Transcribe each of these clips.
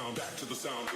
sound, back to the sound.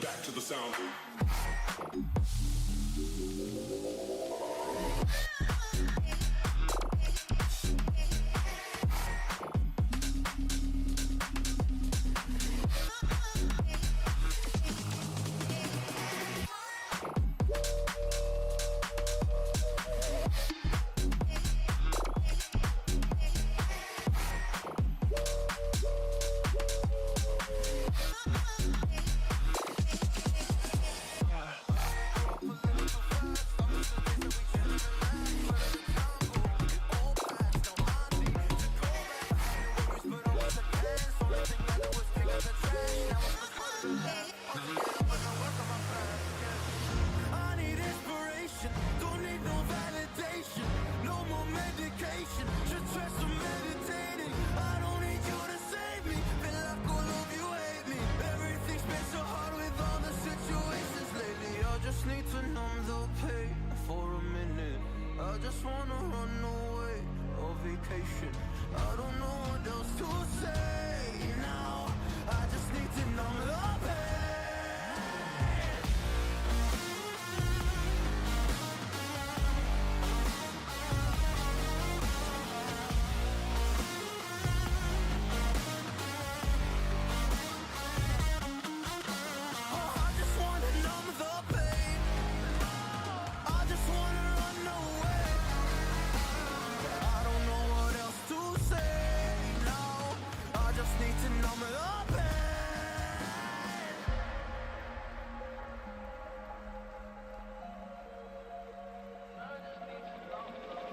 Back to the sound.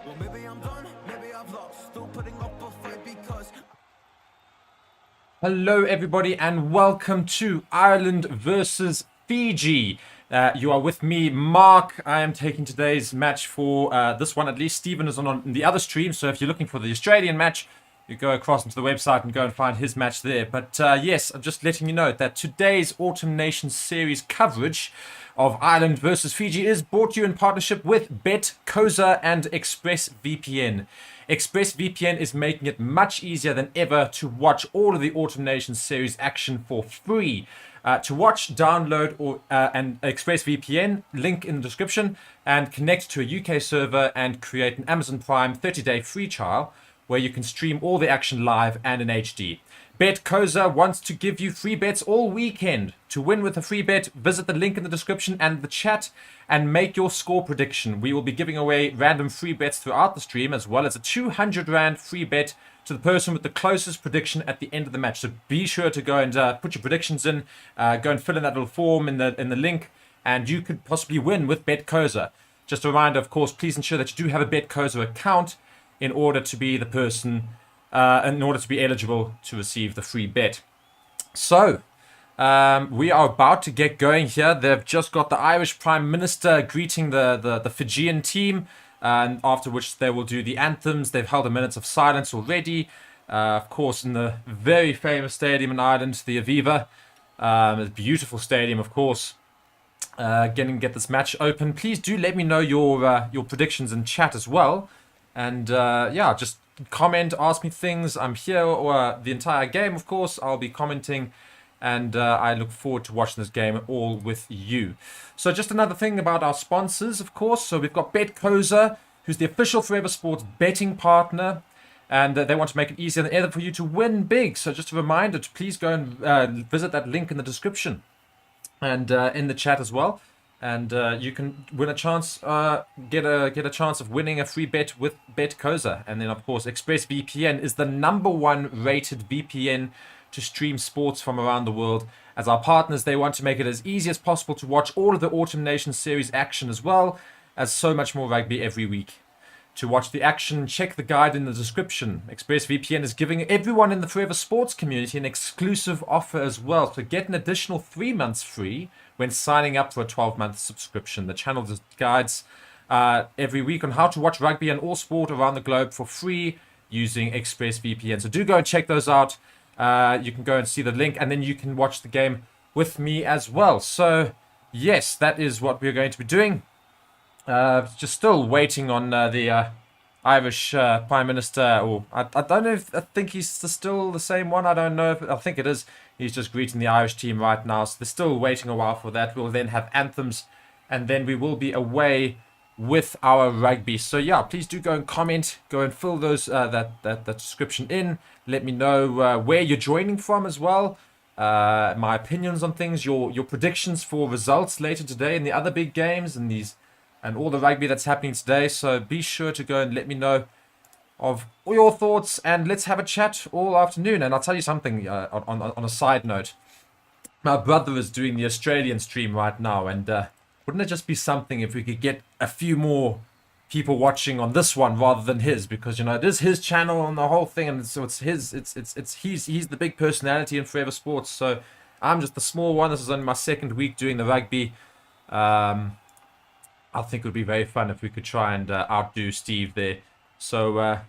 Well, maybe I'm done, maybe I've lost. Still putting up a fight because... Hello everybody and welcome to Ireland versus Fiji. You are with me, Mark. I am taking today's match for this one at least. Stephen is on the other stream, so if you're looking for the Australian match, you go across into the website and go and find his match there. But yes, I'm just letting you know that today's Autumn Nations Series coverage of Ireland versus Fiji is brought to you in partnership with Bet, and ExpressVPN. ExpressVPN is making it much easier than ever to watch all of the Autumn Nations Series action for free. To watch, download an ExpressVPN, link in the description, and connect to a UK server and create an Amazon Prime 30-day free trial where you can stream all the action live and in HD. Bet wants to give you free bets all weekend. To win with a free bet, visit the link in the description and the chat and make your score prediction. We will be giving away random free bets throughout the stream, as well as a 200 Rand free bet to the person with the closest prediction at the end of the match. So be sure to go and put your predictions in, go and fill in that little form in the link, and you could possibly win with Bet. Just a reminder, of course, please ensure that you do have a Bet account in order to be the person, in order to be eligible to receive the free bet. So, we are about to get going here. They've just got the Irish Prime Minister greeting the Fijian team, and after which they will do the anthems. They've held a minute of silence already, of course, in the very famous stadium in Ireland, the Aviva. A beautiful stadium, of course. Get this match open. Please do let me know your predictions in chat as well, and yeah, just comment, ask me things. I'm here or the entire game, of course. I'll be commenting, and I look forward to watching this game all with you. So just another thing about our sponsors, of course. So we've got BetCoza, who's the official Forever Sports betting partner. And they want to make it easier than ever for you to win big. So just a reminder to please go and visit that link in the description and in the chat as well. And you can win a chance, get a chance of winning a free bet with BetCoza. And then, of course, ExpressVPN is the #1 rated VPN to stream sports from around the world. As our partners, they want to make it as easy as possible to watch all of the Autumn Nations Series action as well as so much more rugby every week. To watch the action, check the guide in the description. ExpressVPN is giving everyone in the Forever Sports community an exclusive offer as well. So get an additional 3 months free when signing up for a 12-month subscription. The channel just guides every week on how to watch rugby and all sport around the globe for free using ExpressVPN. So do go and check those out. You can go and see the link, and then you can watch the game with me as well. So yes, that is what we're going to be doing. Just still waiting on the Irish Prime Minister, or I don't know if I think he's still the same one. I don't know. I think it is. He's just greeting the Irish team right now, so they're still waiting a while for that. We'll then have anthems, and then we will be away with our rugby. So yeah, please do go and comment, go and fill those that description in. Let me know where you're joining from as well. My opinions on things, your predictions for results later today in the other big games and all the rugby that's happening today. So be sure to go and let me know of all your thoughts, and let's have a chat all afternoon. And I'll tell you something on a side note. My brother is doing the Australian stream right now, and wouldn't it just be something if we could get a few more people watching on this one rather than his, because it is his channel and the whole thing, and so he's the big personality in Forever Sports. So I'm just the small one. This is only my second week doing the rugby. I think it would be very fun if we could try and outdo Steve there. So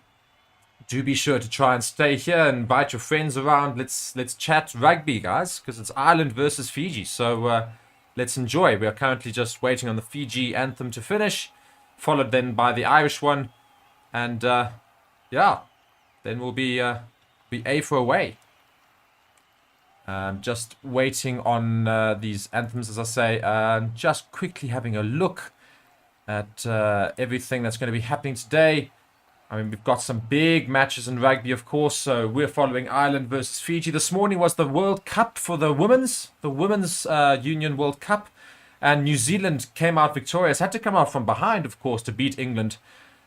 do be sure to try and stay here and invite your friends around. Let's chat rugby, guys, because it's Ireland versus Fiji. So let's enjoy. We are currently just waiting on the Fiji anthem to finish, followed then by the Irish one, and yeah, then we'll be A for away. Just waiting on these anthems, as I say. Just quickly having a look at everything that's going to be happening today. I mean, we've got some big matches in rugby, of course. So we're following Ireland versus Fiji. This morning was the World Cup for the women's Union World Cup. And New Zealand came out victorious. Had to come out from behind, of course, to beat England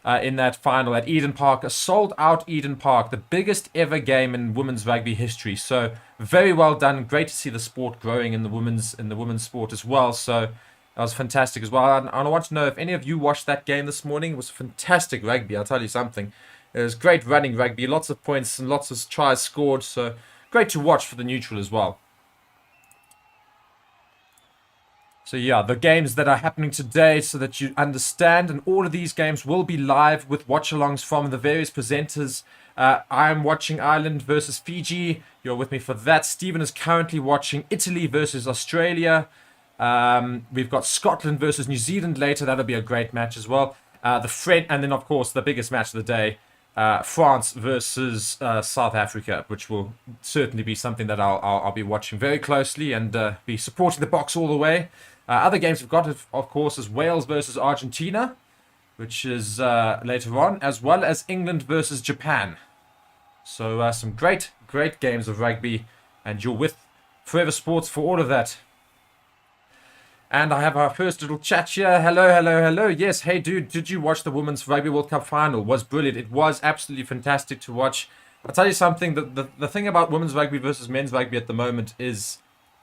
in that final at Eden Park. A sold-out Eden Park, the biggest ever game in women's rugby history. So very well done. Great to see the sport growing in the women's sport as well. So that was fantastic as well. I want to know if any of you watched that game this morning. It was fantastic rugby, I'll tell you something. It was great running rugby, lots of points and lots of tries scored. So great to watch for the neutral as well. So yeah, the games that are happening today, so that you understand, and all of these games will be live with watch-alongs from the various presenters. I'm watching Ireland versus Fiji. You're with me for that. Stephen is currently watching Italy versus Australia. We've got Scotland versus New Zealand later. That'll be a great match as well. And then of course the biggest match of the day, France versus South Africa, which will certainly be something that I'll be watching very closely and be supporting the box all the way. Other games we've got, of course, is Wales versus Argentina, which is later on, as well as England versus Japan. So some great games of rugby, and you're with Forever Sports for all of that. And I have our first little chat here. Hello. Yes, hey dude, did you watch the Women's Rugby World Cup final? It was brilliant. It was absolutely fantastic to watch. I'll tell you something, the thing about women's rugby versus men's rugby at the moment is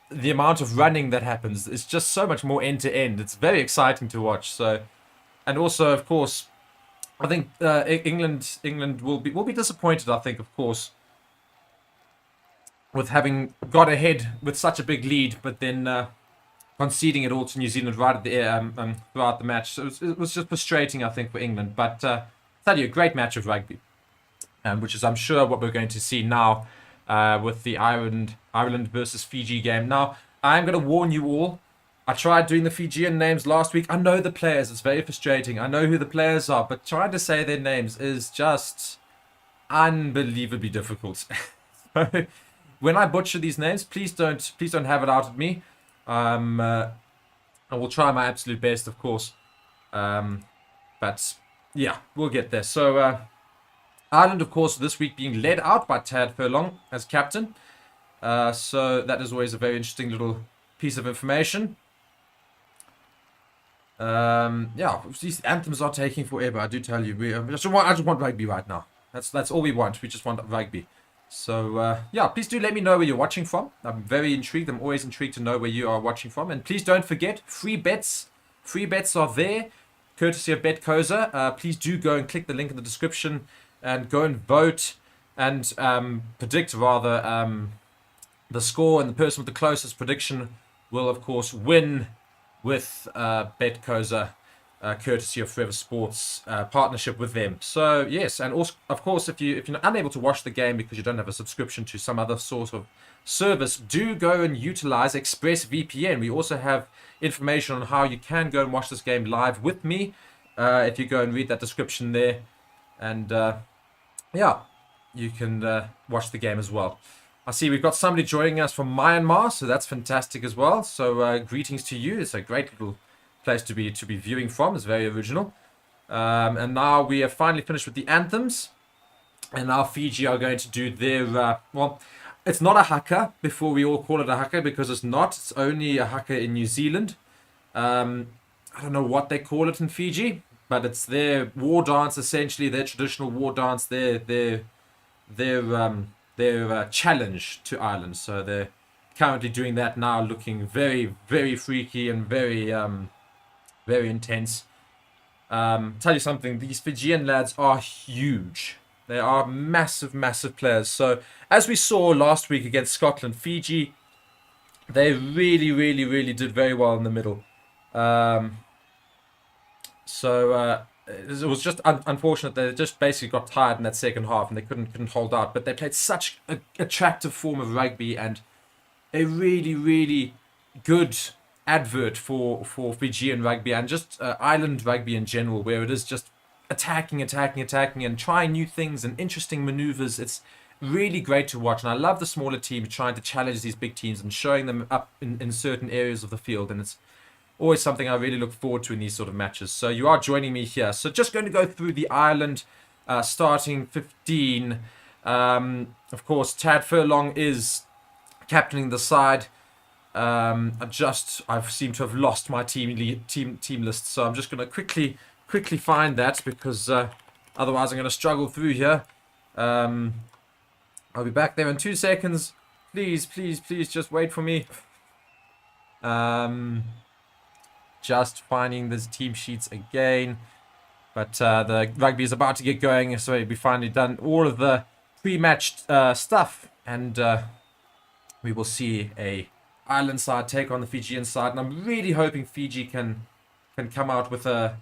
the amount of running that happens. It's just so much more end to end. It's very exciting to watch. So, and also, of course, I think England will be disappointed, I think, of course, with having got ahead with such a big lead, but then conceding it all to New Zealand right at the throughout the match. So it was just frustrating, I think, for England. But tell you, a great match of rugby, which is, I'm sure, what we're going to see now with the Ireland versus Fiji game. Now, I'm going to warn you all. I tried doing the Fijian names last week. I know the players. It's very frustrating. I know who the players are, but trying to say their names is just unbelievably difficult. When I butcher these names, please don't have it out at me. I will try my absolute best, of course. But yeah, we'll get there. So Ireland, of course, this week being led out by Tad Furlong as captain. So that is always a very interesting little piece of information. Yeah, these anthems are taking forever. I do tell you, I just want rugby right now. That's all we want. We just want rugby. So yeah, please do let me know where you're watching from. I'm very intrigued. I'm always intrigued to know where you are watching from. And please don't forget, free bets. Free bets are there, courtesy of BetCoza. Please do go and click the link in the description and go and vote and predict rather the score, and the person with the closest prediction will of course win with BetCoza, courtesy of Forever Sports, partnership with them. So yes, and also of course if you're unable to watch the game because you don't have a subscription to some other sort of service, do go and utilize ExpressVPN. We also have information on how you can go and watch this game live with me if you go and read that description there, and yeah, you can watch the game as well. I see we've got somebody joining us from Myanmar, so that's fantastic as well. So greetings to you. It's a great little place to be viewing from. It's very original. And now we have finally finished with the anthems, and now Fiji are going to do their well, it's not a haka before we all call it a haka, because it's not. It's only a haka in New Zealand. I don't know what they call it in Fiji, but it's their war dance, essentially their traditional war dance, their challenge to Ireland. So they're currently doing that now, looking very, very freaky and very very intense. Tell you something, these Fijian lads are huge. They are massive, massive players. So as we saw last week against Scotland, Fiji, they really, really, really did very well in the middle. So it was just unfortunate. They just basically got tired in that second half and they couldn't hold out. But they played such an attractive form of rugby and a really, really good advert for Fijian rugby and just island rugby in general, where it is just attacking and trying new things and interesting maneuvers. It's really great to watch, and I love the smaller teams trying to challenge these big teams and showing them up in certain areas of the field, and it's always something I really look forward to in these sort of matches. So you are joining me here. So just going to go through the Ireland starting 15. Of course, Tad Furlong is captaining the side. I seem to have lost my team list, so I'm just going to quickly find that, because otherwise I'm going to struggle through here. I'll be back there in 2 seconds. Please just wait for me. Just finding these team sheets again. But the rugby is about to get going, so we've finally done all of the pre-matched stuff, and we will see a Ireland side take on the Fijian side, and I'm really hoping Fiji can come out with a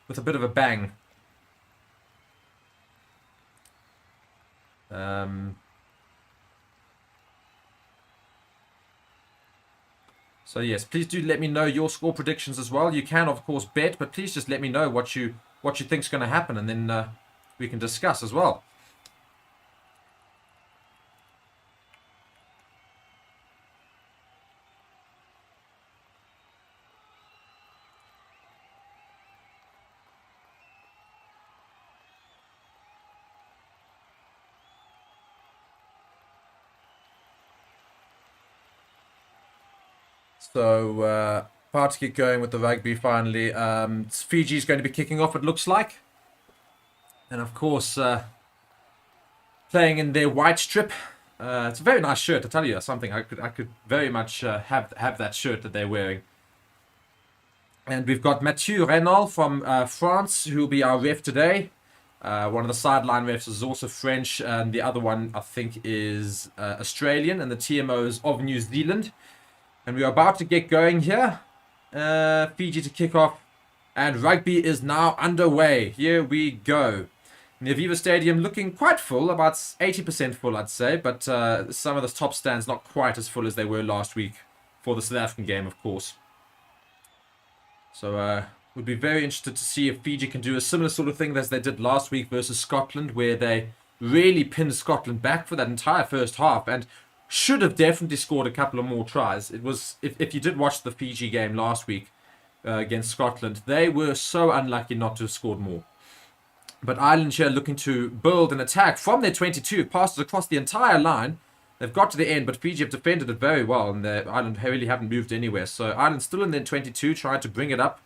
bit of a bang. So yes, please do let me know your score predictions as well. You can of course bet, but please just let me know what you think is going to happen, and then we can discuss as well. So, about to get going with the rugby finally. Fiji's going to be kicking off, it looks like. And of course, playing in their white strip. It's a very nice shirt, I tell you something. I could very much have that shirt that they're wearing. And we've got Mathieu Renault from France, who will be our ref today. One of the sideline refs is also French, and the other one, I think, is Australian, and the TMO is of New Zealand. And we are about to get going here. Fiji to kick off. And rugby is now underway. Here we go. The Aviva Stadium looking quite full, about 80% full, I'd say, but some of the top stands not quite as full as they were last week for the South African game, of course. So, would be very interested to see if Fiji can do a similar sort of thing as they did last week versus Scotland, where they really pinned Scotland back for that entire first half and should have definitely scored a couple of more tries. It was, if you did watch the Fiji game last week against Scotland, they were so unlucky not to have scored more. But Ireland here looking to build an attack from their 22, passes across the entire line. They've got to the end, but Fiji have defended it very well, and Ireland really haven't moved anywhere. So Ireland still in their 22, trying to bring it up.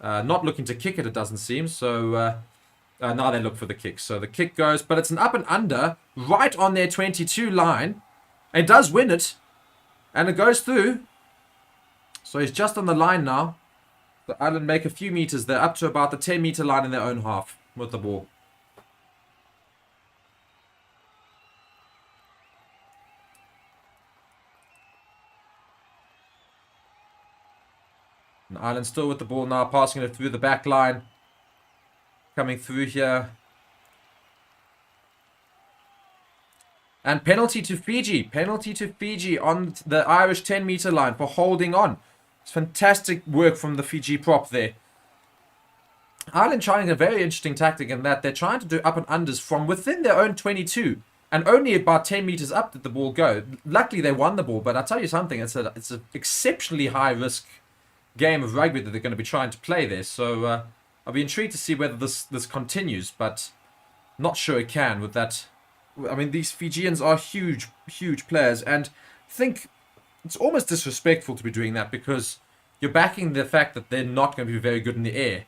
Not looking to kick it, it doesn't seem. So now they look for the kick. So the kick goes, but it's an up and under right on their 22 line. It does win it, and it goes through. So he's just on the line now. The Ireland make a few meters. They're up to about the 10-meter line in their own half with the ball. And Ireland still with the ball now, passing it through the back line. Coming through here. And penalty to Fiji. Penalty to Fiji on the Irish 10-meter line for holding on. It's fantastic work from the Fiji prop there. Ireland trying a very interesting tactic in that they're trying to do up and unders from within their own 22. And only about 10 meters up did the ball go. Luckily they won the ball, but I'll tell you something. It's an exceptionally high risk game of rugby that they're going to be trying to play there. So I'll be intrigued to see whether this continues, but not sure it can with that. I mean, these Fijians are huge, huge players, and I think it's almost disrespectful to be doing that because you're backing the fact that they're not going to be very good in the air.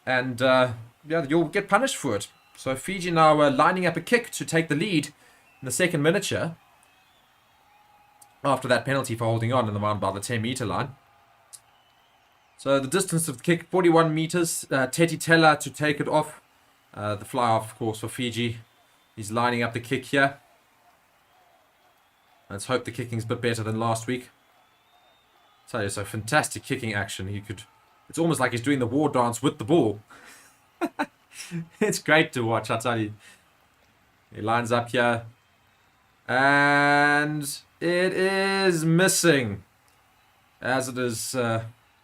And yeah, you'll get punished for it. So Fiji now lining up a kick to take the lead in the second miniature after that penalty for holding on in the round by the 10-meter line. So the distance of the kick, 41 meters. Teti Tella to take it off. The fly off, of course, for Fiji. He's lining up the kick here. Let's hope the kicking's a bit better than last week. I tell you, so fantastic kicking action. It's almost like he's doing the war dance with the ball. It's great to watch, I tell you. He lines up here. And it is missing. As it is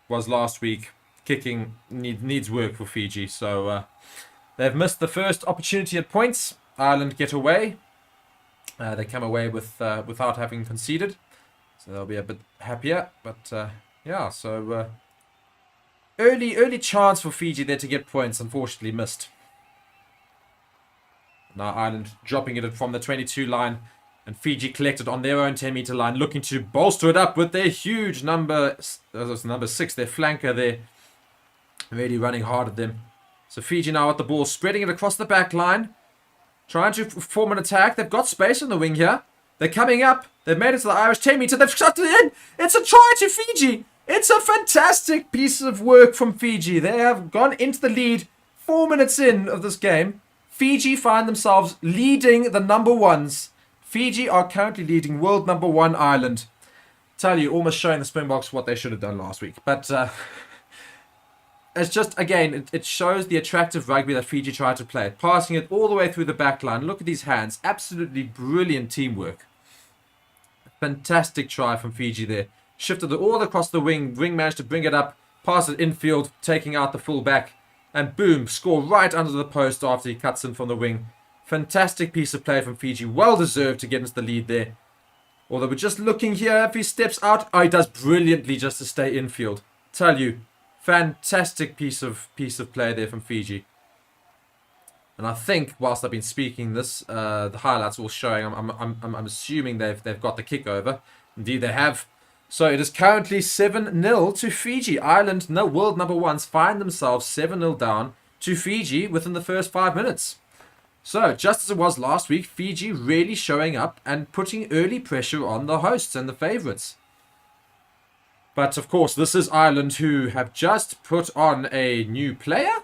was last week. Kicking needs work for Fiji. So they've missed the first opportunity at points. Ireland get away. They come away without having conceded. So they'll be a bit happier. But yeah, so early chance for Fiji there to get points, unfortunately missed. Now Ireland dropping it from the 22 line, and Fiji collected on their own 10-meter line, looking to bolster it up with their huge number 6, their flanker there, really running hard at them. So Fiji now with the ball, spreading it across the back line, trying to form an attack. They've got space on the wing here. They're coming up. They've made it to the Irish 10-meter. They've shot it in. It's a try to Fiji. It's a fantastic piece of work from Fiji. They have gone into the lead 4 minutes in of this game. Fiji find themselves leading the number ones. Fiji are currently leading world number 1 Ireland. Tell you, almost showing the Springboks what they should have done last week. But it's just, again, it shows the attractive rugby that Fiji tried to play. Passing it all the way through the back line. Look at these hands. Absolutely brilliant teamwork. Fantastic try from Fiji there. Shifted it all across the wing. Wing managed to bring it up. Pass it infield, taking out the full back. And boom, score right under the post after he cuts in from the wing. Fantastic piece of play from Fiji. Well deserved to get into the lead there. Although we're just looking here. If he steps out, oh, he does brilliantly just to stay infield. Tell you, fantastic piece of play there from Fiji. And I think whilst I've been speaking this, the highlights all showing. I'm assuming they've got the kick over. Indeed, they have. So it is currently 7-0 to Fiji. Ireland, no world number ones, find themselves 7-0 down to Fiji within the first 5 minutes. So, just as it was last week, Fiji really showing up and putting early pressure on the hosts and the favourites. But, of course, this is Ireland who have just put on a new player.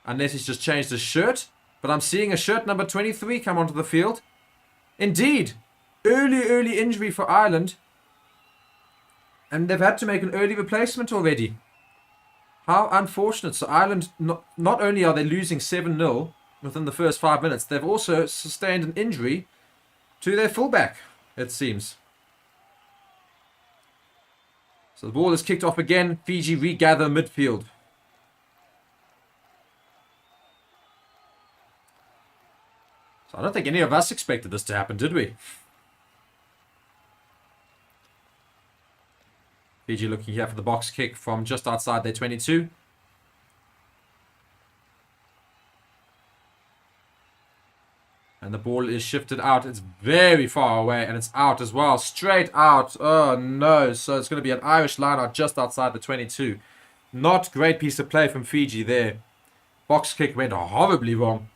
Unless he's just changed his shirt. But I'm seeing a shirt number 23 come onto the field. Indeed. Early injury for Ireland. And they've had to make an early replacement already. How unfortunate. So Ireland, not only are they losing 7-0 within the first 5 minutes, they've also sustained an injury to their fullback, it seems. So the ball is kicked off again. Fiji regather midfield. So I don't think any of us expected this to happen, did we? Fiji looking here for the box kick from just outside their 22. And the ball is shifted out. It's very far away and it's out as well. Straight out. Oh no. So it's going to be an Irish line out just outside the 22. Not great piece of play from Fiji there. Box kick went horribly wrong.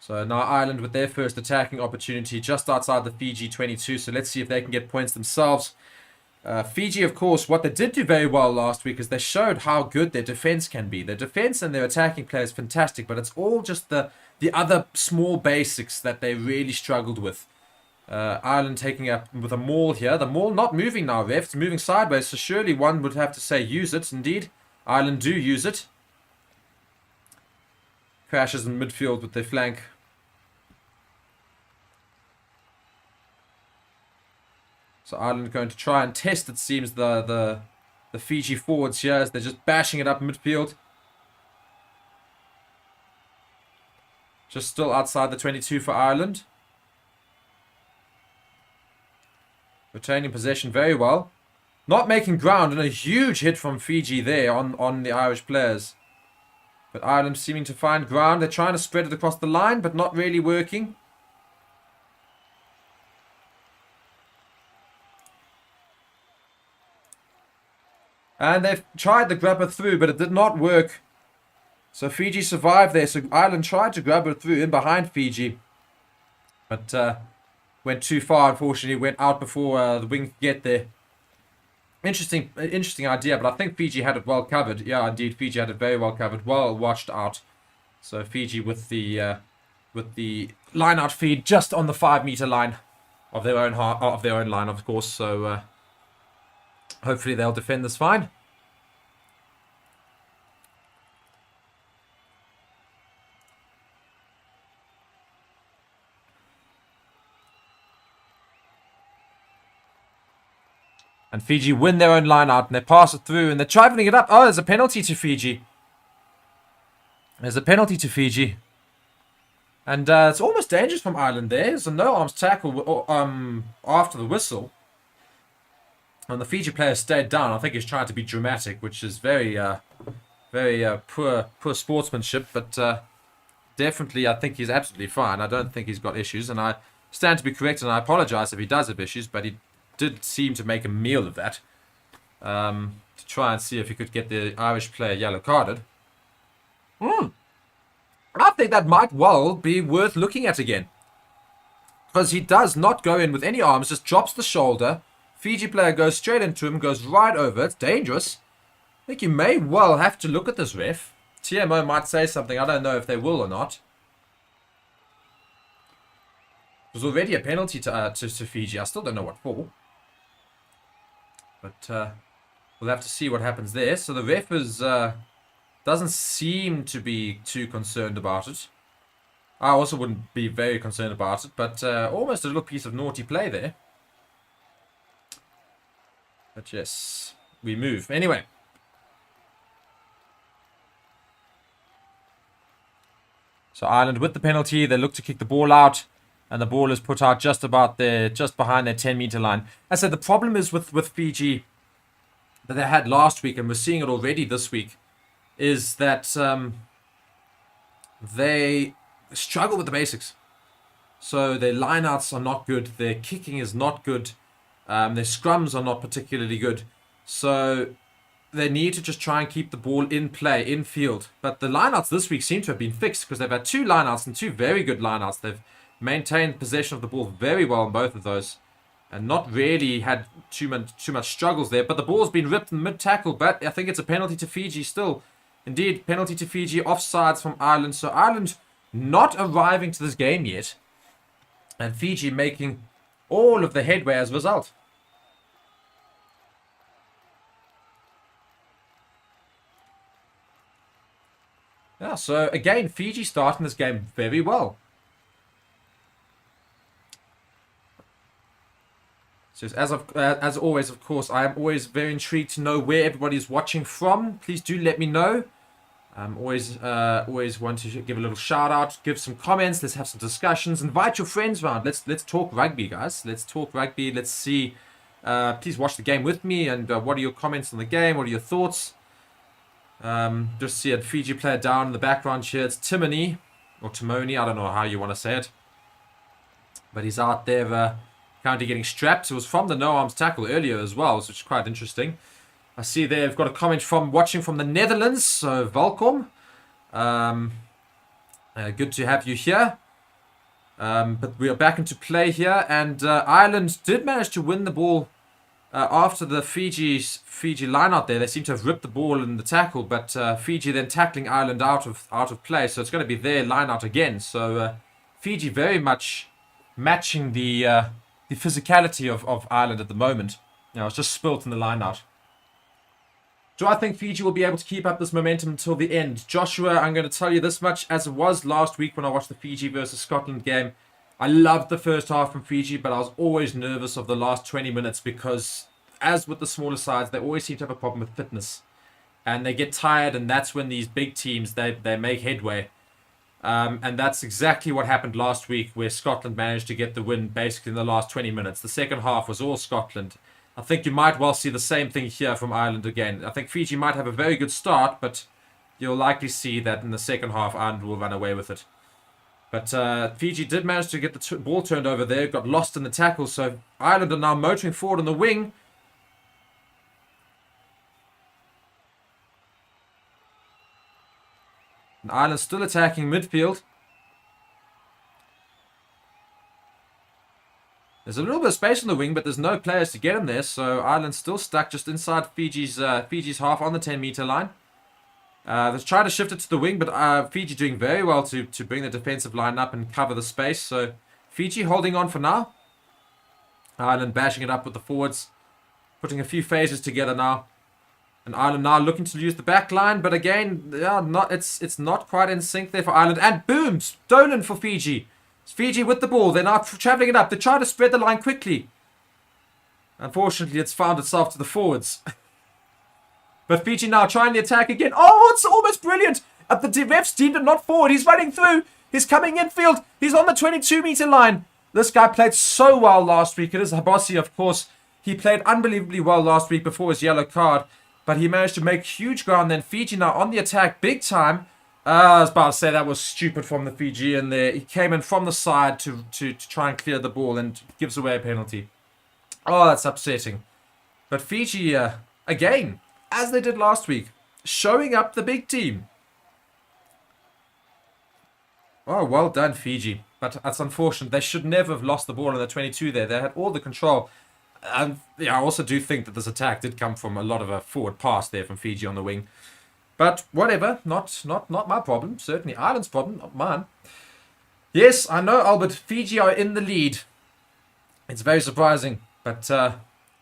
So now Ireland with their first attacking opportunity just outside the Fiji 22. So let's see if they can get points themselves. Fiji, of course, what they did do very well last week is they showed how good their defense can be. Their defense and their attacking play is fantastic, but it's all just the other small basics that they really struggled with. Ireland taking up with a maul here. The maul not moving now, ref. It's moving sideways, so surely one would have to say use it. Indeed, Ireland do use it. Crashes in midfield with their flank. So Ireland going to try and test, it seems, the Fiji forwards here as they're just bashing it up midfield. Just still outside the 22 for Ireland. Retaining possession very well. Not making ground, and a huge hit from Fiji there on the Irish players. But Ireland seeming to find ground. They're trying to spread it across the line, but not really working. And they've tried the grabber through, but it did not work. So Fiji survived there. So Ireland tried to grab it through in behind Fiji. But went too far, unfortunately. Went out before the wing could get there. Interesting idea, but I think Fiji had it well covered. Yeah, indeed, Fiji had it very well covered. Well watched out. So Fiji with the line-out feed just on the 5-meter line of their own line, of course. So hopefully they'll defend this fine. And Fiji win their own line out and they pass it through and they're traveling it up. Oh, there's a penalty to Fiji. There's a penalty to Fiji. And it's almost dangerous from Ireland there. There's a no-arms tackle after the whistle. And the Fiji player stayed down. I think he's trying to be dramatic, which is very poor sportsmanship. But definitely, I think he's absolutely fine. I don't think he's got issues. And I stand to be corrected, and I apologize if he does have issues. But he did seem to make a meal of that. To try and see if he could get the Irish player yellow carded. I think that might well be worth looking at again. Because he does not go in with any arms, just drops the shoulder. Fiji player goes straight into him, goes right over. It's dangerous. I think you may well have to look at this, ref. TMO might say something. I don't know if they will or not. It was already a penalty to Fiji. I still don't know what for. But we'll have to see what happens there. So the ref is... doesn't seem to be too concerned about it. I also wouldn't be very concerned about it, but almost a little piece of naughty play there. But yes, we move. Anyway. So Ireland with the penalty, they look to kick the ball out, and the ball is put out just behind their 10-meter line. I said the problem is with Fiji that they had last week, and we're seeing it already this week, is that they struggle with the basics. So their lineouts are not good. Their kicking is not good. Their scrums are not particularly good. So they need to just try and keep the ball in play, in field. But the lineouts this week seem to have been fixed because they've had 2 lineouts and 2 very good lineouts. They've maintained possession of the ball very well in both of those. And not really had too much struggles there. But the ball's been ripped in mid-tackle. But I think it's a penalty to Fiji still. Indeed, penalty to Fiji, offsides from Ireland. So Ireland not arriving to this game yet. And Fiji making all of the headway as a result. Yeah, so again, Fiji starting this game very well. So as always, of course, I am always very intrigued to know where everybody's watching from. Please do let me know. I'm always want to give a little shout out, give some comments. Let's have some discussions. Invite your friends round. Let's talk rugby, guys. Let's talk rugby. Let's see. Please watch the game with me. And what are your comments on the game? What are your thoughts? Just see a Fiji player down in the background here. It's Timony or Timoni. I don't know how you want to say it, but he's out there. Currently getting strapped. It was from the no-arms tackle earlier as well, which is quite interesting. I see they've got a comment from watching from the Netherlands, so welcome. Good to have you here. But we are back into play here, and Ireland did manage to win the ball after the Fiji line out there. They seem to have ripped the ball in the tackle, but Fiji then tackling Ireland out of play, so it's going to be their line out again. So Fiji very much matching the physicality of Ireland at the moment. It's just spilt in the line out. Do I think Fiji will be able to keep up this momentum until the end? Joshua, I'm going to tell you this much, as it was last week when I watched the Fiji versus Scotland game. I loved the first half from Fiji, but I was always nervous of the last 20 minutes because, as with the smaller sides, they always seem to have a problem with fitness. And they get tired, and that's when these big teams, they make headway. And that's exactly what happened last week, where Scotland managed to get the win basically in the last 20 minutes. The second half was all Scotland. I think you might well see the same thing here from Ireland again. I think Fiji might have a very good start, but you'll likely see that in the second half, Ireland will run away with it. But Fiji did manage to get the ball turned over there, got lost in the tackle, so Ireland are now motoring forward on the wing. And Ireland still attacking midfield. There's a little bit of space on the wing, but there's no players to get in there, so Ireland's still stuck just inside Fiji's half on the 10-meter line. They're trying to shift it to the wing, but Fiji doing very well to bring the defensive line up and cover the space. So Fiji holding on for now. Ireland bashing it up with the forwards, putting a few phases together now. And Ireland now looking to use the back line, but again, it's not quite in sync there for Ireland. And boom, stolen for Fiji. It's Fiji with the ball. They're now travelling it up. They try to spread the line quickly. Unfortunately, it's found itself to the forwards. But Fiji now trying the attack again. Oh, it's almost brilliant. The refs deemed it not forward. He's running through. He's coming infield. He's on the 22-meter line. This guy played so well last week. It is Habasi, of course. He played unbelievably well last week before his yellow card. But he managed to make huge ground. Then Fiji now on the attack big time. I was about to say that was stupid from the Fijian there. He came in from the side to try and clear the ball and gives away a penalty. Oh, that's upsetting. But Fiji, again, as they did last week, showing up the big team. Oh, well done, Fiji. But that's unfortunate. They should never have lost the ball in the 22 there. They had all the control. And yeah, I also do think that this attack did come from a lot of a forward pass there from Fiji on the wing. But whatever, not my problem. Certainly Ireland's problem, not mine. Yes, I know, Albert. Fiji are in the lead. It's very surprising, but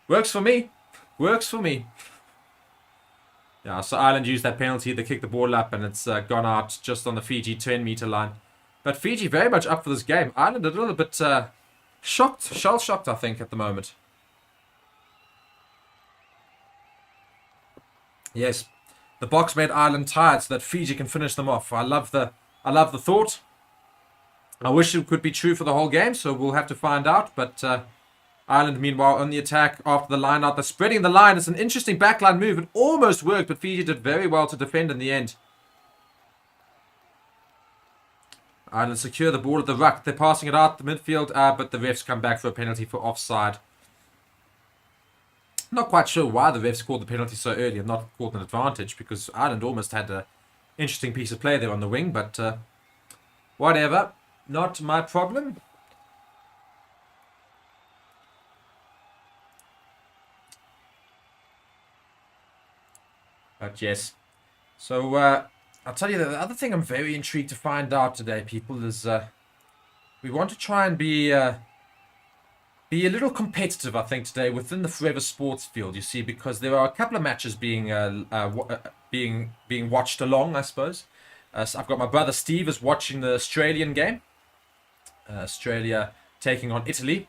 works for me. Works for me. Yeah, so Ireland used that penalty. They kicked the ball up, and it's gone out just on the Fiji 10-meter line. But Fiji very much up for this game. Ireland a little bit shell-shocked, I think, at the moment. Yes. The box made Ireland tired so that Fiji can finish them off. I love the thought. I wish it could be true for the whole game, so we'll have to find out. But Ireland, meanwhile, on the attack after the line out. They're spreading the line. It's an interesting backline move. It almost worked, but Fiji did very well to defend in the end. Ireland secure the ball at the ruck. They're passing it out the midfield, but the refs come back for a penalty for offside. Not quite sure why the refs called the penalty so early and not called an advantage, because Ireland almost had an interesting piece of play there on the wing, but whatever. Not my problem. But yes. So I'll tell you the other thing I'm very intrigued to find out today, people, is we want to try and be a little competitive, I think, today within the Forever Sports field. You see, because there are a couple of matches being watched along, I suppose. So I've got my brother Steve is watching the Australian game. Australia taking on Italy.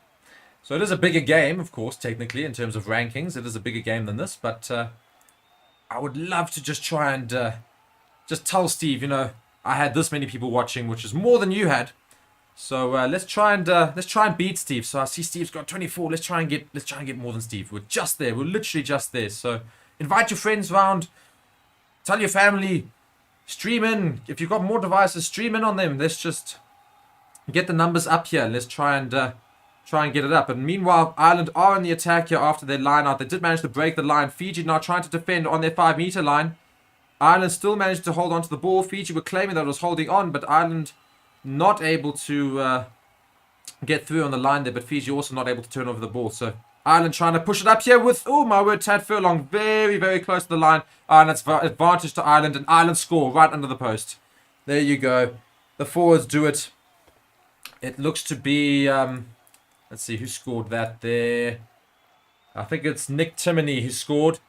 So it is a bigger game, of course, technically, in terms of rankings. It is a bigger game than this, but I would love to just try and just tell Steve, I had this many people watching, which is more than you had. So let's try and beat Steve. So I see Steve's got 24. Let's try and get more than Steve. We're just there. We're literally just there. So invite your friends round. Tell your family. Stream in. If you've got more devices, stream in on them. Let's just get the numbers up here. Let's try and get it up. And meanwhile, Ireland are on the attack here after their line out. They did manage to break the line. Fiji now trying to defend on their 5-meter line. Ireland still managed to hold on to the ball. Fiji were claiming that it was holding on, but Ireland not able to get through on the line there. But Fiji also not able to turn over the ball. So Ireland trying to push it up here with, oh my word, Tad Furlong. Very, very close to the line. And it's advantage to Ireland. And Ireland score right under the post. There you go. The forwards do it. It looks to be... let's see who scored that there. I think it's Nick Timoney who scored.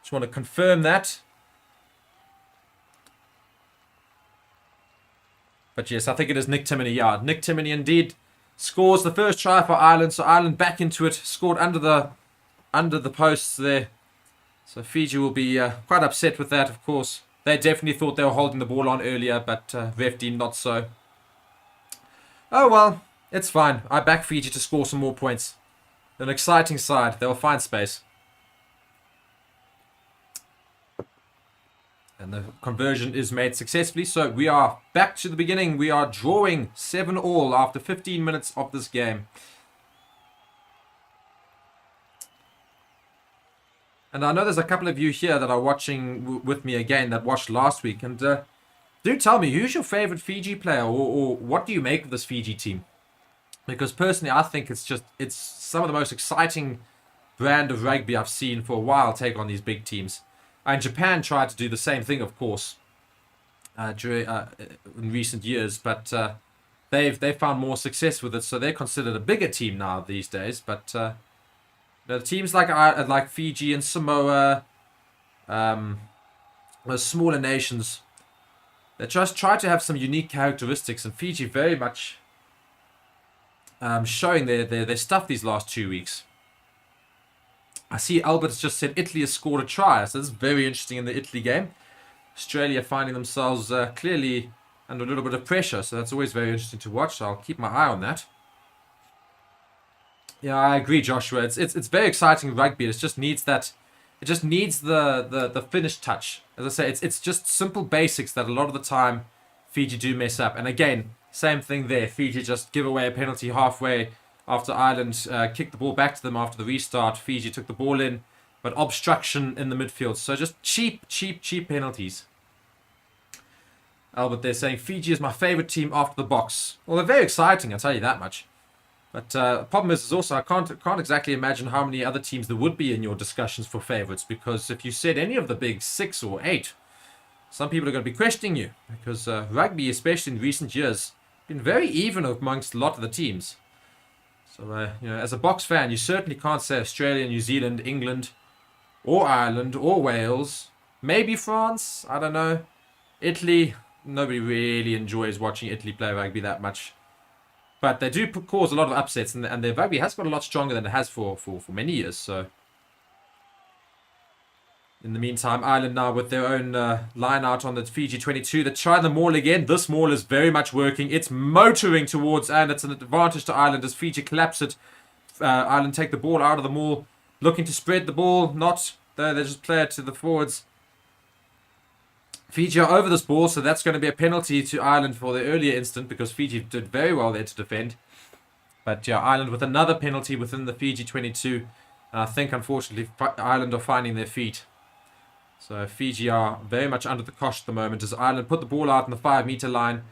Just want to confirm that. But yes, I think it is Nick Timoney. Yeah, Nick Timoney indeed scores the first try for Ireland. So Ireland back into it. Scored under the posts there. So Fiji will be quite upset with that, of course. They definitely thought they were holding the ball on earlier, but ref deemed not so. Oh well. It's fine. I back Fiji to score some more points. An exciting side. They'll find space. And the conversion is made successfully. So we are back to the beginning. We are drawing 7-all after 15 minutes of this game. And I know there's a couple of you here that are watching with me again that watched last week. And do tell me, who's your favorite Fiji player? Or what do you make of this Fiji team? Because personally, I think it's some of the most exciting brand of rugby I've seen for a while take on these big teams. And Japan tried to do the same thing, of course, in recent years, but they've found more success with it, so they're considered a bigger team now these days. But the teams like Fiji and Samoa, those smaller nations, they just try to have some unique characteristics, and Fiji very much showing their stuff these last 2 weeks. I see Albert has just said Italy has scored a try, so this is very interesting in the Italy game. Australia finding themselves clearly under a little bit of pressure, so that's always very interesting to watch. So I'll keep my eye on that. Yeah, I agree, Joshua. It's very exciting rugby. It just needs that. It just needs the finish touch. As I say, it's just simple basics that a lot of the time Fiji do mess up. And again, same thing there. Fiji just give away a penalty halfway after Ireland kicked the ball back to them after the restart. Fiji took the ball in, but obstruction in the midfield. So just cheap penalties. Albert, they're saying Fiji is my favorite team after the box. Well, they're very exciting, I'll tell you that much. But the problem is also I can't exactly imagine how many other teams there would be in your discussions for favorites, because if you said any of the big 6 or 8, some people are going to be questioning you, because rugby, especially in recent years, been very even amongst a lot of the teams. So, as a box fan, you certainly can't say Australia, New Zealand, England, or Ireland, or Wales. Maybe France, I don't know. Italy, nobody really enjoys watching Italy play rugby that much. But they do cause a lot of upsets, and their rugby has got a lot stronger than it has for many years. So, in the meantime, Ireland now with their own line out on the Fiji 22. They try the maul again. This maul is very much working. It's motoring towards, and it's an advantage to Ireland as Fiji collapse it. Ireland take the ball out of the maul, looking to spread the ball. Not, they just play it to the forwards. Fiji are over this ball, so that's going to be a penalty to Ireland for the earlier instant, because Fiji did very well there to defend. But yeah, Ireland with another penalty within the Fiji 22. And I think, unfortunately, Ireland are finding their feet. So Fiji are very much under the cosh at the moment as Ireland put the ball out on the 5-meter line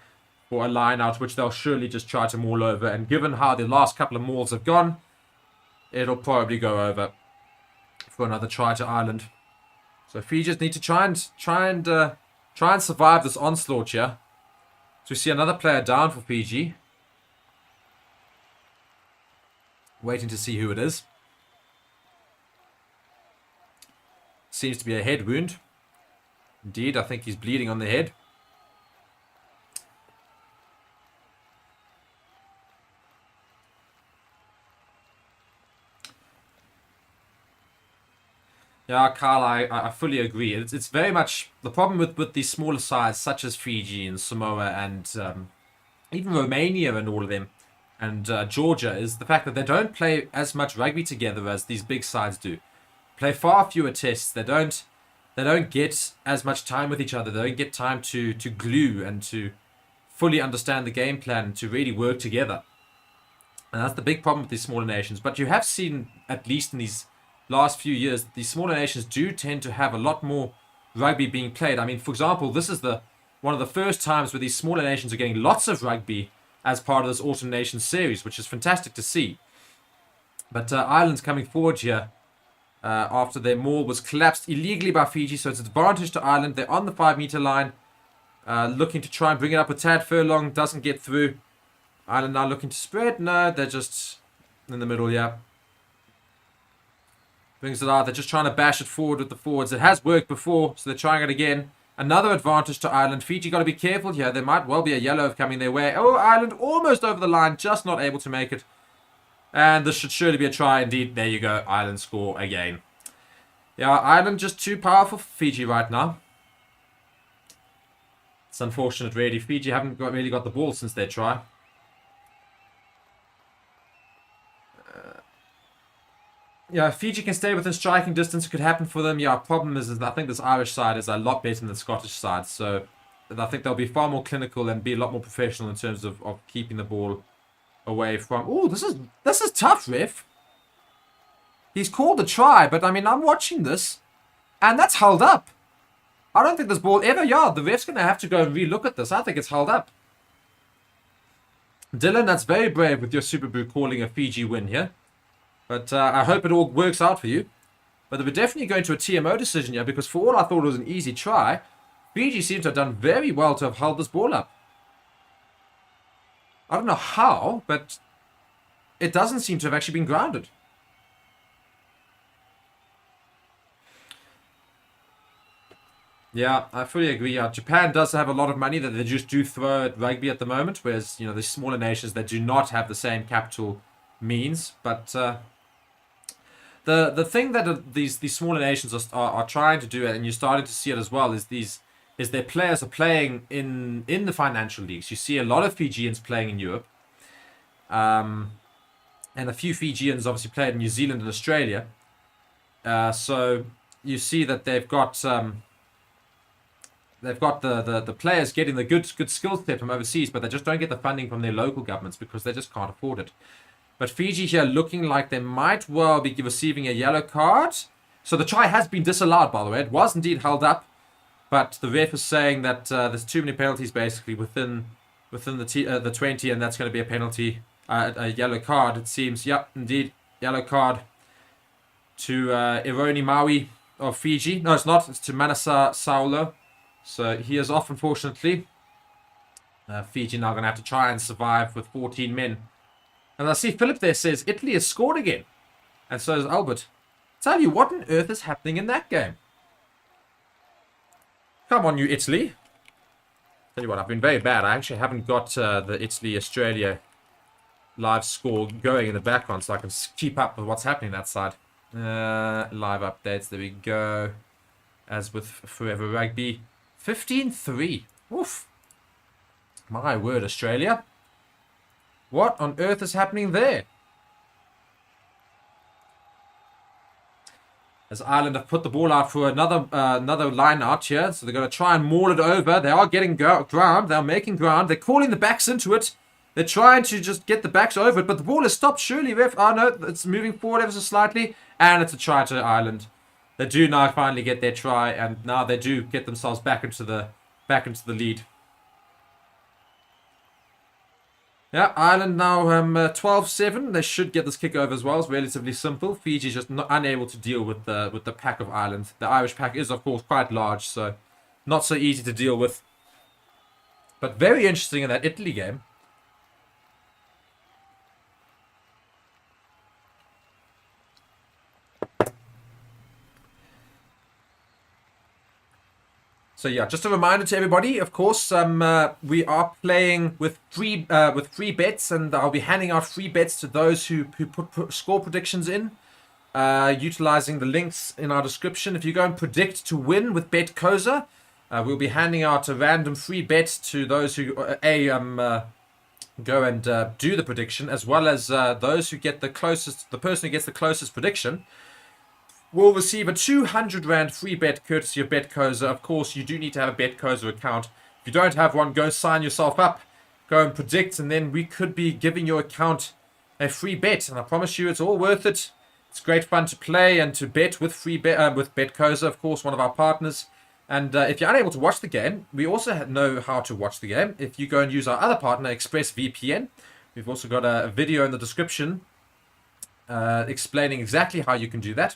for a line out, which they'll surely just try to maul over. And given how the last couple of mauls have gone, it'll probably go over for another try to Ireland. So Fiji just need to try and survive this onslaught here. So we see another player down for Fiji. Waiting to see who it is. Seems to be a head wound. Indeed, I think he's bleeding on the head. Yeah, Carl, I fully agree. It's very much the problem with these smaller sides, such as Fiji and Samoa and even Romania and all of them, and Georgia, is the fact that they don't play as much rugby together as these big sides do. Play far fewer tests. They don't get as much time with each other. They don't get time to glue and to fully understand the game plan and to really work together. And that's the big problem with these smaller nations. But you have seen, at least in these last few years, these smaller nations do tend to have a lot more rugby being played. I mean, for example, this is one of the first times where these smaller nations are getting lots of rugby as part of this Autumn Nations series, which is fantastic to see. But Ireland's coming forward here after their maul was collapsed illegally by Fiji, so it's an advantage to Ireland. They're on the 5-meter line, looking to try and bring it up with Tad Furlong, doesn't get through. Ireland now looking to spread. No, they're just in the middle, yeah. Brings it out. They're just trying to bash it forward with the forwards. It has worked before, so they're trying it again. Another advantage to Ireland. Fiji got to be careful here. There might well be a yellow coming their way. Oh, Ireland almost over the line, just not able to make it. And this should surely be a try. Indeed, there you go. Ireland score again. Yeah, Ireland just too powerful for Fiji right now. It's unfortunate, really. Fiji haven't really got the ball since their try. Yeah, Fiji can stay within striking distance. It could happen for them. Yeah, problem is I think this Irish side is a lot better than the Scottish side. So I think they'll be far more clinical and be a lot more professional in terms of keeping the ball away from... Oh, this is tough, ref. He's called a try, but I mean, I'm watching this, and that's held up. I don't think this ball ever... Yeah, the ref's going to have to go and re-look at this. I think it's held up. Dylan, that's very brave with your Super Brew calling a Fiji win here. But I hope it all works out for you. But we're definitely going to a TMO decision here, because for all I thought it was an easy try, Fiji seems to have done very well to have held this ball up. I don't know how, but it doesn't seem to have actually been grounded. Yeah, I fully agree. Japan does have a lot of money that they just do throw at rugby at the moment, whereas, you know, the smaller nations that do not have the same capital means. But the thing that these smaller nations are trying to do, and you're starting to see it as well, is their players are playing in the financial leagues. You see a lot of Fijians playing in Europe, and a few Fijians obviously played in New Zealand and Australia. So you see that they've got the players getting the good skill set from overseas, but they just don't get the funding from their local governments because they just can't afford it. But Fiji here looking like they might well be receiving a yellow card. So the try has been disallowed, by the way. It was indeed held up, but the ref is saying that there's too many penalties basically within the 20, and that's going to be a penalty, a yellow card. It seems, yep, indeed, yellow card to Ironi Maui of Fiji. No, it's not. It's to Manasa Saulo. So he is off, unfortunately. Fiji now going to have to try and survive with 14 men. And I see Philip there says Italy has scored again. And so has Albert. Tell you, what on earth is happening in that game? Come on, you Italy. Tell you what, I've been very bad. I actually haven't got the Italy-Australia live score going in the background so I can keep up with what's happening that side. Live updates, there we go. As with Forever Rugby. 15-3. Oof. My word, Australia. What on earth is happening there? As Ireland have put the ball out for another line out here. So they're going to try and maul it over. They are getting ground. They're making ground. They're calling the backs into it. They're trying to just get the backs over it. But the ball is stopped. Surely, ref. Oh, no. It's moving forward ever so slightly. And it's a try to Ireland. They do now finally get their try. And now they do get themselves back into the lead. Yeah, Ireland now 12-7. They should get this kick over as well. It's relatively simple. Fiji just unable to deal with the pack of Ireland. The Irish pack is, of course, quite large, so not so easy to deal with. But very interesting in that Italy game. So yeah, just a reminder to everybody. Of course, we are playing with free bets, and I'll be handing out free bets to those who put score predictions in, utilizing the links in our description. If you go and predict to win with Bet Koza, we'll be handing out a random free bet to those who go and do the prediction, as well as those who get the closest. The person who gets the closest prediction will receive a 200 Rand free bet courtesy of BetCoza. Of course, you do need to have a BetCoza account. If you don't have one, go sign yourself up, go and predict, and then we could be giving your account a free bet. And I promise you, it's all worth it. It's great fun to play and to bet with with BetCoza, of course, one of our partners. And if you're unable to watch the game, we also know how to watch the game. If you go and use our other partner, ExpressVPN, we've also got a video in the description explaining exactly how you can do that.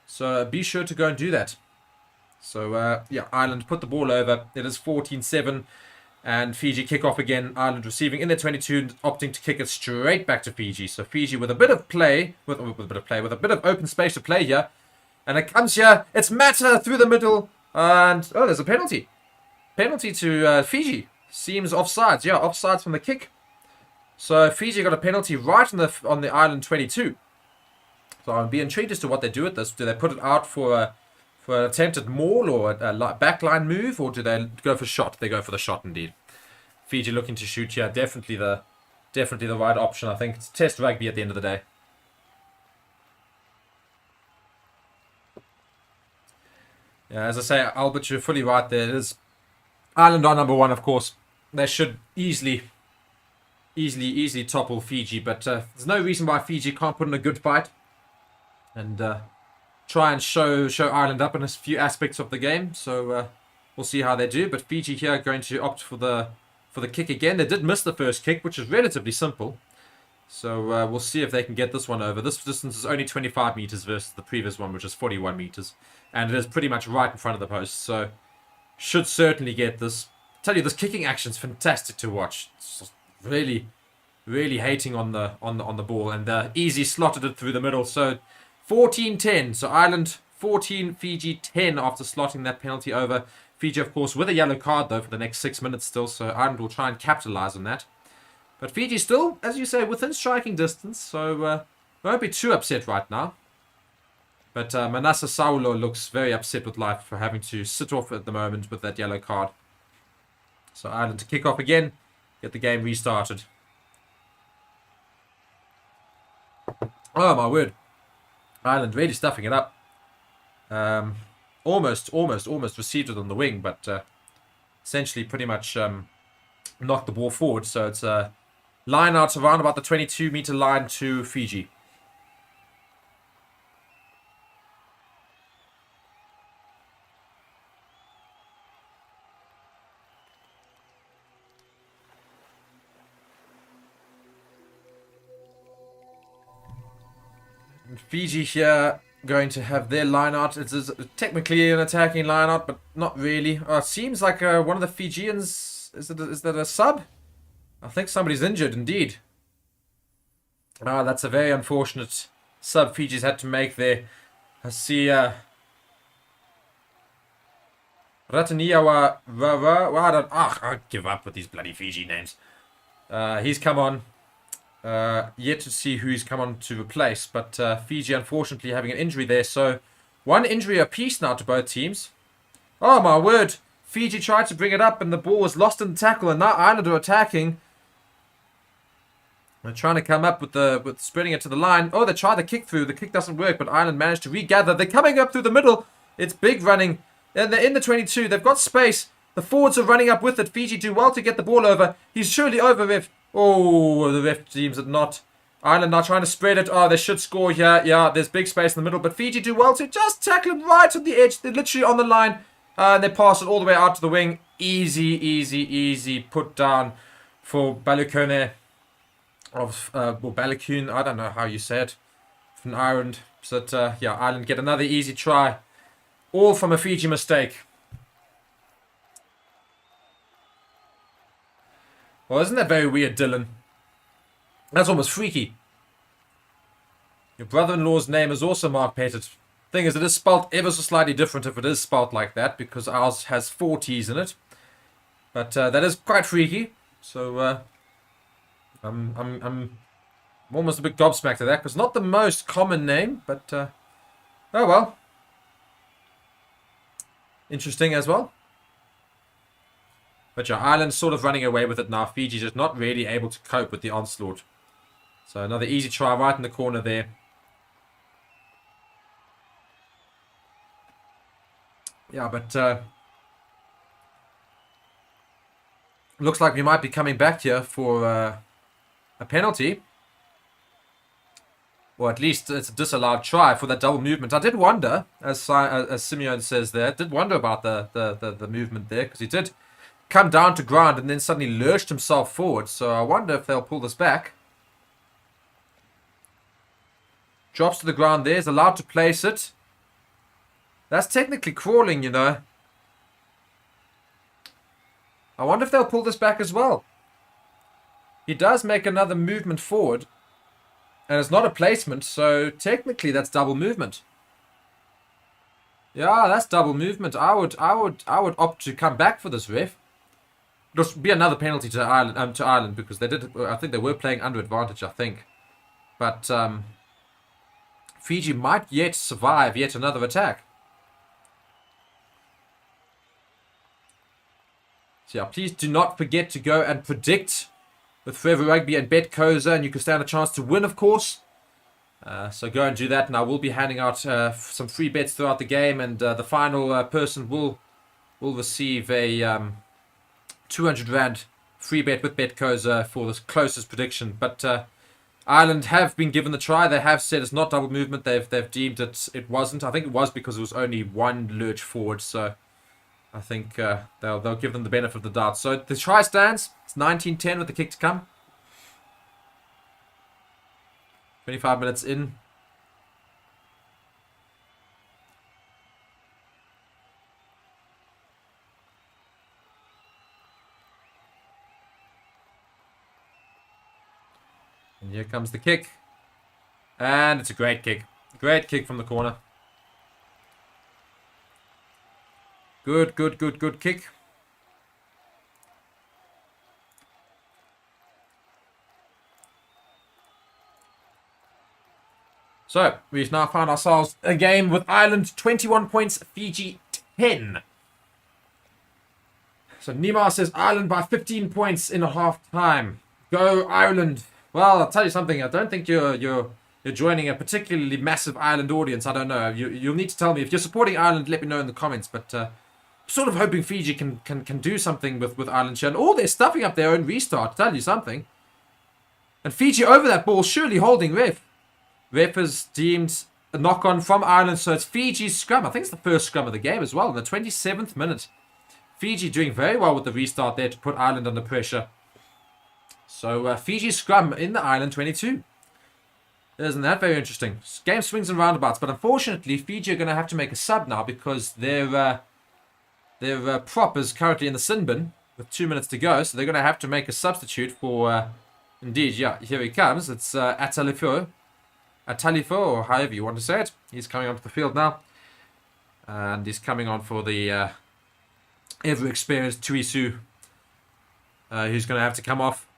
So be sure to go and do that. So yeah, Ireland put the ball over. It is 14-7, and Fiji kick off again. Ireland receiving in their 22, opting to kick it straight back to Fiji. So Fiji with a bit of play, with a bit of open space to play here, and it comes here. It's Mata through the middle, and oh, there's a penalty. Penalty to Fiji. Seems offsides. Yeah, offsides from the kick. So Fiji got a penalty right on the Ireland 22. So I'll be intrigued as to what they do with this. Do they put it out for an attempted maul or a backline move, or do they go for shot? They go for the shot indeed. Fiji looking to shoot here. Definitely the right option. I think it's test rugby at the end of the day. Yeah, as I say, Albert, you're fully right there. It is Ireland are number one, of course. They should easily topple Fiji, but there's no reason why Fiji can't put in a good fight and try and show Ireland up in a few aspects of the game. So we'll see how they do. But Fiji here are going to opt for the kick again. They did miss the first kick, which is relatively simple. So we'll see if they can get this one over. This distance is only 25 meters versus the previous one, which is 41 meters. And it is pretty much right in front of the post. So should certainly get this. I tell you, this kicking action is fantastic to watch. It's really hating on the ball. And easy slotted it through the middle. So 14-10. So Ireland 14, Fiji 10 after slotting that penalty over. Fiji, of course, with a yellow card, though, for the next 6 minutes still. So Ireland will try and capitalize on that. But Fiji still, as you say, within striking distance. So won't be too upset right now. But Manasa Saulo looks very upset with life for having to sit off at the moment with that yellow card. So Ireland to kick off again. Get the game restarted. Oh, my word. Ireland really stuffing it up. Almost received it on the wing, but essentially pretty much knocked the ball forward. So it's a line out around about the 22-meter line to Fiji. Fiji here going to have their line out. It is technically an attacking line out, but not really. It seems like one of the Fijians. Is that a sub? I think somebody's injured indeed. That's a very unfortunate sub Fiji's had to make there. I see Rataniawa I give up with these bloody Fiji names. He's come on. Yet to see who he's come on to replace, but Fiji unfortunately having an injury there, so one injury apiece now to both teams. Oh my word, Fiji tried to bring it up and the ball was lost in the tackle, and now Ireland are attacking. They're trying to come up with spreading it to the line. Oh, they tried the kick through, the kick doesn't work, but Ireland managed to regather. They're coming up through the middle, it's big running, and they're in the 22, they've got space, the forwards are running up with it. Fiji do well to get the ball over. He's surely over, ref. Oh, the ref deems it not. Ireland now trying to spread it. Oh, they should score here. Yeah, there's big space in the middle. But Fiji do well to just tackle it right on the edge. They're literally on the line. And they pass it all the way out to the wing. Easy put down for Balukone. Balakune. I don't know how you say it. From Ireland. But yeah, Ireland get another easy try. All from a Fiji mistake. Well, isn't that very weird, Dylan? That's almost freaky. Your brother-in-law's name is also Mark Pettit. Thing is, it is spelt ever so slightly different if it is spelt like that, because ours has 4 T's in it. But that is quite freaky. So I'm almost a bit gobsmacked at that, because not the most common name, but oh well. Interesting as well. But yeah, Ireland's sort of running away with it now. Fiji just not really able to cope with the onslaught. So another easy try right in the corner there. Yeah, but looks like we might be coming back here for a penalty. Or at least it's a disallowed try for that double movement. I did wonder, as Simeon says there, did wonder about the movement there, because he did come down to ground and then suddenly lurched himself forward. So I wonder if they'll pull this back. Drops to the ground there, is allowed to place it. That's technically crawling, you know. I wonder if they'll pull this back as well. He does make another movement forward. And it's not a placement, so technically that's double movement. Yeah, that's double movement. I would opt to come back for this, ref. It'll be another penalty to Ireland because they did. I think they were playing under advantage. I think, but Fiji might yet survive yet another attack. So yeah, please do not forget to go and predict with Forever Rugby and Bet Koza, and you can stand a chance to win, of course. So go and do that, and I will be handing out some free bets throughout the game, and the final person will receive a 200 Rand free bet with Bet Koza for the closest prediction. But Ireland have been given the try. They have said it's not double movement. They've deemed it wasn't. I think it was because it was only one lurch forward, so I think they'll give them the benefit of the doubt. So the try stands. It's 19-10 with the kick to come. 25 minutes in. And here comes the kick. And it's a great kick. Great kick from the corner. Good kick. So, we've now found ourselves a game with Ireland 21 points, Fiji 10. So, Nima says Ireland by 15 points in a half time. Go Ireland. Well, I'll tell you something. I don't think you're joining a particularly massive Ireland audience. I don't know. You'll need to tell me. If you're supporting Ireland, let me know in the comments. But sort of hoping Fiji can do something with Ireland here. And all they're stuffing up their own restart, tell you something. And Fiji over that ball, surely holding ref. Ref has deemed a knock-on from Ireland, so it's Fiji's scrum. I think it's the first scrum of the game as well, in the 27th minute. Fiji doing very well with the restart there to put Ireland under pressure. So Fiji's scrum in the Ireland 22. Isn't that very interesting? Game swings and roundabouts, but unfortunately Fiji are going to have to make a sub now because their prop is currently in the sin bin with 2 minutes to go, so they're going to have to make a substitute for, indeed, yeah, here he comes. It's Atalifo, or however you want to say it. He's coming onto the field now, and he's coming on for the ever-experienced Tuisu, who's going to have to come off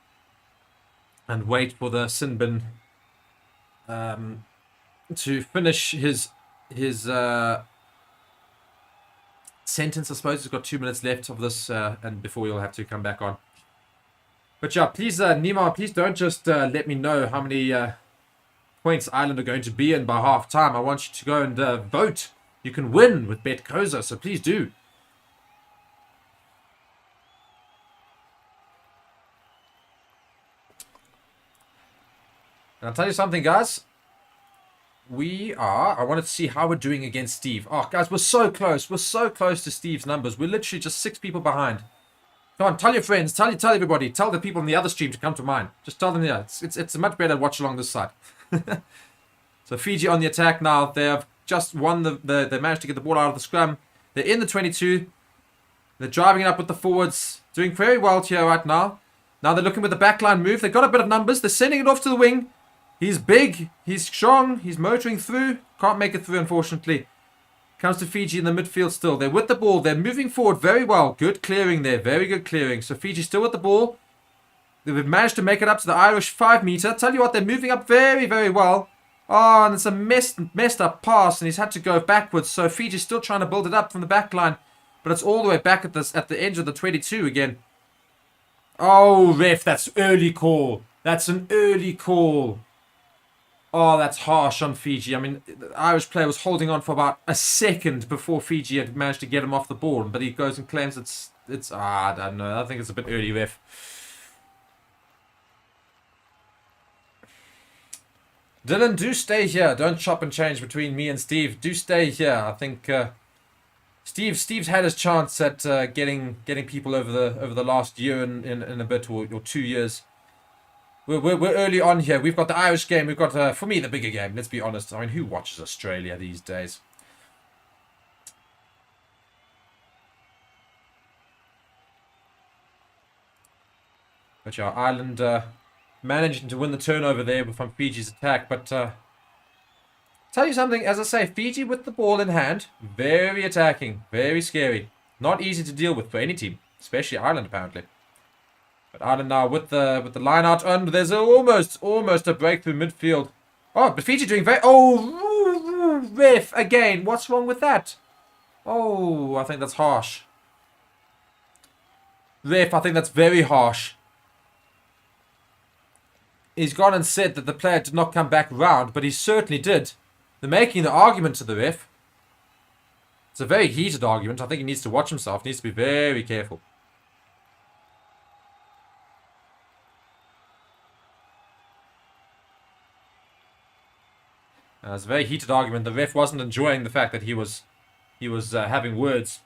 and wait for the sin bin to finish his sentence, I suppose. He's got 2 minutes left of this, and before he'll have to come back on. But yeah, please, Nima, please don't just let me know how many points Ireland are going to be in by half time. I want you to go and vote. You can win with Bet Koza, so please do. And I'll tell you something, guys. I wanted to see how we're doing against Steve. Oh, guys, we're so close. We're so close to Steve's numbers. We're literally just 6 people behind. Come on, tell your friends. Tell everybody. Tell the people on the other stream to come to mine. Just tell them, yeah, it's a much better watch along this side. So Fiji on the attack now. They have just won they managed to get the ball out of the scrum. They're in the 22. They're driving it up with the forwards. Doing very well here right now. Now they're looking with the backline move. They've got a bit of numbers. They're sending it off to the wing. He's big. He's strong. He's motoring through. Can't make it through, unfortunately. Comes to Fiji in the midfield still. They're with the ball. They're moving forward very well. Good clearing there. Very good clearing. So Fiji still with the ball. They've managed to make it up to the Irish 5 meter. Tell you what, they're moving up very, very well. Oh, and it's a messed up pass, and he's had to go backwards. So Fiji's still trying to build it up from the back line. But it's all the way back at the edge of the 22 again. Oh, ref, that's early call. That's an early call. Oh, that's harsh on Fiji. I mean, the Irish player was holding on for about a second before Fiji had managed to get him off the ball. But he goes and claims it's I don't know. I think it's a bit early, ref. Dylan, do stay here. Don't chop and change between me and Steve. Do stay here. I think Steve's had his chance at getting people over the last year and a bit or 2 years. We're early on here. We've got the Irish game. We've got for me the bigger game. Let's be honest. I mean, who watches Australia these days? But yeah, Ireland managing to win the turnover there from Fiji's attack. But tell you something, as I say, Fiji with the ball in hand, very attacking, very scary. Not easy to deal with for any team, especially Ireland apparently. But Ireland now with the line out, and there's almost a breakthrough midfield. Oh, but Fiji doing very... Oh, ref, again, what's wrong with that? Oh, I think that's harsh. Ref, I think that's very harsh. He's gone and said that the player did not come back round, but he certainly did. They're making the argument to the ref. It's a very heated argument. I think he needs to watch himself. He needs to be very careful. It's a very heated argument. The ref wasn't enjoying the fact that he was having words.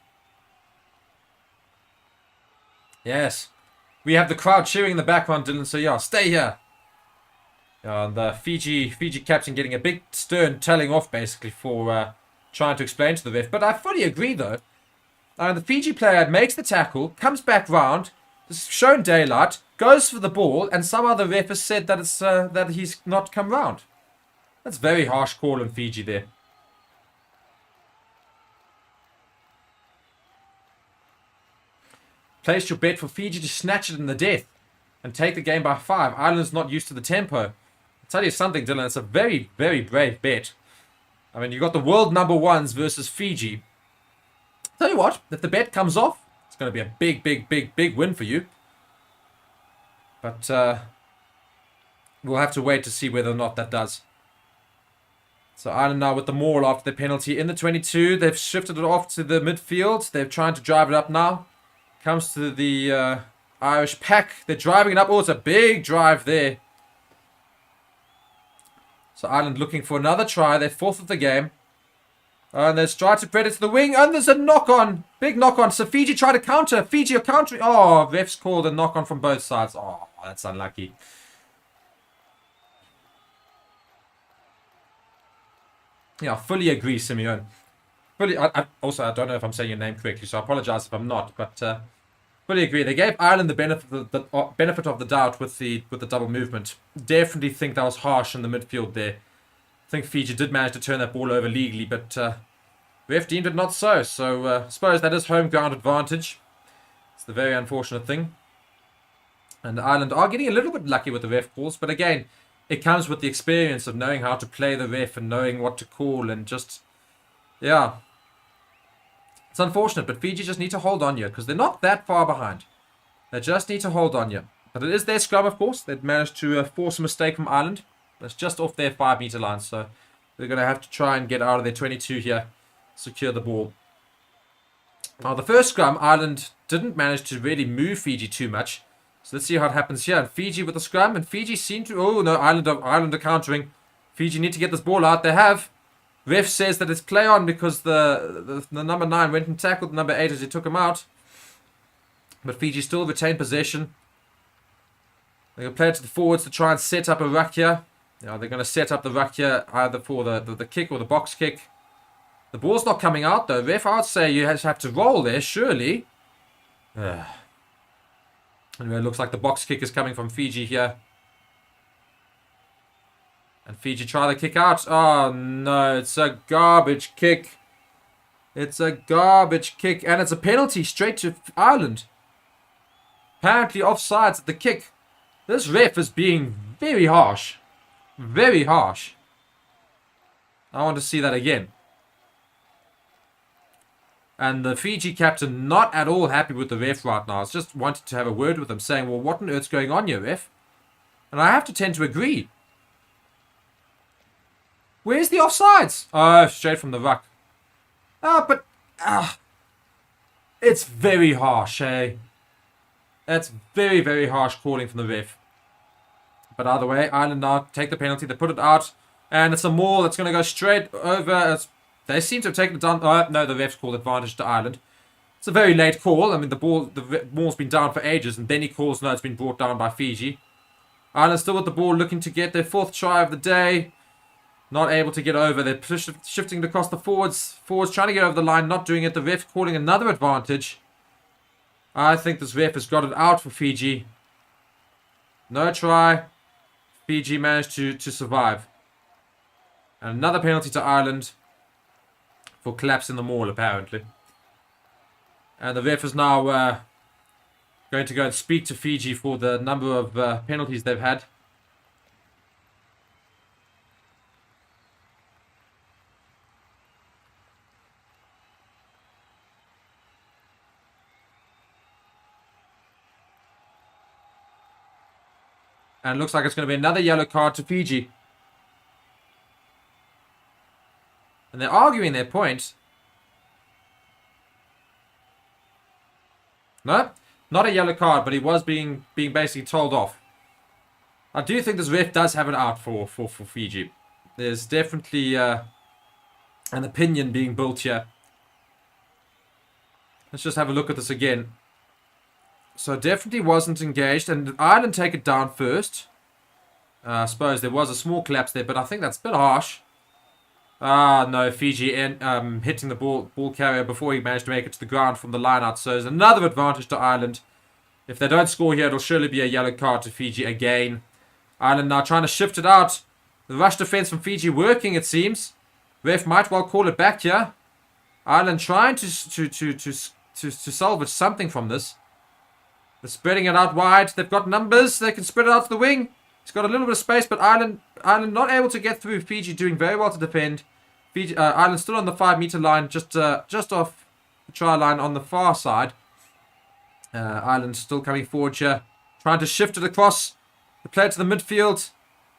Yes. We have the crowd cheering in the background, Dylan, so yeah, stay here. The Fiji captain getting a big stern telling off basically for trying to explain to the ref. But I fully agree though. The Fiji player makes the tackle, comes back round, is shown daylight, goes for the ball, and somehow the ref has said that it's that he's not come round. That's very harsh call on Fiji there. Place your bet for Fiji to snatch it in the death and take the game by 5. Ireland's not used to the tempo. Tell you something, Dylan, it's a very, very brave bet. I mean, you got the world number ones versus Fiji. Tell you what, if the bet comes off, it's going to be a big, big, big, big win for you. But we'll have to wait to see whether or not that does. So Ireland now with the maul after the penalty in the 22. They've shifted it off to the midfield. They're trying to drive it up now. Comes to the Irish pack. They're driving it up. Oh, it's a big drive there. So Ireland looking for another try. They're 4th of the game. And they're trying to spread it to the wing. And there's a knock-on. Big knock-on. So Fiji try to counter. Fiji are countering. Oh, refs called a knock-on from both sides. Oh, that's unlucky. Yeah, I fully agree, Simeon. I don't know if I'm saying your name correctly, so I apologize if I'm not. But fully agree. They gave Ireland the benefit of the doubt with the double movement. Definitely think that was harsh in the midfield there. I think Fiji did manage to turn that ball over legally, but ref deemed it not so. So I suppose that is home ground advantage. It's the very unfortunate thing. And Ireland are getting a little bit lucky with the ref calls, but again, it comes with the experience of knowing how to play the ref and knowing what to call and just, yeah. It's unfortunate, but Fiji just need to hold on here because they're not that far behind. They just need to hold on here. But it is their scrum, of course. They've managed to force a mistake from Ireland. That's just off their 5 meter line, so they're going to have to try and get out of their 22 here, secure the ball. Now, the first scrum, Ireland didn't manage to really move Fiji too much. So let's see how it happens here. Fiji with the scrum, and Fiji seem to... Oh, no, Ireland are countering. Fiji need to get this ball out. They have. Ref says that it's play on because the number 9 went and tackled the number 8 as he took him out. But Fiji still retained possession. They're going to play it to the forwards to try and set up a ruck here. Yeah, they're going to set up the ruck here either for the kick or the box kick. The ball's not coming out though. Ref, I'd say you have to roll there, surely. Anyway, it looks like the box kick is coming from Fiji here. And Fiji try the kick out. Oh, no. It's a garbage kick. It's a garbage kick. And it's a penalty straight to Ireland. Apparently offsides at the kick. This ref is being very harsh. Very harsh. I want to see that again. And the Fiji captain not at all happy with the ref right now. He's just wanted to have a word with him, saying, well, what on earth's going on here, ref? And I have to tend to agree. Where's the offsides? Oh, straight from the ruck. But it's very harsh, eh? That's very, very harsh calling from the ref. But either way, Ireland now take the penalty. They put it out. And it's a maul that's going to go straight over. They seem to have taken it down. Oh, no, the ref's called advantage to Ireland. It's a very late call. I mean, the maul's been down for ages. And then he calls, no, it's been brought down by Fiji. Ireland still with the ball, looking to get their 4th try of the day. Not able to get over. They're shifting it across the forwards. Forwards trying to get over the line, not doing it. The ref calling another advantage. I think this ref has got it out for Fiji. No try. Fiji managed to survive. And another penalty to Ireland for collapsing the maul, apparently. And the ref is now going to go and speak to Fiji for the number of penalties they've had. And it looks like it's going to be another yellow card to Fiji. And they're arguing their point. No, not a yellow card, but he was being basically told off. I do think this ref does have it out for Fiji. There's definitely an opinion being built here. Let's just have a look at this again. So definitely wasn't engaged, and Ireland take it down first. I suppose there was a small collapse there, but I think that's a bit harsh. No, Fiji hitting the ball carrier before he managed to make it to the ground from the line out. So there's another advantage to Ireland. If they don't score here, it'll surely be a yellow card to Fiji again. Ireland now trying to shift it out. The rush defense from Fiji working, it seems. Ref might well call it back here. Ireland trying to salvage something from this. They're spreading it out wide. They've got numbers. They can spread it out to the wing. He's got a little bit of space, but Ireland not able to get through. Fiji doing very well to defend. Ireland still on the 5-meter line, just off the try line on the far side. Ireland still coming forward here, trying to shift it across the play to the midfield,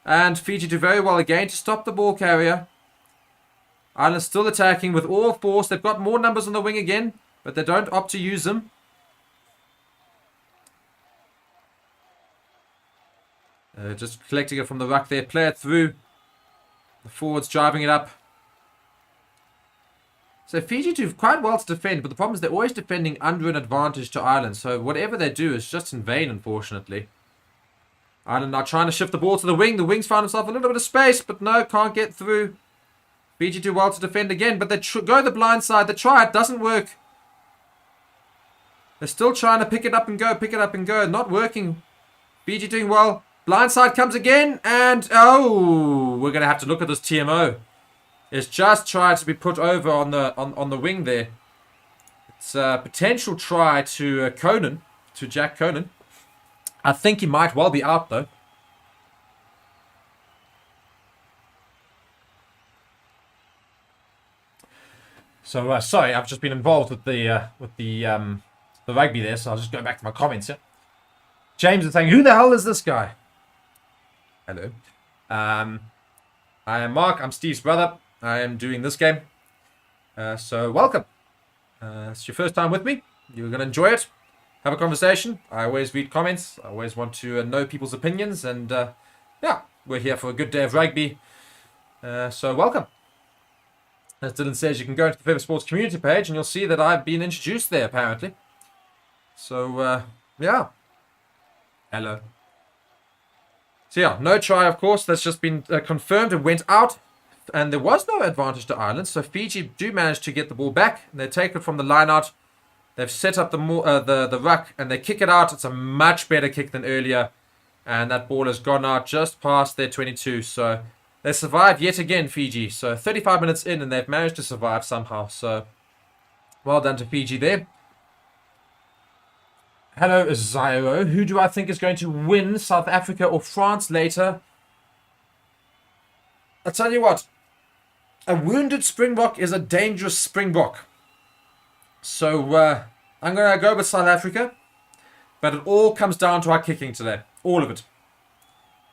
and Fiji do very well again to stop the ball carrier. Ireland still attacking with all force. They've got more numbers on the wing again, but they don't opt to use them. Just collecting it from the ruck there. Play it through. The forwards driving it up. So Fiji do quite well to defend, but the problem is they're always defending under an advantage to Ireland. So whatever they do is just in vain, unfortunately. Ireland now trying to shift the ball to the wing. The wings find themselves a little bit of space, but no, can't get through. Fiji do well to defend again, but they go the blind side. They try it, doesn't work. They're still trying to pick it up and go, Not working. Fiji doing well. Blindside comes again, and oh, we're going to have to look at this TMO. It's just tried to be put over on the wing there. It's a potential try to Conan, to Jack Conan. I think he might well be out though. So sorry, I've just been involved with the rugby there, so I'll just go back to my comments here. James is saying, "Who the hell is this guy?" Hello. I am Mark. I'm Steve's brother. I am doing this game. So welcome. It's your first time with me. You're going to enjoy it. Have a conversation. I always read comments. I always want to know people's opinions. And yeah, we're here for a good day of rugby. So welcome. As Dylan says, you can go into the Feather Sports community page and you'll see that I've been introduced there apparently. So yeah. Hello. So yeah, no try, of course. That's just been confirmed and went out. And there was no advantage to Ireland. So Fiji do manage to get the ball back. They take it from the line out. They've set up the ruck and they kick it out. It's a much better kick than earlier. And that ball has gone out just past their 22. So They survived yet again, Fiji. So 35 minutes in and they've managed to survive somehow. So well done to Fiji there. Hello, Zyro. Who do I think is going to win, South Africa or France later? I'll tell you what. A wounded Springbok is a dangerous Springbok. So I'm going to go with South Africa. But it all comes down to our kicking today. All of it.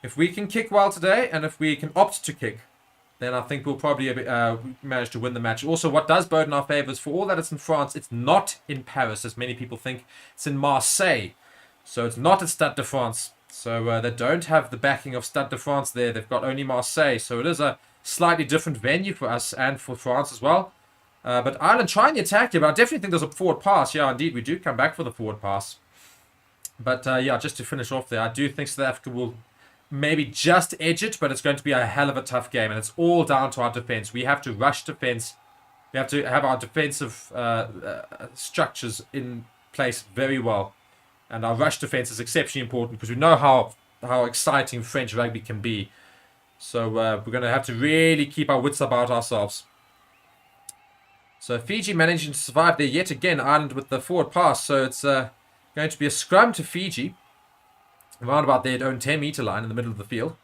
If we can kick well today, and if we can opt to kick, then I think we'll probably manage to win the match. Also, what does bode in our favour is, for all that it's in France, it's not in Paris, as many people think. It's in Marseille. So it's not at Stade de France. So they don't have the backing of Stade de France there. They've got only Marseille. So it is a slightly different venue for us and for France as well. But Ireland trying the attack here, but I definitely think there's a forward pass. Yeah, indeed, we do come back for the forward pass. But yeah, just to finish off there, I do think South Africa will maybe just edge it, but it's going to be a hell of a tough game, and it's all down to our defense. We have to rush defense. We have to have our defensive structures in place very well, and our rush defense is exceptionally important because we know how exciting French rugby can be. So we're going to have to really keep our wits about ourselves. So Fiji managing to survive there yet again. Ireland with the forward pass, so it's going to be a scrum to Fiji. Around about their own 10-meter line in the middle of the field.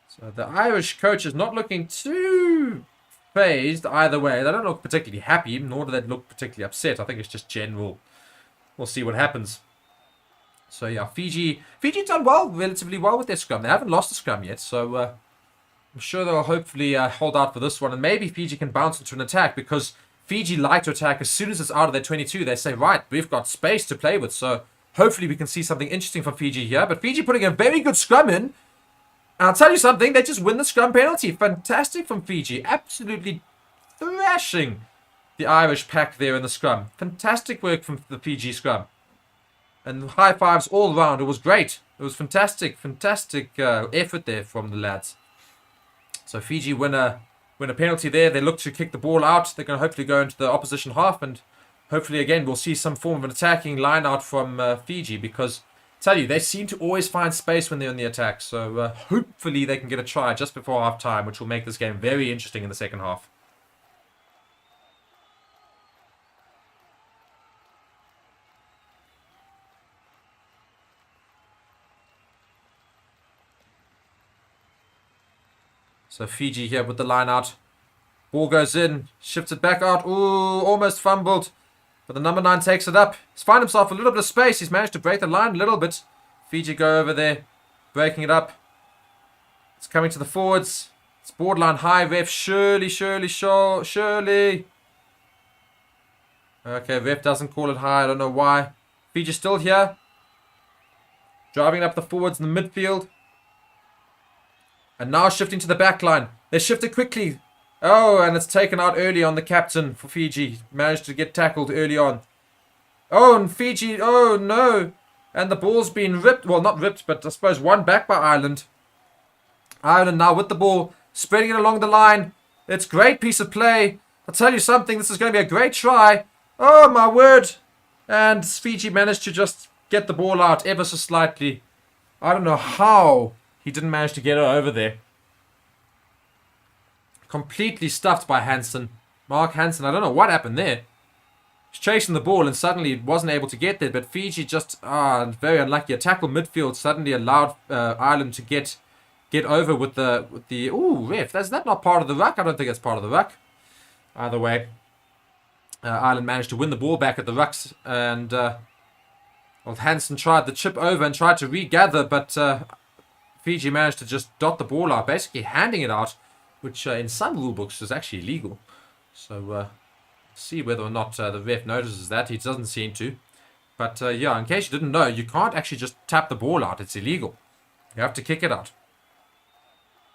So the Irish coach is not looking too phased either way. They don't look particularly happy, nor do they look particularly upset. I think it's just general. We'll see what happens. So yeah, Fiji's done well, relatively well with their scrum. They haven't lost the scrum yet, so I'm sure they'll hopefully hold out for this one. And maybe Fiji can bounce into an attack, because Fiji like to attack as soon as it's out of their 22. They say, right, we've got space to play with, so hopefully we can see something interesting from Fiji here. But Fiji putting a very good scrum in. And I'll tell you something, they just win the scrum penalty. Fantastic from Fiji. Absolutely thrashing the Irish pack there in the scrum. Fantastic work from the Fiji scrum. And high fives all round. It was great. It was fantastic effort there from the lads. So Fiji win a penalty there. They look to kick the ball out. They're going to hopefully go into the opposition half, and hopefully, again, we'll see some form of an attacking line out from Fiji, because, I tell you, they seem to always find space when they're in the attack. So hopefully they can get a try just before half time, which will make this game very interesting in the second half. So Fiji here with the line out. Ball goes in, shifts it back out. Ooh, almost fumbled. But the number 9 takes it up. He's found himself a little bit of space. He's managed to break the line a little bit. Fiji go over there, breaking it up. It's coming to the forwards. It's borderline high, ref. Surely. Okay, ref doesn't call it high. I don't know why. Fiji still here. Driving up the forwards in the midfield. And now shifting to the back line. They shifted quickly. Oh, and it's taken out early on the captain for Fiji. Managed to get tackled early on. Oh, and Fiji, oh no. And the ball's been ripped. Well, not ripped, but I suppose won back by Ireland. Ireland now with the ball, spreading it along the line. It's a great piece of play. I'll tell you something, this is going to be a great try. Oh, my word. And Fiji managed to just get the ball out ever so slightly. I don't know how he didn't manage to get it over there. Completely stuffed by Hansen. Mark Hansen, I don't know what happened there. He's chasing the ball and suddenly wasn't able to get there. But Fiji just, very unlucky. A tackle midfield suddenly allowed Ireland to get over with the ooh, ref. Is that not part of the ruck? I don't think it's part of the ruck. Either way, Ireland managed to win the ball back at the rucks. And Hansen tried the chip over and tried to regather. But Fiji managed to just dot the ball out, basically handing it out, which in some rule books is actually illegal. So see whether or not the ref notices that. He doesn't seem to. But yeah, in case you didn't know, you can't actually just tap the ball out. It's illegal. You have to kick it out.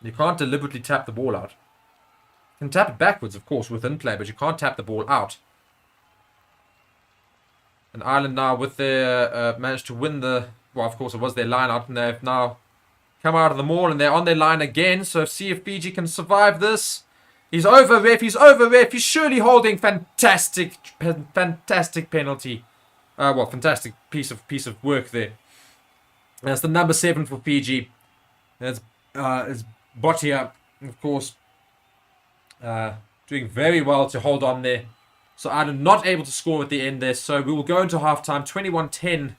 You can't deliberately tap the ball out. You can tap it backwards, of course, within play, but you can't tap the ball out. And Ireland now with their managed to win the, well, of course it was their line out, and they've now come out of the maul and they're on their line again. So see if Fiji can survive this. He's over, ref. He's over, ref. He's surely holding. Fantastic penalty. Well, fantastic piece of work there. That's the number 7 for Fiji. It's Botia, of course, doing very well to hold on there. So Ireland not able to score at the end there. So we will go into halftime 21-10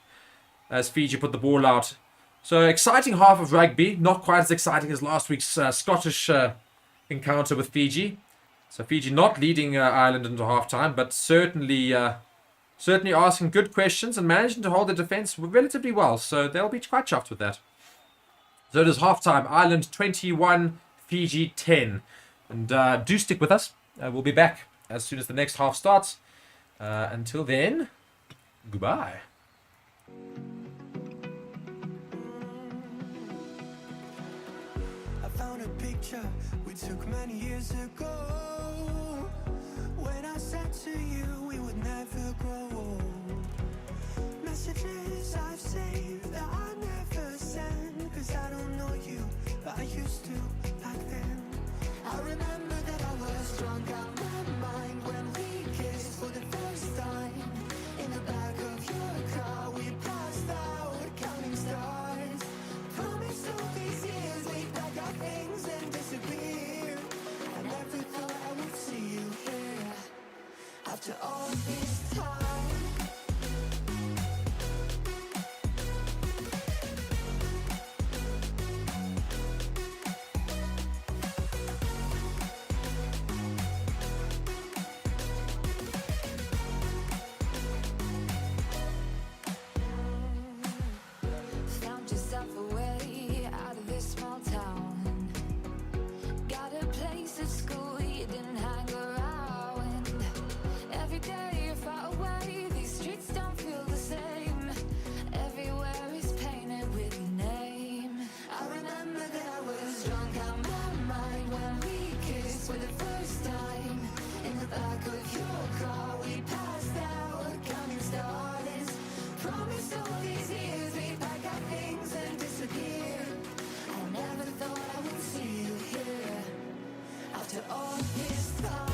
as Fiji put the ball out. So exciting half of rugby. Not quite as exciting as last week's Scottish encounter with Fiji. So Fiji not leading Ireland into halftime, but certainly asking good questions and managing to hold the defence relatively well. So they'll be quite chuffed with that. So it is halftime. Ireland 21, Fiji 10. And do stick with us. We'll be back as soon as the next half starts. Until then, goodbye. I found a picture we took many years ago. When I said to you we would never grow old. Messages I've saved that I never send, 'cause I don't know you, but I used to back then. I remember that I was drunk out my mind when we kissed for the first time. In the back of your car we passed out counting stars. Promised all these years we'd pack our things and disappear. I never thought I would see you here after all this time. Found yourself a way out of this small town. Got a place at school you didn't hang around. Every day you're far away, these streets don't feel the same. Everywhere is painted with your name. I remember that I was drunk out my mind when we kissed for the first time. In the back of your car we passed out counting stars. Promised all these years we'd pack our things and disappear. I never thought I would see you here after all this time.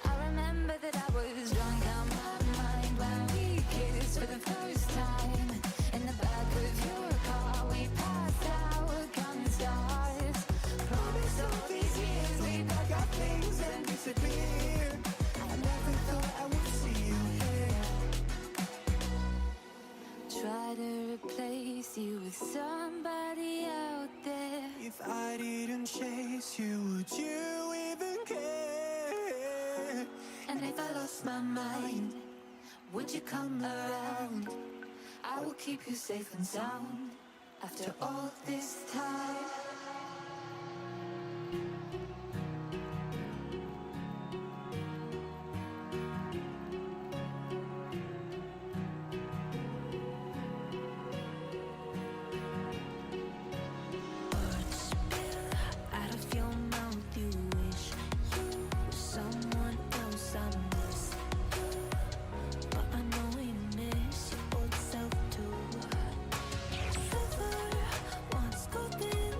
I remember that I was drunk out my mind when we kissed for the first time. In the back of your car we passed out counting stars. Promised all these years we'd pack our things and disappear. I never thought I would see you here. Try to replace you with somebody out there. If I didn't chase you, would you even care? And if I lost my mind, would you come around? I will keep you safe and sound after all this time. Out of your mouth you wish you someone else. I miss you, but I know you miss your old self too. Silver once golden,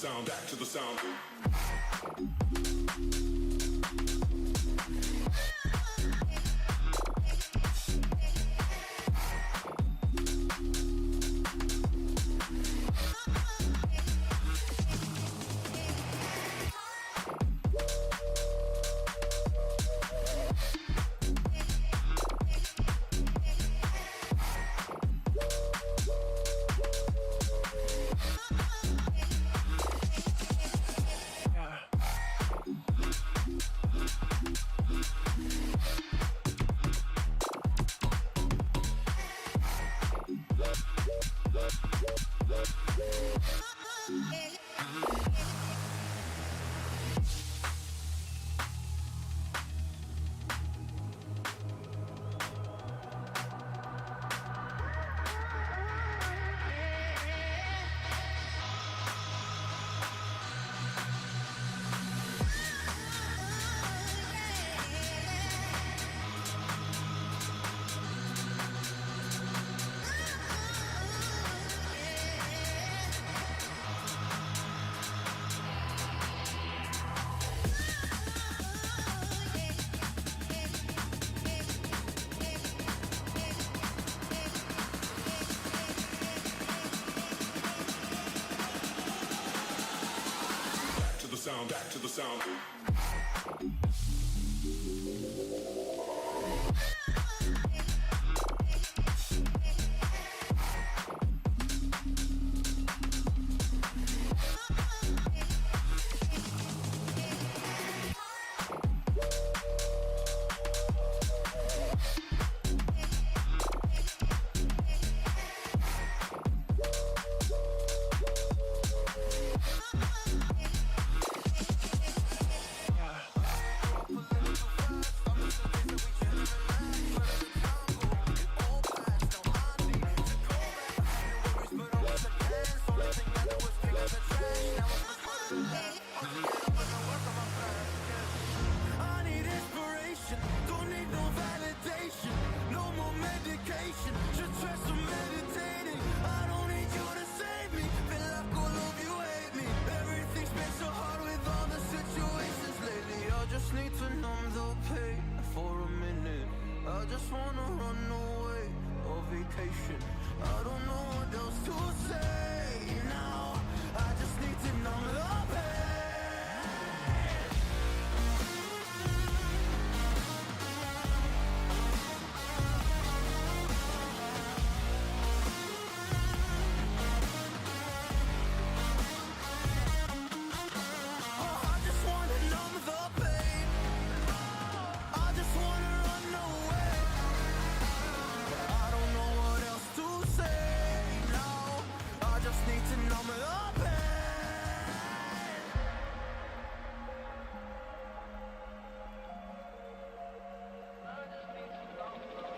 sound, back to the sound. Sound, back to the sound.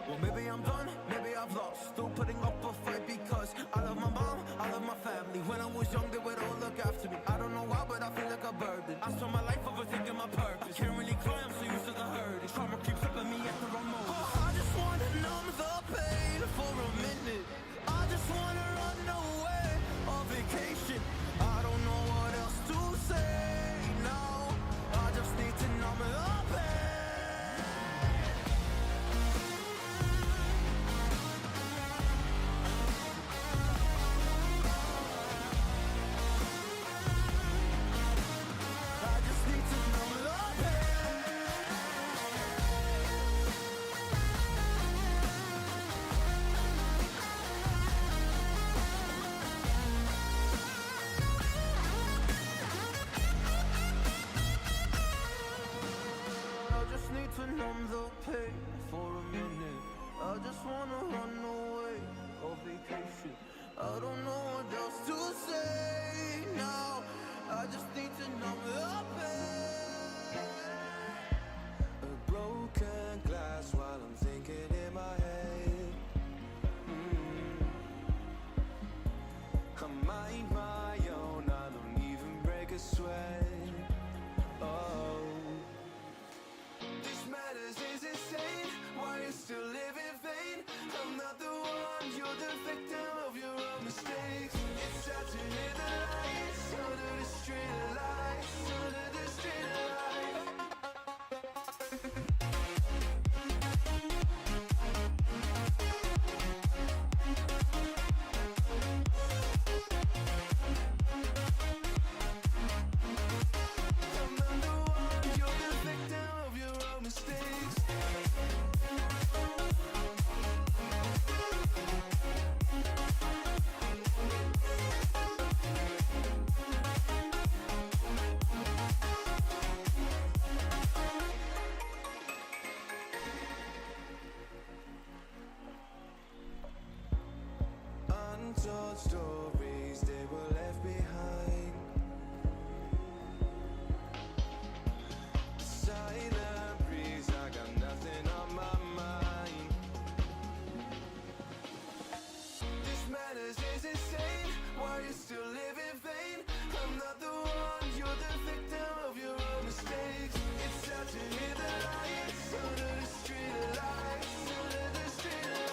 Well, maybe I'm done, maybe I've lost. Still putting up a fight because I love my mom, I love my family. When I was young, they would all look after me. I don't know why, but I feel like a burden. I spent my life overthinking my purpose. Can't really cry, I'm so used to the hurt. Trauma keeps up at me at the wrong moment. Oh, I just wanna numb the pain for a minute. I just wanna run away on vacation. I don't know what else to say now. I just need to numb the pain. To numb the pain for a minute. I just wanna run away on vacation. I don't know what else to say now. I just need to numb the pain. A broken glass while I'm thinking in my head. I mind my own, I don't even break a sweat. Oh, matters is insane. Why you still live in vain? I'm not the one, you're the victim of your own mistakes. It's Untold stories, they were left behind. Silent breeze, I got nothing on my mind. This madness is insane. Why you still live in vain? I'm not the one, you're the victim of your own mistakes. It's sad to hear the lights under the street lights, under the street lights.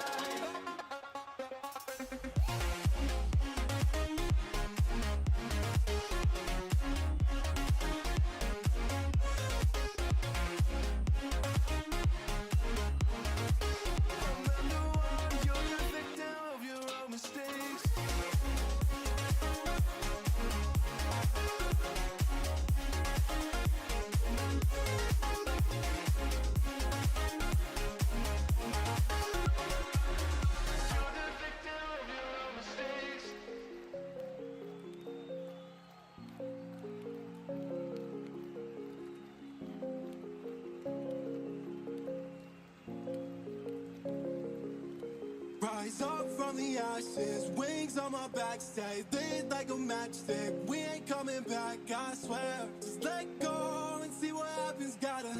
Rise up from the ashes, wings on my back, stay lit like a matchstick. We ain't coming back, I swear. Just let go and see what happens. Gotta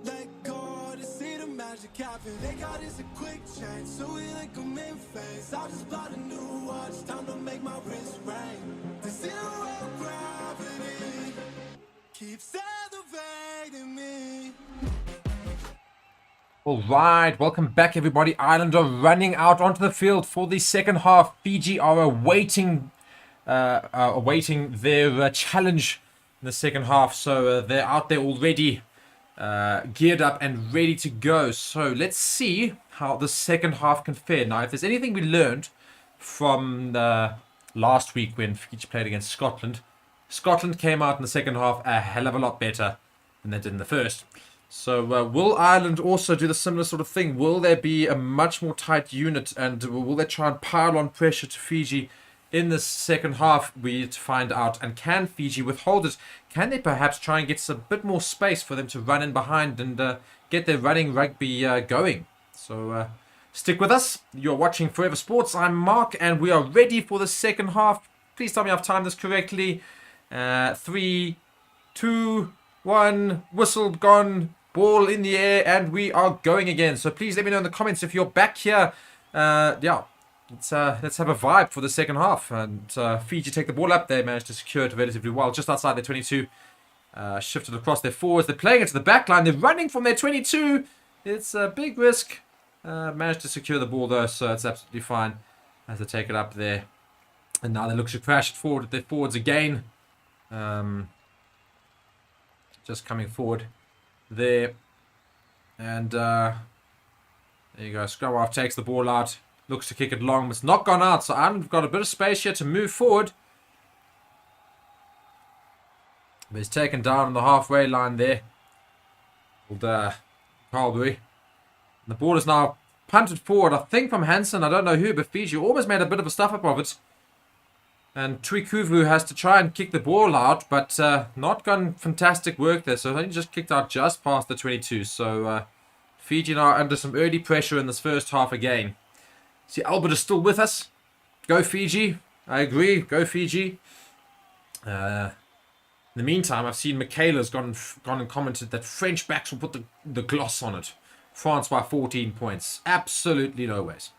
let go to see the magic happen. They got us a quick change, so we like them in phase. I just bought a new watch, time to make my wrist ring. The zero gravity keeps elevating me. All right, welcome back, everybody. Ireland are running out onto the field for the second half. Fiji are awaiting their challenge in the second half. So they're out there already, geared up and ready to go. So let's see how the second half can fare. Now, if there's anything we learned from last week when Fiji played against Scotland, Scotland came out in the second half a hell of a lot better than they did in the first. So will Ireland also do the similar sort of thing? Will there be a much more tight unit, and will they try and pile on pressure to Fiji in the second half? We need to find out. And can Fiji withhold it? Can they perhaps try and get a bit more space for them to run in behind and get their running rugby going? So stick with us. You're watching Forever Sports. I'm Mark, and we are ready for the second half. Please tell me I've timed this correctly. 3, 2, 1, whistle gone. Ball in the air, and we are going again. So please let me know in the comments if you're back here. Yeah, let's have a vibe for the second half. And Fiji take the ball up. They managed to secure it relatively well, just outside their 22. Shifted across their forwards. They're playing it to the back line. They're running from their 22. It's a big risk. Managed to secure the ball though, so it's absolutely fine as they take it up there. And now they look to crash it forward at their forwards again. Just coming forward there, and there you go. Scrum half takes the ball out, looks to kick it long, but it's not gone out, so Ireland have got a bit of space here to move forward. But he's taken down on the halfway line there, called Carlbury. The ball is now punted forward, I think from Hansen, I don't know who, but Fiji almost made a bit of a stuff up of it. And Tuikuvu has to try and kick the ball out, but not gone fantastic work there. So I think just kicked out just past the 22. So Fiji now under some early pressure in this first half again. See, Albert is still with us. Go Fiji. I agree. Go Fiji. In the meantime, I've seen Michaela's gone and commented that French backs will put the gloss on it. France by 14 points. Absolutely no ways.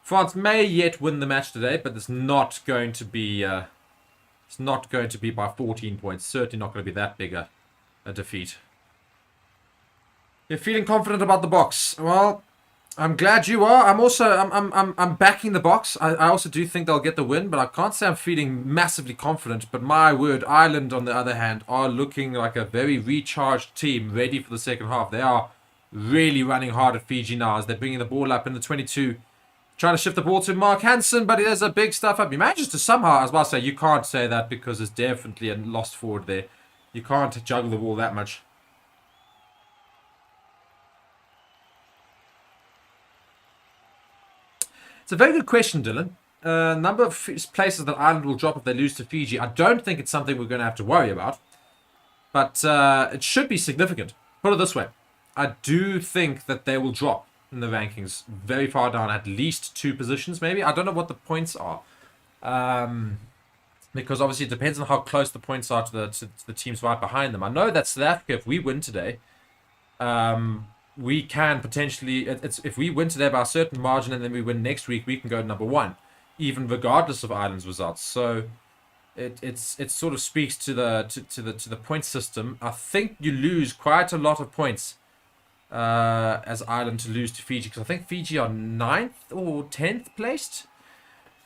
France may yet win the match today, but it's not going to be. It's not going to be by 14 points. Certainly not going to be that big a defeat. You're feeling confident about the box? Well, I'm glad you are. I'm backing the Box. I also do think they'll get the win, but I can't say I'm feeling massively confident. But my word, Ireland on the other hand are looking like a very recharged team, ready for the second half. They are really running hard at Fiji now as they're bringing the ball up in the 22, trying to shift the ball to Mark Hansen, but there's a big stuff up. He manages to somehow, as well say, you can't say that because there's definitely a lost forward there. You can't juggle the ball that much. It's a very good question, Dylan. Number of places that Ireland will drop if they lose to Fiji. I don't think it's something we're going to have to worry about. But it should be significant. Put it this way. I do think that they will drop in the rankings very far down. At least 2 positions, maybe. I don't know what the points are. Because obviously it depends on how close the points are to the teams right behind them. I know that South Africa, if we win today... we can potentially, if we win today by a certain margin and then we win next week, we can go number 1, even regardless of Ireland's results. So it sort of speaks to the point system. I think you lose quite a lot of points as Ireland to lose to Fiji, because I think Fiji are 9th or 10th placed.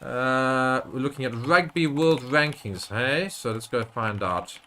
We're looking at Rugby World Rankings, hey? So let's go find out.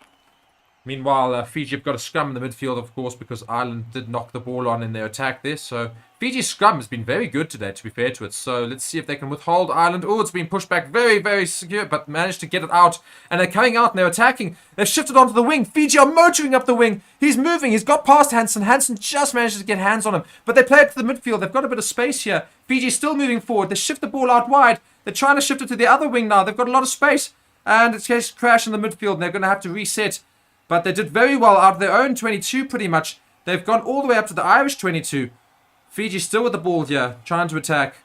Meanwhile, Fiji have got a scrum in the midfield, of course, because Ireland did knock the ball on in their attack there. So Fiji's scrum has been very good today, to be fair to it. So let's see if they can withhold Ireland. Oh, it's been pushed back very, very secure, but managed to get it out. And they're coming out and they're attacking. They've shifted onto the wing. Fiji are motoring up the wing. He's moving. He's got past Hansen. Hansen just manages to get hands on him. But they play it to the midfield. They've got a bit of space here. Fiji's still moving forward. They shift the ball out wide. They're trying to shift it to the other wing now. They've got a lot of space. And it's going to crash in the midfield. And they're going to have to reset. But they did very well out of their own 22 pretty much. They've gone all the way up to the Irish 22. Fiji still with the ball here, trying to attack.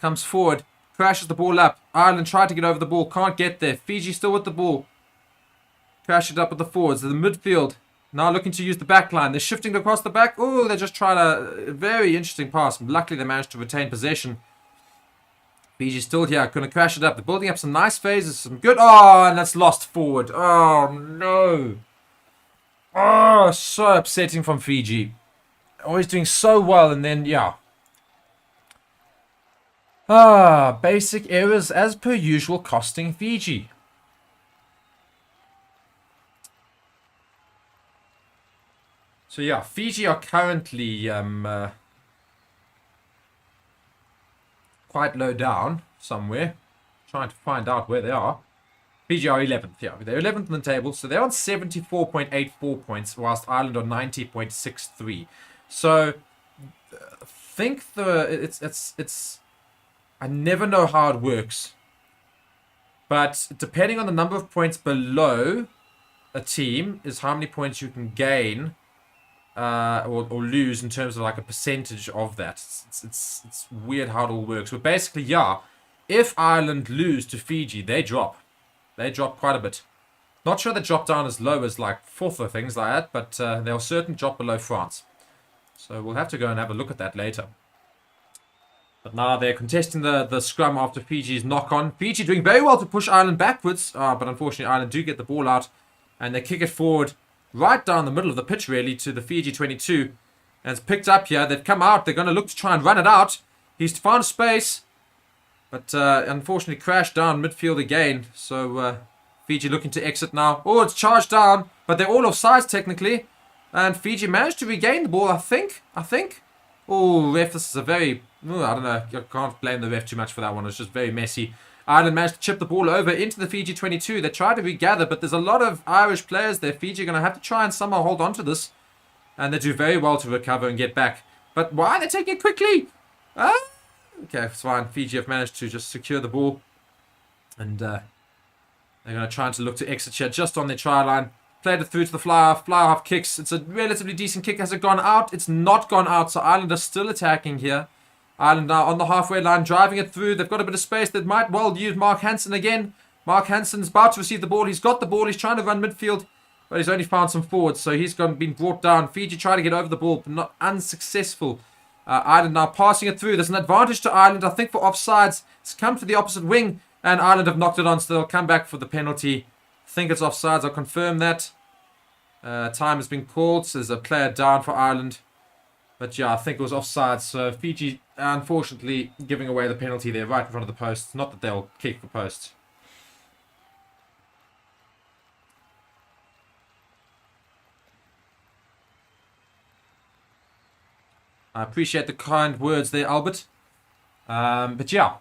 Comes forward, crashes the ball up. Ireland tried to get over the ball, can't get there. Fiji still with the ball. Crash it up with the forwards. The midfield now looking to use the back line. They're shifting across the back. Oh, they're just trying a very interesting pass. Luckily they managed to retain possession. Fiji still here, going to crash it up. They're building up some nice phases, some good... Oh, and that's lost forward. Oh, no. Oh, so upsetting from Fiji. Always doing so well, and then, yeah. Basic errors as per usual costing Fiji. So, yeah, Fiji are currently... quite low down somewhere. Trying to find out where they are. Fiji are 11th, yeah. They're 11th in the table, so they're on 74.84 points, whilst Ireland on 90.63. So, think it's I never know how it works. But depending on the number of points below a team is how many points you can gain or lose in terms of like a percentage of that. It's weird how it all works. But basically, yeah, if Ireland lose to Fiji, they drop. They drop quite a bit. Not sure they drop down as low as like 4th or things like that, but they'll certainly drop below France. So we'll have to go and have a look at that later. But now they're contesting the scrum after Fiji's knock-on. Fiji doing very well to push Ireland backwards, but unfortunately Ireland do get the ball out, and they kick it forward right down the middle of the pitch, really, to the Fiji 22. And it's picked up here. They've come out. They're going to look to try and run it out. He's found space, but unfortunately crashed down midfield again. So Fiji looking to exit now. Oh, it's charged down, but they're all offsides technically. And Fiji managed to regain the ball, I think. Oh, ref, this is a very... I don't know. I can't blame the ref too much for that one. It's just very messy. Ireland managed to chip the ball over into the Fiji 22. They tried to regather, but there's a lot of Irish players there. Fiji are going to have to try and somehow hold on to this. And they do very well to recover and get back. But why are they taking it quickly? Okay, it's fine. Fiji have managed to just secure the ball. And they're going to try to look to exit here just on their try line. Played it through to the fly half kicks. It's a relatively decent kick. Has it gone out? It's not gone out. So Ireland are still attacking here. Ireland now on the halfway line, driving it through. They've got a bit of space. They might well use Mark Hansen again. Mark Hansen's about to receive the ball. He's got the ball. He's trying to run midfield, but he's only found some forwards, so he's been brought down. Fiji trying to get over the ball, but not unsuccessful. Ireland now passing it through. There's an advantage to Ireland, I think, for offsides. It's come to the opposite wing, and Ireland have knocked it on, so they'll come back for the penalty. I think it's offsides. I'll confirm that. Time has been called, so there's a player down for Ireland. But yeah, I think it was offside. So Fiji, unfortunately, giving away the penalty there right in front of the post. Not that they'll kick the post. I appreciate the kind words there, Albert. But yeah,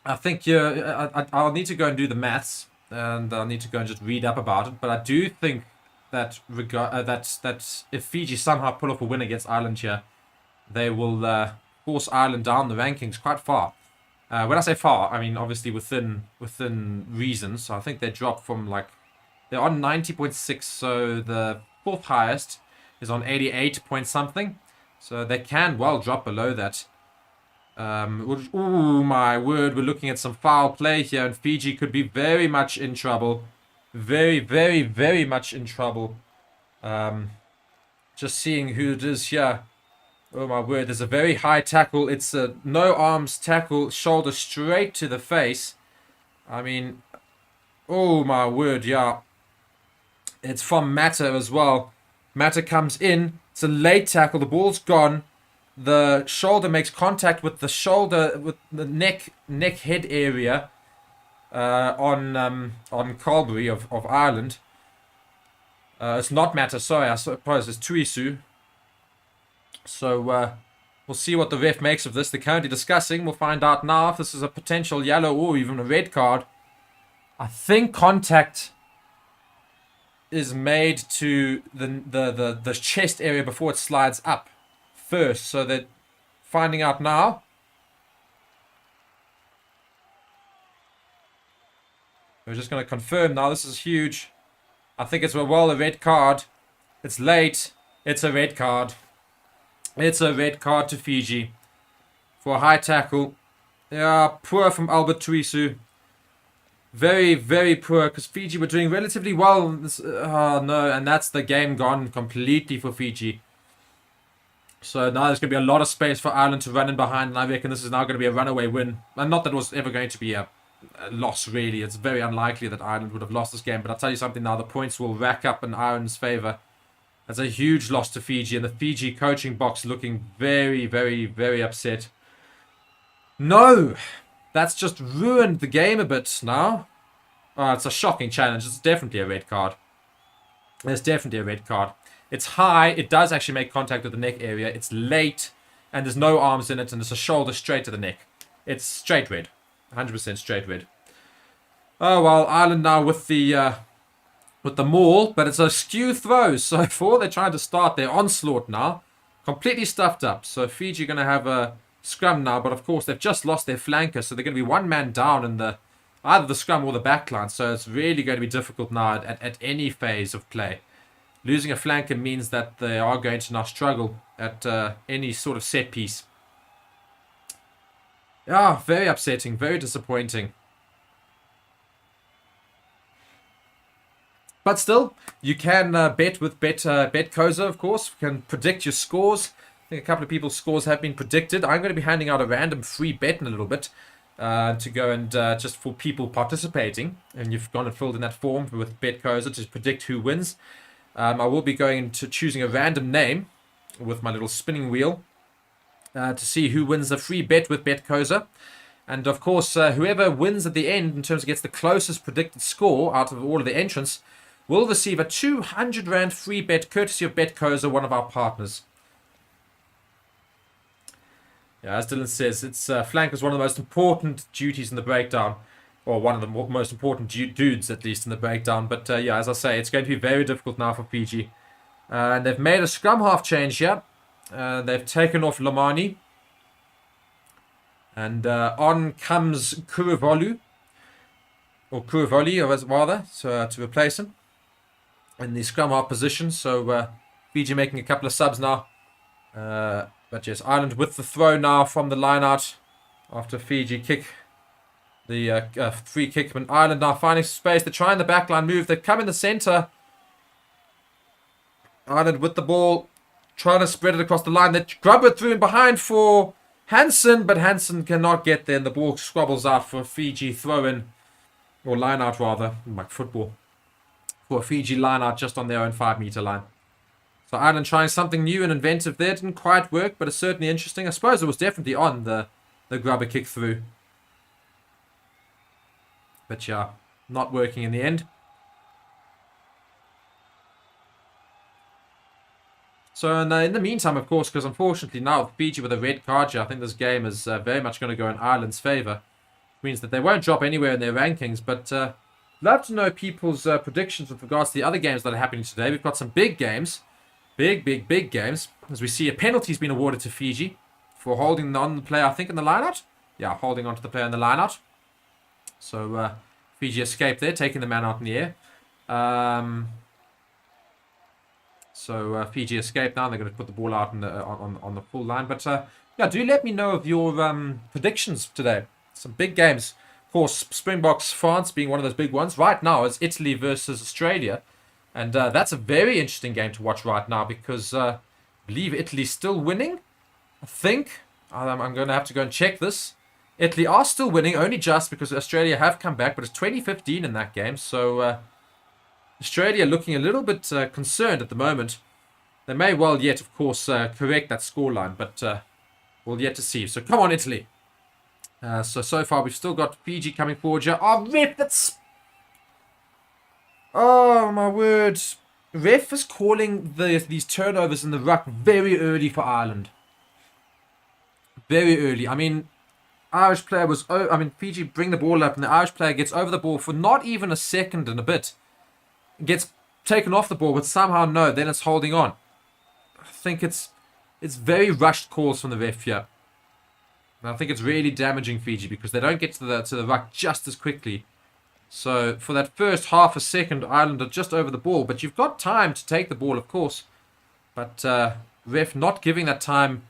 I think I'll need to go and do the maths, and I'll need to go and just read up about it. But I do think that that if Fiji somehow pull off a win against Ireland here, they will force Ireland down the rankings quite far. When I say far, I mean obviously within reason. So I think they dropped from they're on 90.6, so the fourth highest is on 88 point something. So they can well drop below that. Oh my word, we're looking at some foul play here, and Fiji could be very much in trouble. Very, very, very much in trouble. Just seeing who it is here. Oh my word, there's a very high tackle. It's a no arms tackle, shoulder straight to the face. I mean, oh my word, yeah. It's from Mata as well. Mata comes in. It's a late tackle. The ball's gone. The shoulder makes contact with the shoulder, with the neck head area on Carlbury of Ireland. It's not Mata, sorry, I suppose it's Tuisu. So we'll see what the ref makes of this. They're currently discussing. We'll find out now if this is a potential yellow or even a red card. I think contact is made to the chest area before it slides up first. So they're finding out now. We're just going to confirm now. This is huge. I think it's a red card. It's late. It's a red card. It's a red card to Fiji for a high tackle. Yeah, poor from Albert Tuisu. Very, very poor, because Fiji were doing relatively well. Oh no, and that's the game gone completely for Fiji. So now there's going to be a lot of space for Ireland to run in behind, and I reckon this is now going to be a runaway win. And not that it was ever going to be a loss, really. It's very unlikely that Ireland would have lost this game, but I'll tell you something now, the points will rack up in Ireland's favour. That's a huge loss to Fiji, and the Fiji coaching box looking very, very, very upset. No! That's just ruined the game a bit now. Oh, it's a shocking challenge. It's definitely a red card. It's definitely a red card. It's high. It does actually make contact with the neck area. It's late, and there's no arms in it, and it's a shoulder straight to the neck. It's straight red. 100% straight red. Oh, well, Ireland now with the maul, but it's a skew throw. So before they're trying to start their onslaught now, completely stuffed up. So Fiji are going to have a scrum now, but of course they've just lost their flanker, so they're going to be one man down in either the scrum or the backline. So it's really going to be difficult now at any phase of play. Losing a flanker means that they are going to now struggle at any sort of set piece. Yeah, very upsetting, very disappointing. But still, you can bet with BetCoza, of course. You can predict your scores. I think a couple of people's scores have been predicted. I'm going to be handing out a random free bet in a little bit to go and just for people participating. And you've gone and filled in that form with BetCoza to predict who wins. I will be going to choosing a random name with my little spinning wheel to see who wins the free bet with BetCoza. And of course, whoever wins at the end in terms of gets the closest predicted score out of all of the entrants will receive a 200 Rand free bet courtesy of BetCoza, one of our partners. Yeah, as Dylan says, it's flank is one of the most important duties in the breakdown, or one of the most important dudes at least in the breakdown. But yeah, as I say, it's going to be very difficult now for Fiji. And they've made a scrum half change here. They've taken off Lomani. And on comes Kuruvolu. Or Kuruvoli, rather, to replace him in the scrum half position. So Fiji making a couple of subs now. But yes, Ireland with the throw now from the line out after Fiji kick the free kick. But Ireland now finding space. They're trying the backline move. They've come in the centre. Ireland with the ball, trying to spread it across the line. They grub it through and behind for Hansen, but Hansen cannot get there, and the ball squabbles out for a Fiji throw-in, or line-out rather, like football, for a Fiji line-out just on their own 5-metre line. So Ireland trying something new and inventive there. Didn't quite work, but it's certainly interesting. I suppose it was definitely on the grubber kick through. But yeah, not working in the end. So in the meantime, of course, because unfortunately now with Fiji with a red card here, I think this game is very much going to go in Ireland's favour. Which means that they won't drop anywhere in their rankings. But love to know people's predictions with regards to the other games that are happening today. We've got some big games. Big games. As we see, a penalty's been awarded to Fiji for holding on the player, I think, in the line-out. Yeah, holding on to the player in the line-out. So Fiji escaped there, taking the man out in the air. So Fiji escaped now. They're going to put the ball out on the full line. But yeah, do let me know of your predictions today. Some big games. Of course, Springboks France being one of those big ones. Right now is Italy versus Australia. And that's a very interesting game to watch right now because I believe Italy's still winning. I think. I'm going to have to go and check this. Italy are still winning, only just because Australia have come back. But it's 20-15 in that game. So Australia looking a little bit concerned at the moment. They may well yet, of course, correct that scoreline. But we'll yet to see. So come on, Italy. So far we've still got Fiji coming forward here. Oh, ref, that's... Oh, my word. Ref is calling these turnovers in the ruck very early for Ireland. Very early. I mean, Irish player was... Fiji bring the ball up and the Irish player gets over the ball for not even a second and a bit. Gets taken off the ball, but somehow no, then it's holding on. I think it's very rushed calls from the ref here. And I think it's really damaging Fiji because they don't get to the ruck just as quickly. So for that first half a second, Ireland are just over the ball. But you've got time to take the ball, of course. But ref not giving that time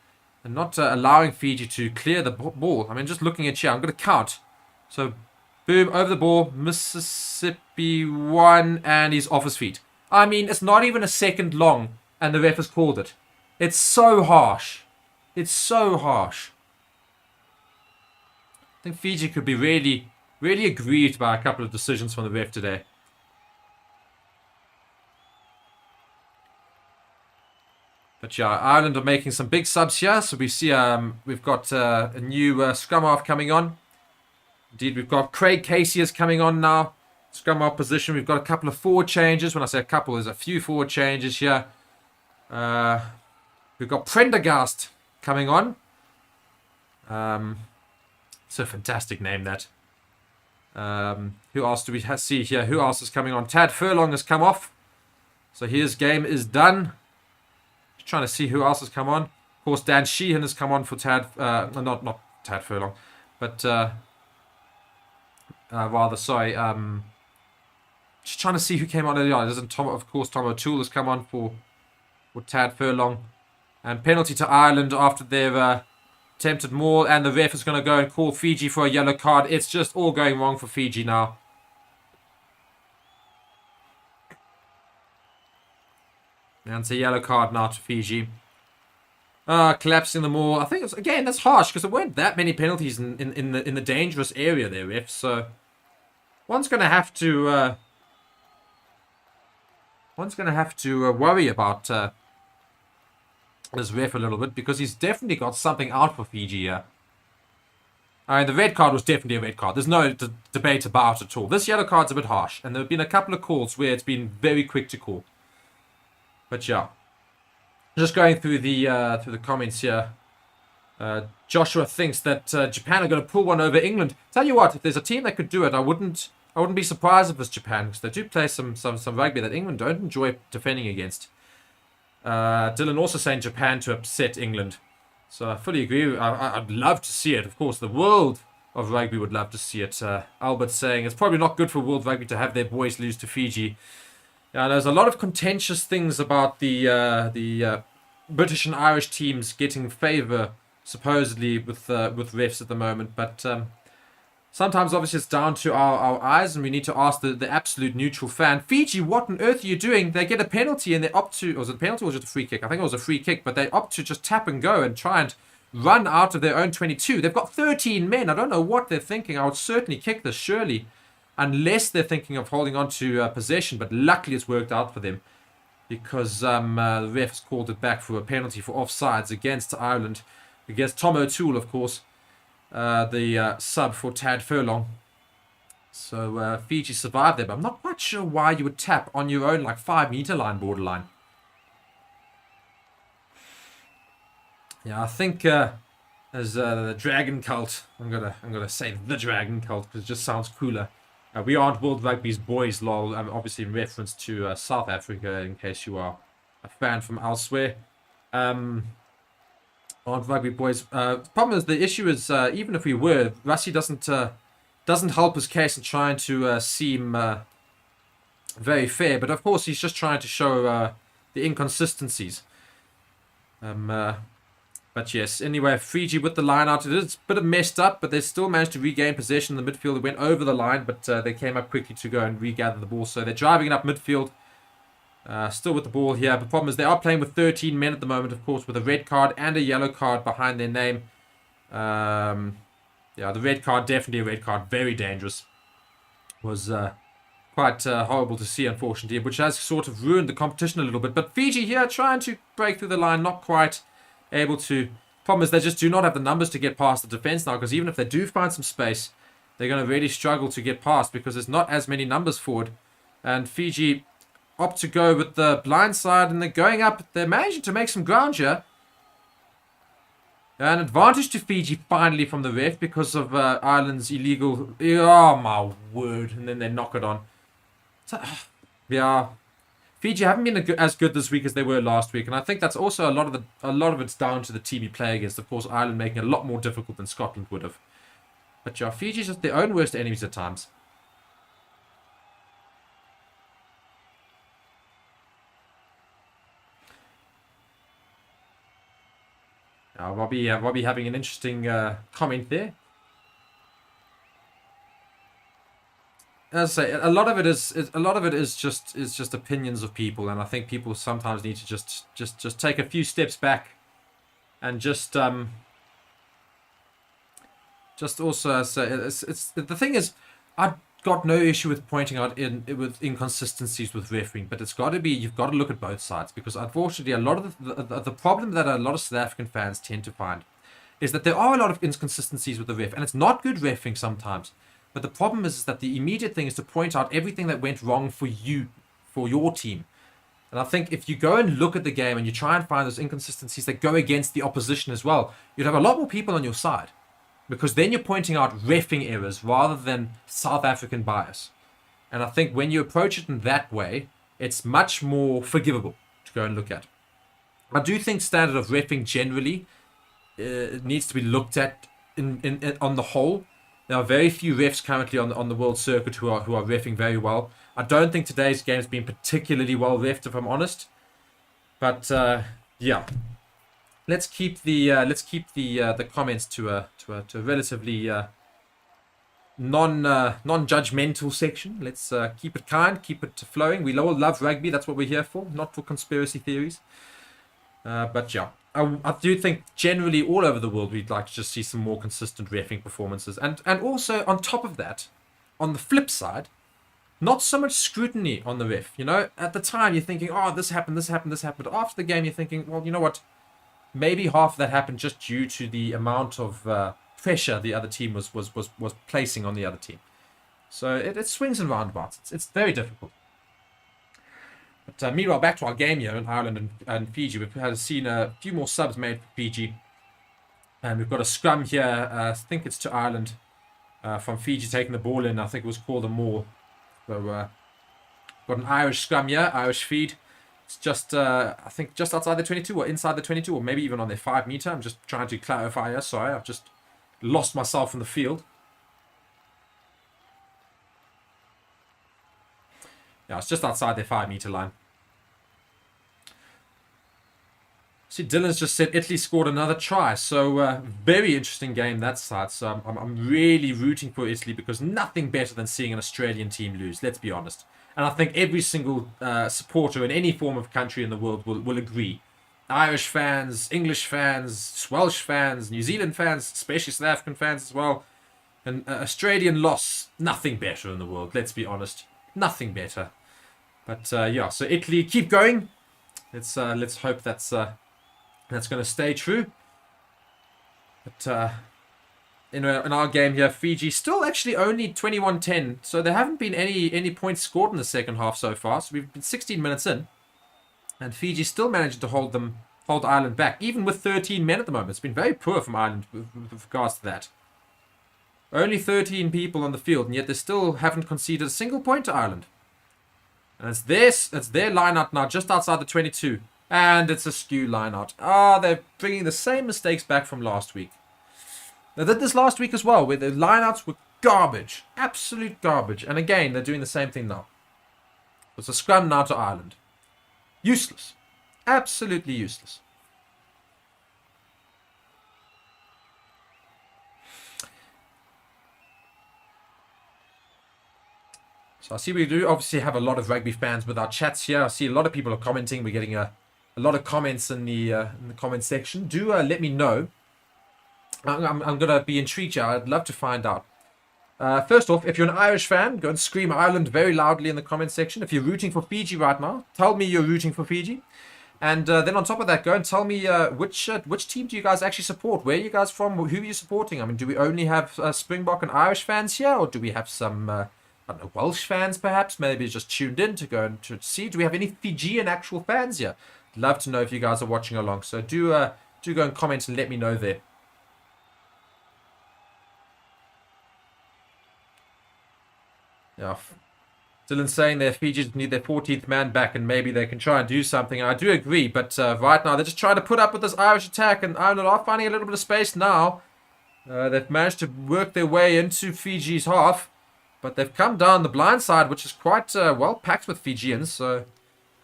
and not allowing Fiji to clear the ball. I mean, just looking at here, I'm going to count. So, boom, over the ball, Mississippi 1, and he's off his feet. I mean, it's not even a second long, and the ref has called it. It's so harsh. It's so harsh. I think Fiji could be really aggrieved by a couple of decisions from the ref today. But yeah, Ireland are making some big subs here. So we see we've got a new scrum half coming on. Indeed, we've got Craig Casey is coming on now. Scrum half position. We've got a couple of forward changes. When I say a couple, there's a few forward changes here. We've got Prendergast coming on. It's a fantastic name, that. Who else do we see here? Who else is coming on? Tad Furlong has come off. So his game is done. Just trying to see who else has come on. Of course, Dan Sheehan has come on for Tad... not Tad Furlong. But... rather, sorry. Just trying to see who came on earlier on. Of course, Tom O'Toole has come on for Tad Furlong. And penalty to Ireland after their... attempted more, and the ref is going to go and call Fiji for a yellow card. It's just all going wrong for Fiji now. And it's a yellow card now to Fiji. Collapsing them all. I think it's, again, that's harsh because there weren't that many penalties in the dangerous area there, ref. So one's going to have to worry about this ref a little bit because he's definitely got something out for Fiji here. I mean, the red card was definitely a red card. There's no debate about it at all. This yellow card's a bit harsh, and there have been a couple of calls where it's been very quick to call. But yeah, just going through the comments here. Joshua thinks that Japan are going to pull one over England. Tell you what, if there's a team that could do it, I wouldn't be surprised if it's Japan because they do play some rugby that England don't enjoy defending against. Dylan also saying Japan to upset England. So I fully agree. I'd love to see it. Of course, the world of rugby would love to see it. Albert saying it's probably not good for world rugby to have their boys lose to Fiji. There's a lot of contentious things about the British and Irish teams getting favour, supposedly, with refs at the moment. But sometimes, obviously, it's down to our eyes, and we need to ask the absolute neutral fan. Fiji, what on earth are you doing? They get a penalty, and they opt to... Was it a penalty or was it a free kick? I think it was a free kick, but they opt to just tap and go and try and run out of their own 22. They've got 13 men. I don't know what they're thinking. I would certainly kick this, surely, unless they're thinking of holding on to possession, but luckily it's worked out for them. because the refs called it back for a penalty for offsides against Ireland, against Tom O'Toole, of course, the sub for Tad Furlong. So Fiji survived there, but I'm not quite sure why you would tap on your own like 5-meter line borderline. Yeah, I think as the Dragon Cult, I'm gonna say the Dragon Cult because it just sounds cooler. We aren't World Rugby's boys, lol. Obviously in reference to South Africa, in case you are a fan from elsewhere. Aren't Rugby boys. Problem is, the issue is, even if we were, Rassie doesn't help his case in trying to seem very fair. But of course, he's just trying to show the inconsistencies. But yes, anyway, Fiji with the line out. It is a bit messed up, but they still managed to regain possession in the midfield. It went over the line, but they came up quickly to go and regather the ball. So they're driving it up midfield. Still with the ball here. The problem is they are playing with 13 men at the moment, of course, with a red card and a yellow card behind their name. Yeah, the red card, definitely a red card. Very dangerous. Was quite horrible to see, unfortunately, which has sort of ruined the competition a little bit. But Fiji here trying to break through the line, not quite able to. Problem is they just do not have the numbers to get past the defense now, because even if they do find some space, they're going to really struggle to get past because there's not as many numbers forward. And Fiji opt to go with the blind side, and they're going up. They're managing to make some ground here. An advantage to Fiji finally from the ref because of Ireland's illegal. Oh my word! And then they knock it on. So, yeah. Fiji haven't been as good this week as they were last week, and I think that's also a lot of it's down to the team you play against. Of course, Ireland making it a lot more difficult than Scotland would have. But yeah, Fiji's just their own worst enemies at times. Robbie having an interesting comment there. As I say, a lot of it is just opinions of people, and I think people sometimes need to just take a few steps back, and just also say it's the thing is, I've got no issue with pointing out with inconsistencies with refereeing, but it's got to be, you've got to look at both sides, because unfortunately a lot of the problem that a lot of South African fans tend to find is that there are a lot of inconsistencies with the ref, and it's not good refereeing sometimes. But the problem is that the immediate thing is to point out everything that went wrong for you, for your team. And I think if you go and look at the game and you try and find those inconsistencies that go against the opposition as well, you'd have a lot more people on your side. Because then you're pointing out reffing errors rather than South African bias. And I think when you approach it in that way, it's much more forgivable to go and look at. I do think standard of reffing generally needs to be looked at in on the whole. There are very few refs currently on the world circuit who are reffing very well. I don't think today's game's been particularly well reffed, if I'm honest. But yeah, let's keep the comments to a relatively non-judgmental section. Let's keep it kind, keep it flowing. We all love rugby. That's what we're here for, not for conspiracy theories. But yeah. I do think generally all over the world we'd like to just see some more consistent reffing performances. And also on top of that, on the flip side, not so much scrutiny on the ref. You know, at the time you're thinking, oh, this happened. But after the game you're thinking, well, you know what? Maybe half of that happened just due to the amount of pressure the other team was placing on the other team. So it swings and roundabouts. It's very difficult. But meanwhile, back to our game here in Ireland and Fiji. We've seen a few more subs made for Fiji. And we've got a scrum here. I think it's to Ireland from Fiji taking the ball in. I think it was called a maul. So got an Irish scrum here, Irish feed. It's just, I think, just outside the 22 or inside the 22 or maybe even on their 5 meter. I'm just trying to clarify here. Sorry, I've just lost myself in the field. Yeah, it's just outside their 5 meter line. See, Dylan's just said Italy scored another try. So, very interesting game that side. So, I'm really rooting for Italy because nothing better than seeing an Australian team lose. Let's be honest. And I think every single supporter in any form of country in the world will agree. Irish fans, English fans, Welsh fans, New Zealand fans, especially South African fans as well. An Australian loss, nothing better in the world. Let's be honest. Nothing better. But yeah, so Italy keep going. Let's hope that's going to stay true. But in our game here, Fiji still actually only 21-10, so there haven't been any points scored in the second half so far. So we've been 16 minutes in, and Fiji still managing to hold Ireland back, even with 13 men at the moment. It's been very poor from Ireland with regards to that. Only 13 people on the field, and yet they still haven't conceded a single point to Ireland. And it's their line-out now, just outside the 22. And it's a skew line-out. They're bringing the same mistakes back from last week. They did this last week as well, where the line-outs were garbage. Absolute garbage. And again, they're doing the same thing now. It's a scrum now to Ireland. Useless. Absolutely useless. So I see we do obviously have a lot of rugby fans with our chats here. I see a lot of people are commenting. We're getting a lot of comments in the comment section. Do let me know. I'm going to be intrigued here. I'd love to find out. First off, if you're an Irish fan, go and scream Ireland very loudly in the comment section. If you're rooting for Fiji right now, tell me you're rooting for Fiji. And then on top of that, go and tell me which team do you guys actually support? Where are you guys from? Who are you supporting? I mean, do we only have Springbok and Irish fans here? Or do we have some, I don't know, Welsh fans perhaps? Maybe just tuned in to go and to see. Do we have any Fijian actual fans here? Love to know if you guys are watching along. So do go and comment and let me know there. Yeah. Dylan saying their Fiji need their 14th man back and maybe they can try and do something. I do agree, but right now they're just trying to put up with this Irish attack, and Ireland are finding a little bit of space now. They've managed to work their way into Fiji's half, but they've come down the blind side, which is quite well packed with Fijians, so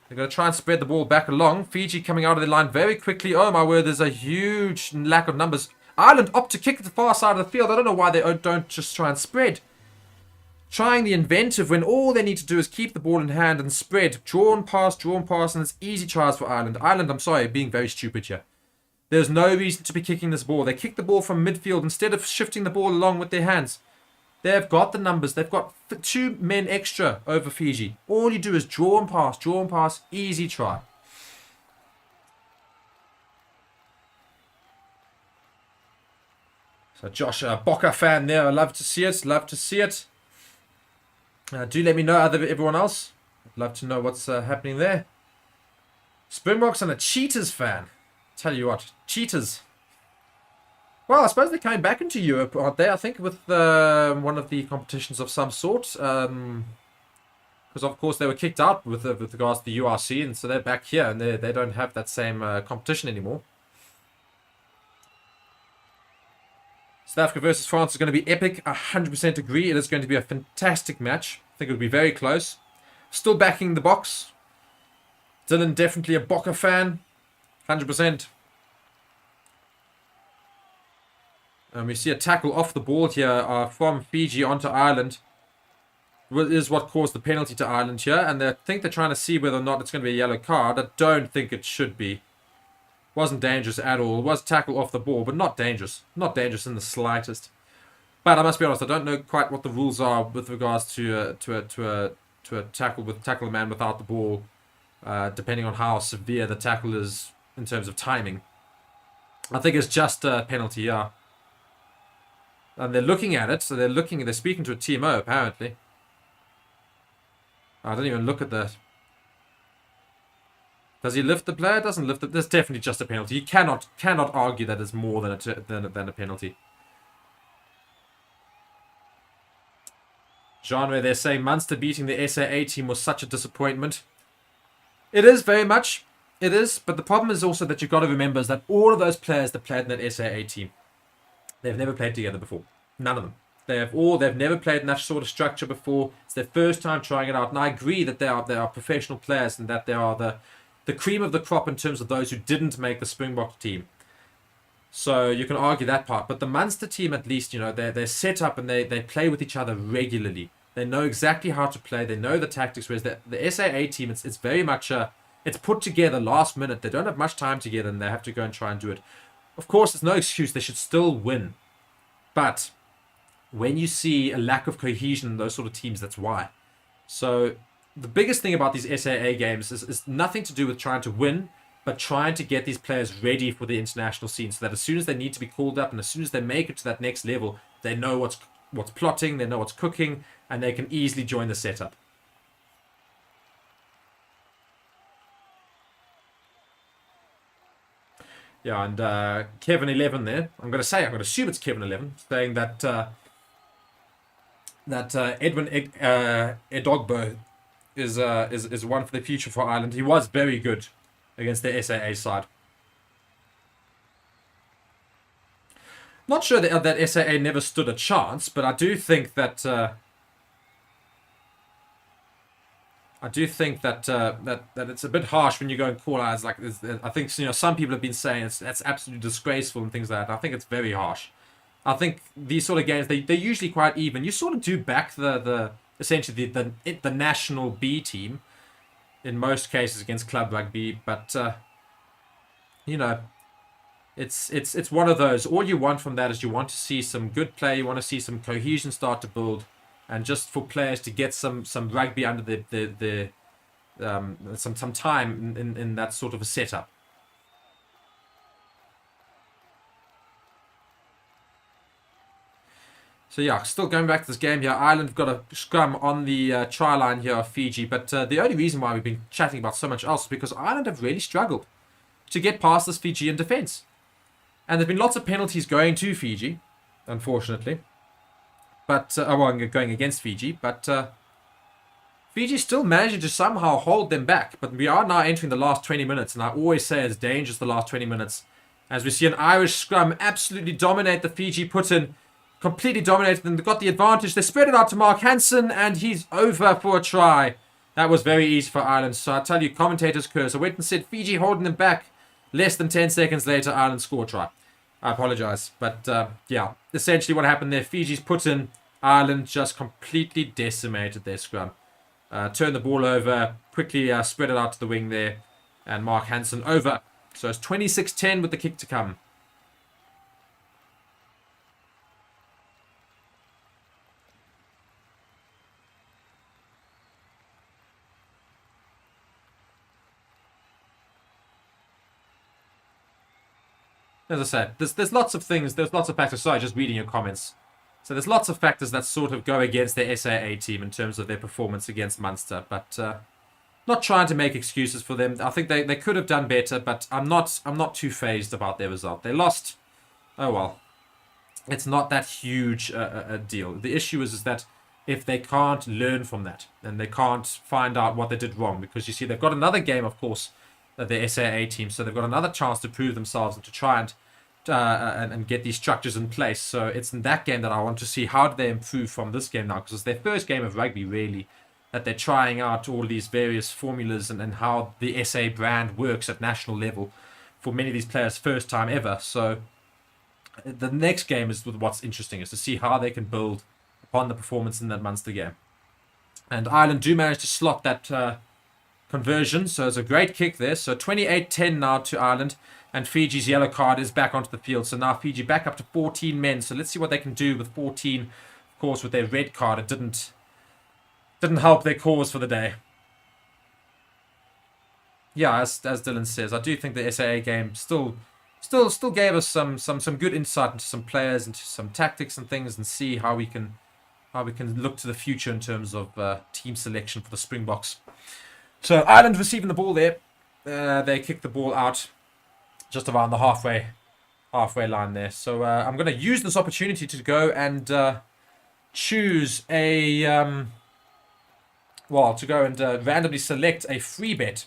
they're going to try and spread the ball back along. Fiji coming out of the line very quickly. Oh my word, there's a huge lack of numbers. Ireland opt to kick at the far side of the field. I don't know why they don't just try and spread. Trying the inventive when all they need to do is keep the ball in hand and spread. Drawn pass, and it's easy tries for Ireland. Ireland, I'm sorry, being very stupid here. There's no reason to be kicking this ball. They kick the ball from midfield instead of shifting the ball along with their hands. They've got the numbers. They've got 2 men extra over Fiji. All you do is draw and pass, easy try. So Josh, a Boca fan there. I love to see it. Do let me know, everyone else. I'd love to know what's happening there. Springboks and a Cheetahs fan. Tell you what, Cheetahs. Well, I suppose they're coming back into Europe, aren't they? I think with one of the competitions of some sort. Because, of course, they were kicked out with regards to the URC, and so they're back here, and they don't have that same competition anymore. South Africa versus France is going to be epic. 100% agree. It is going to be a fantastic match. I think it will be very close. Still backing the box. Dylan, definitely a Boca fan. 100%. And we see a tackle off the ball here from Fiji onto Ireland. Is what caused the penalty to Ireland here. And I think they're trying to see whether or not it's going to be a yellow card. I don't think it should be. Wasn't dangerous at all. It was tackle off the ball, but not dangerous. Not dangerous in the slightest. But I must be honest, I don't know quite what the rules are with regards to a tackle a man without the ball, depending on how severe the tackle is in terms of timing. I think it's just a penalty, yeah. And they're looking at it, so they're speaking to a TMO apparently. I don't even look at that. Does he lift the player? Doesn't lift it. There's definitely just a penalty. You cannot argue that it's more than a penalty. Genre, they're saying Munster beating the SAA team was such a disappointment. It is very much. It is. But the problem is also that you've got to remember is that all of those players that played in that SAA team, they've never played together before. None of them. They've never played in that sort of structure before. It's their first time trying it out. And I agree that they are professional players and that they are the cream of the crop in terms of those who didn't make the Springbok team. So you can argue that part. But the Munster team, at least, you know, they're set up and they play with each other regularly. They know exactly how to play. They know the tactics. Whereas the SAA team, it's very much it's put together last minute. They don't have much time together and they have to go and try and do it. Of course, there's no excuse. They should still win. But when you see a lack of cohesion in those sort of teams, that's why. So the biggest thing about these SAA games is nothing to do with trying to win, but trying to get these players ready for the international scene so that as soon as they need to be called up and as soon as they make it to that next level, they know what's plotting, they know what's cooking, and they can easily join the setup. Yeah, and Kevin11 there. I'm going to assume it's Kevin11, saying that Edwin Edogbo is one for the future for Ireland. He was very good against the SAA side. Not sure that SAA never stood a chance, but I do think that that it's a bit harsh when you go and call out as like this. I think some people have been saying that's absolutely disgraceful and things like that. I think it's very harsh. I think these sort of games they're usually quite even. You sort of do back the essentially the national B team in most cases against club rugby, but it's one of those. All you want from that is you want to see some good play. You want to see some cohesion start to build. And just for players to get some rugby under some time in that sort of a setup. So yeah, still going back to this game here. Ireland have got a scrum on the try line here of Fiji, but the only reason why we've been chatting about so much else is because Ireland have really struggled to get past this Fijian defence. And there've been lots of penalties going to Fiji, unfortunately. But going against Fiji, but Fiji still managing to somehow hold them back. But we are now entering the last 20 minutes, and I always say it's dangerous the last 20 minutes. As we see an Irish scrum absolutely dominate the Fiji put-in, completely dominated them. They've got the advantage. They spread it out to Mark Hansen, and he's over for a try. That was very easy for Ireland. So I tell you, commentators curse. I went and said Fiji holding them back. Less than 10 seconds later, Ireland score try. I apologize. But yeah, essentially what happened there, Fiji's put in, Ireland just completely decimated their scrum. Turned the ball over, quickly spread it out to the wing there, and Mark Hansen over. So it's 26-10 with the kick to come. As I said, there's lots of things, there's lots of factors. Sorry, just reading your comments. So there's lots of factors that sort of go against the SAA team in terms of their performance against Munster. But not trying to make excuses for them. I think they could have done better, but I'm not too phased about their result. They lost. Oh well. It's not that huge a deal. The issue is that if they can't learn from that, and they can't find out what they did wrong, because you see they've got another game, of course, the SAA team, so they've got another chance to prove themselves and to try and get these structures in place. So it's in that game that I want to see how do they improve from this game now, because it's their first game of rugby really, that they're trying out all these various formulas and how the SA brand works at national level for many of these players, first time ever. So the next game is what's interesting, is to see how they can build upon the performance in that Munster game. And Ireland do manage to slot that conversion, so it's a great kick there. So 28-10 now to Ireland, and Fiji's yellow card is back onto the field. So now Fiji back up to 14 men. So let's see what they can do with 14. Of course, with their red card, it didn't help their cause for the day. Yeah, as Dylan says, I do think the SAA game still gave us some good insight into some players, into some tactics and things, and see how we can look to the future in terms of team selection for the Springboks. So Ireland receiving the ball there. They kick the ball out just around the halfway line there. So I'm going to use this opportunity to go and choose a randomly select a free bet.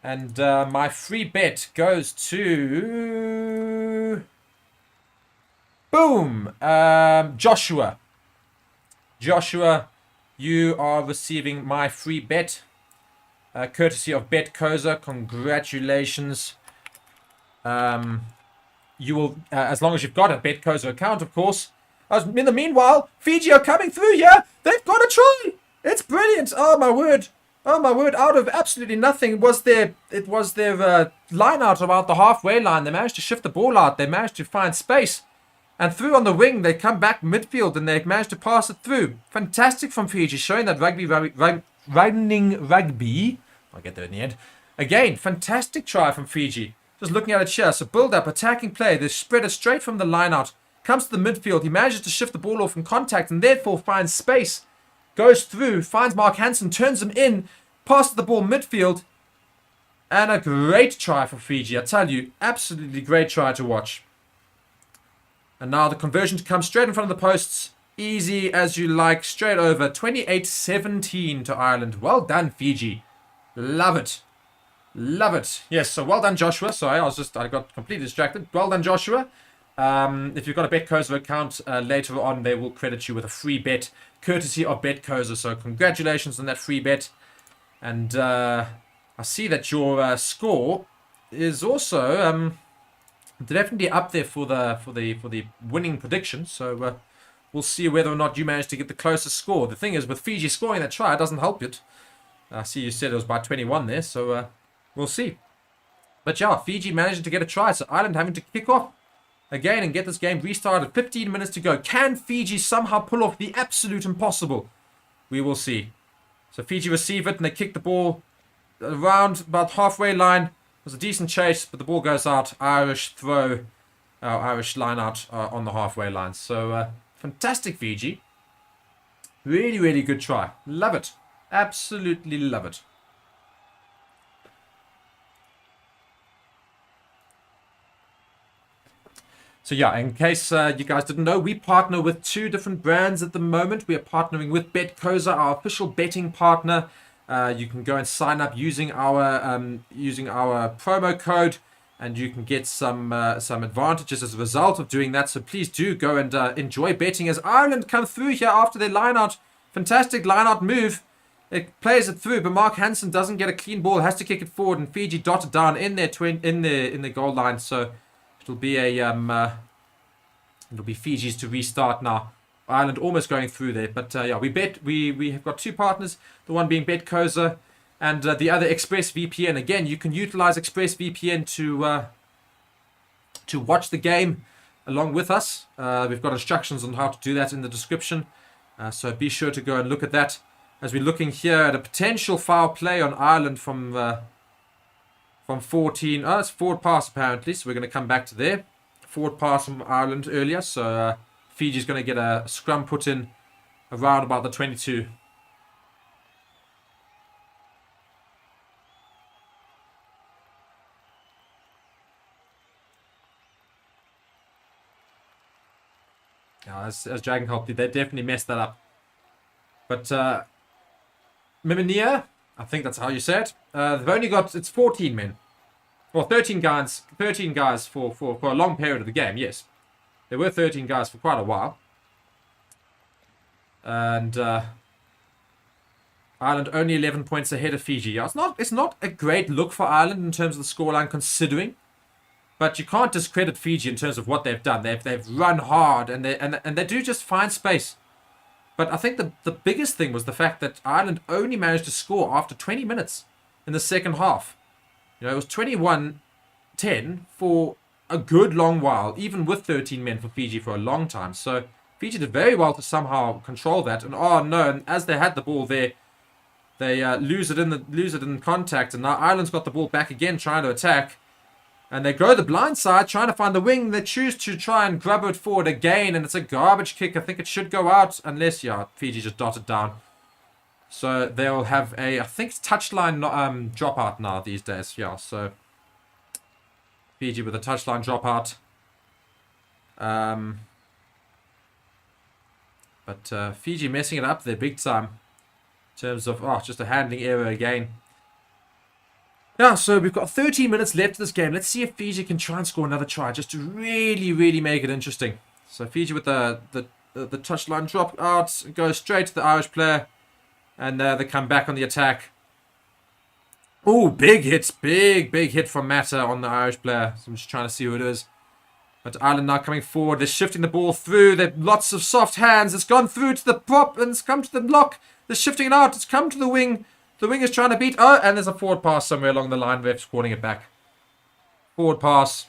And my free bet goes to boom, Joshua. Joshua, you are receiving my free bet, courtesy of Bet Koza. Congratulations. You will, as long as you've got a Bet Koza account, of course. In the meanwhile, Fiji are coming through here. They've got a try. It's brilliant. Oh my word. Oh my word! Out of absolutely nothing, it was their line out about the halfway line. They managed to shift the ball out. They managed to find space, and through on the wing, they come back midfield and they managed to pass it through. Fantastic from Fiji, showing that rugby Rugby. I'll get there in the end. Again, fantastic try from Fiji. Just looking at it here. So build up, attacking play. They spread it straight from the line out. Comes to the midfield. He manages to shift the ball off in contact and therefore finds space. Goes through, finds Mark Hansen, turns him in, passes the ball midfield. And a great try for Fiji. I tell you, absolutely great try to watch. And now the conversion to come straight in front of the posts. Easy as you like, straight over. 28-17 to Ireland. Well done, Fiji. Love it. Love it. Yes, so well done, Joshua. Sorry, I got completely distracted. Well done, Joshua. If you've got a BetCoza account, later on they will credit you with a free bet, courtesy of BetCoza. So congratulations on that free bet. And I see that your score is also definitely up there for the winning prediction. So we'll see whether or not you manage to get the closest score. The thing is, with Fiji scoring that try, it doesn't help it. I see you said it was by 21 there, so we'll see. But yeah, Fiji managing to get a try, so Ireland having to kick off again and get this game restarted. 15 minutes to go. Can Fiji somehow pull off the absolute impossible? We will see. So Fiji receive it and they kick the ball around about halfway line. It was a decent chase, but the ball goes out. Irish throw, Irish line out on the halfway line. So fantastic Fiji. Really, really good try. Love it. Absolutely love it. So yeah, in case you guys didn't know, we partner with two different brands at the moment. We are partnering with BetCoza, our official betting partner. You can go and sign up using our promo code, and you can get some advantages as a result of doing that. So please do go and enjoy betting as Ireland come through here after their line-out. Fantastic line-out move. It plays it through, but Mark Hansen doesn't get a clean ball. Has to kick it forward, and Fiji dotted down in their in the goal line. So it'll be it'll be Fiji's to restart now. Ireland almost going through there, but yeah, we have got two partners. The one being BetCoza, and the other ExpressVPN. Again, you can utilize ExpressVPN to watch the game along with us. We've got instructions on how to do that in the description, so be sure to go and look at that. As we're looking here at a potential foul play on Ireland from 14. Oh, it's forward pass apparently, so we're going to come back to there. Forward pass from Ireland earlier, so Fiji's going to get a scrum put in around about the 22. As Dragon helped you, they definitely messed that up. But Miminia, I think that's how you say it. They've only got, it's 14 men. Well, 13 guys for a long period of the game, yes. There were 13 guys for quite a while. And Ireland only 11 points ahead of Fiji. Yeah, it's not a great look for Ireland in terms of the scoreline considering. But you can't discredit Fiji in terms of what they've done. They've run hard and they do just find space. But I think the biggest thing was the fact that Ireland only managed to score after 20 minutes in the second half. You know, it was 21-10 for a good long while, even with 13 men for Fiji for a long time. So Fiji did very well to somehow control that. And oh no, and as they had the ball there, they lose it in contact. And now Ireland's got the ball back again, trying to attack. And they go the blind side, trying to find the wing. They choose to try and grab it forward again. And it's a garbage kick. I think it should go out unless, yeah, Fiji just dotted down. So they'll have a, I think it's touchline dropout now these days. Yeah, so Fiji with a touchline dropout. But Fiji messing it up there big time. In terms of, just a handling error again. Yeah, so we've got 13 minutes left of this game. Let's see if Fiji can try and score another try just to really, really make it interesting. So Fiji with the touchline drop out, goes straight to the Irish player. And they come back on the attack. Oh, big hits. Big hit from Mata on the Irish player. So I'm just trying to see who it is. But Ireland now coming forward. They're shifting the ball through. They've lots of soft hands. It's gone through to the prop and it's come to the block. They're shifting it out. It's come to the wing. The wing is trying to beat. Oh, and there's a forward pass somewhere along the line. Ref's calling it back. Forward pass.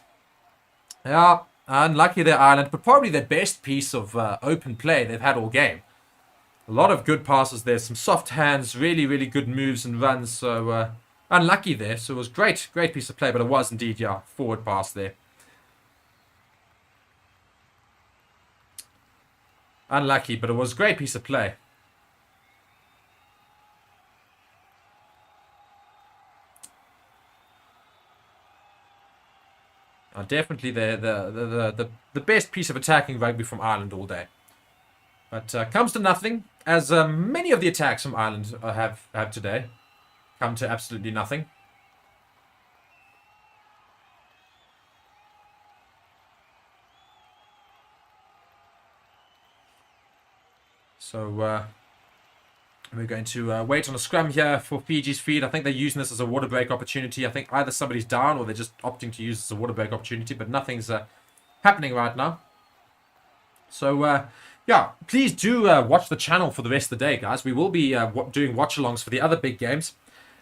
Yeah, unlucky there, Ireland. But probably their best piece of open play they've had all game. A lot of good passes there. Some soft hands. Really, really good moves and runs. So unlucky there. So it was great. Great piece of play. But it was indeed, yeah, forward pass there. Unlucky, but it was a great piece of play. Definitely the best piece of attacking rugby from Ireland all day. But comes to nothing, as many of the attacks from Ireland have today come to absolutely nothing. So we're going to wait on a scrum here for Fiji's feed. I think they're using this as a water break opportunity. I think either somebody's down or they're just opting to use this as a water break opportunity, but nothing's happening right now. So, yeah, please do watch the channel for the rest of the day, guys. We will be doing watch-alongs for the other big games.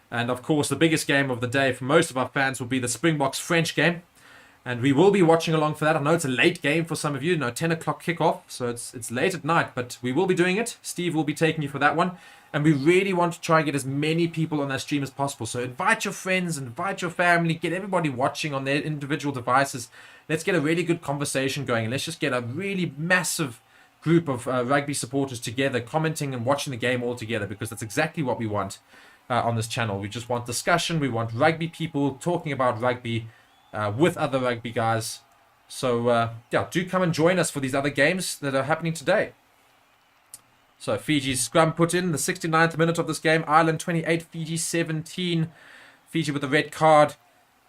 And, of course, the biggest game of the day for most of our fans will be the Springboks French game. And we will be watching along for that. I know it's a late game for some of you. 10 o'clock kickoff, so it's late at night. But we will be doing it. Steve will be taking you for that one. And we really want to try and get as many people on that stream as possible. So invite your friends, invite your family, get everybody watching on their individual devices. Let's get a really good conversation going. And let's just get a really massive group of rugby supporters together, commenting and watching the game all together, because that's exactly what we want on this channel. We just want discussion. We want rugby people talking about rugby with other rugby guys. So, yeah, do come and join us for these other games that are happening today. So Fiji's scrum put in the 69th minute of this game. Ireland 28, Fiji 17. Fiji with a red card.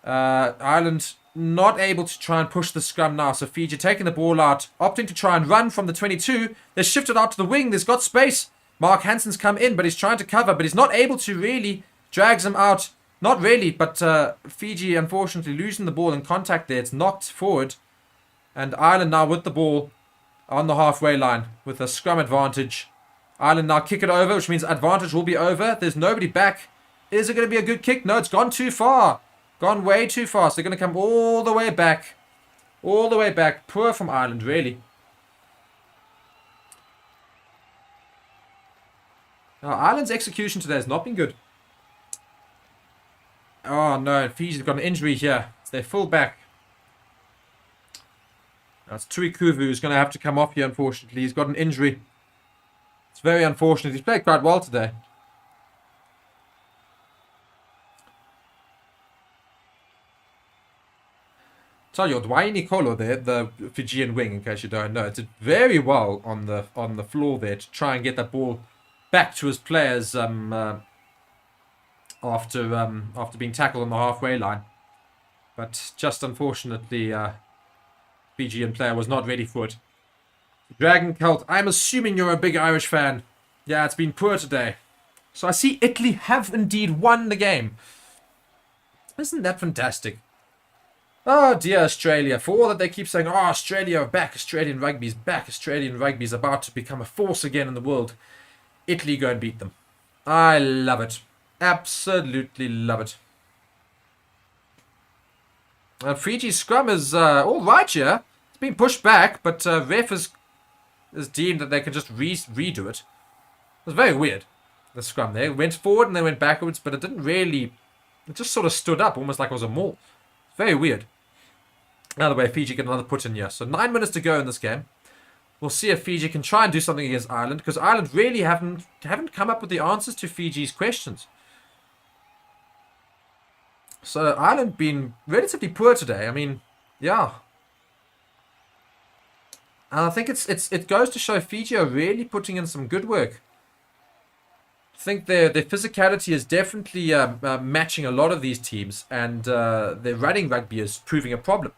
Ireland not able to try and push the scrum now. So Fiji taking the ball out, opting to try and run from the 22. They're shifted out to the wing. There's got space. Mark Hansen's come in, but he's trying to cover, but he's not able to really. Drags him out. Not really, but Fiji unfortunately losing the ball in contact there. It's knocked forward. And Ireland now with the ball on the halfway line with a scrum advantage. Ireland now kick it over, which means advantage will be over. There's nobody back. Is it going to be a good kick? No, it's gone too far. Gone way too fast. They're going to come all the way back. All the way back. Poor from Ireland, really. Now, Ireland's execution today has not been good. Oh, no. Fiji's got an injury here. It's their full back. That's Tui Kuvu who's going to have to come off here, unfortunately. He's got an injury. It's very unfortunate. He's played quite well today. Tell you, Dwayne Kolo there, the Fijian wing, in case you don't know, did very well on the floor there to try and get that ball back to his players after being tackled on the halfway line. But just unfortunately, Fijian player was not ready for it. Dragon Cult, I'm assuming you're a big Irish fan. Yeah, it's been poor today. So I see Italy have indeed won the game. Isn't that fantastic? Oh dear, Australia. For all that they keep saying, oh, Australia are back, Australian rugby's back, Australian rugby's about to become a force again in the world. Italy go and beat them. I love it. Absolutely love it. Fiji's scrum is all right here. It's been pushed back, but ref is deemed that they can just redo it. It was very weird, the scrum there. It went forward and then went backwards, but it didn't really... It just sort of stood up, almost like it was a maul. Very weird. Either way, Fiji get another put in here. So 9 minutes to go in this game. We'll see if Fiji can try and do something against Ireland, because Ireland really haven't come up with the answers to Fiji's questions. So Ireland been relatively poor today. I mean, yeah. And I think it goes to show Fiji are really putting in some good work. I think their physicality is definitely matching a lot of these teams, and their running rugby is proving a problem.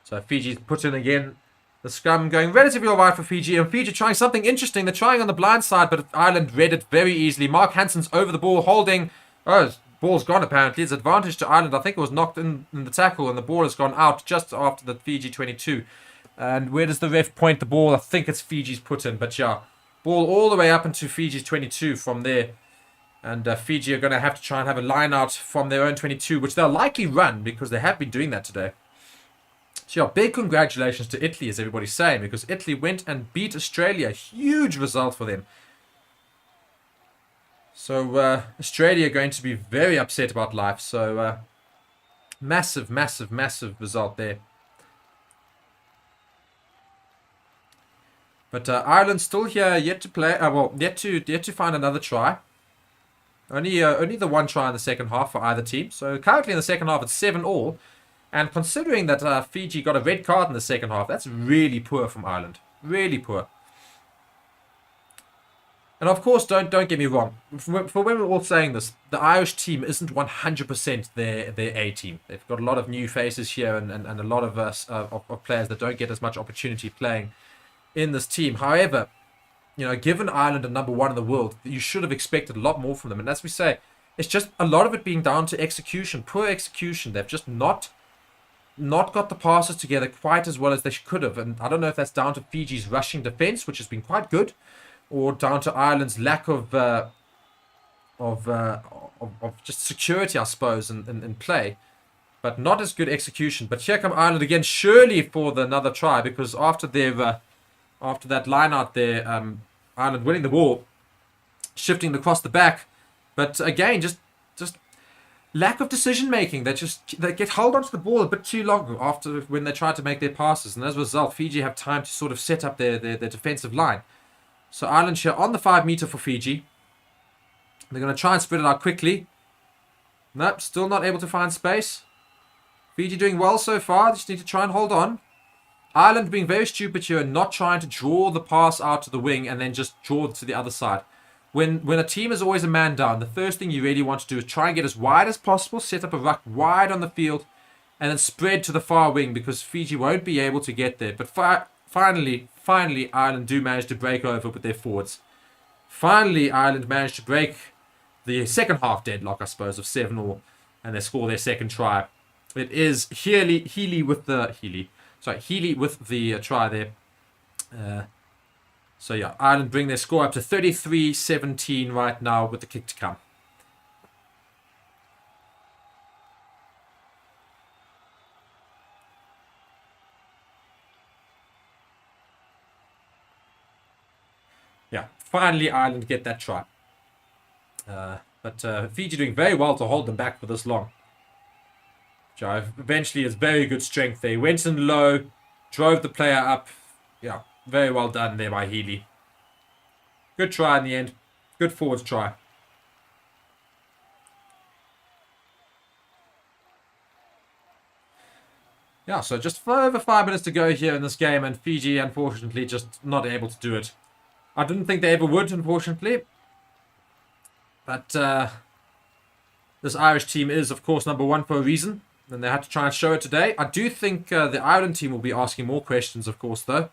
So Fiji's put in again. The scrum going relatively alright for Fiji. And Fiji trying something interesting. They're trying on the blind side, but Ireland read it very easily. Mark Hansen's over the ball, holding. Oh, his ball's gone apparently. It's advantage to Ireland. I think it was knocked in the tackle, and the ball has gone out just after the Fiji 22. And where does the ref point the ball? I think it's Fiji's put in. But yeah, ball all the way up into Fiji's 22 from there. And Fiji are going to have to try and have a line out from their own 22, which they'll likely run because they have been doing that today. So yeah, big congratulations to Italy, as everybody's saying, because Italy went and beat Australia. Huge result for them. So Australia are going to be very upset about life. So massive, massive, massive result there. But Ireland still here, yet to play. Yet to find another try. Only the one try in the second half for either team. So currently in the second half, it's 7-all. And considering that Fiji got a red card in the second half, that's really poor from Ireland. Really poor. And of course, don't get me wrong. For when we're all saying this, the Irish team isn't 100% their A team. They've got a lot of new faces here and a lot of players that don't get as much opportunity playing in this team. However, given Ireland are number 1 in the world, you should have expected a lot more from them. And as we say, it's just a lot of it being down to execution, poor execution. They've just not got the passes together quite as well as they could have. And I don't know if that's down to Fiji's rushing defense, which has been quite good, or down to Ireland's lack of just security, I suppose, in play. But not as good execution. But here come Ireland again, surely for another try, because after that line out there, Ireland winning the ball, shifting across the back, but again, just lack of decision making. They get hold onto the ball a bit too long after when they try to make their passes, and as a result, Fiji have time to sort of set up their defensive line. So Ireland here on the 5 meter for Fiji. They're going to try and spread it out quickly. Nope, still not able to find space. Fiji doing well so far. They just need to try and hold on. Ireland being very stupid here and not trying to draw the pass out to the wing and then just draw it to the other side. When a team is always a man down, the first thing you really want to do is try and get as wide as possible, set up a ruck wide on the field, and then spread to the far wing because Fiji won't be able to get there. But finally, Ireland do manage to break over with their forwards. Finally, Ireland managed to break the second half deadlock, I suppose, of 7-all, and they score their second try. It is Healy with the try there. So yeah, Ireland bring their score up to 33-17 right now with the kick to come. Yeah, finally Ireland get that try. But Fiji doing very well to hold them back for this long. Eventually is very good strength. They went in low, drove the player up. Yeah, very well done there by Healy. Good try in the end. Good forwards try. Yeah, so just over 5 minutes to go here in this game, and Fiji, unfortunately, just not able to do it. I didn't think they ever would, unfortunately. But this Irish team is, of course, number 1 for a reason. And they had to try and show it today. I do think the Ireland team will be asking more questions, of course, though.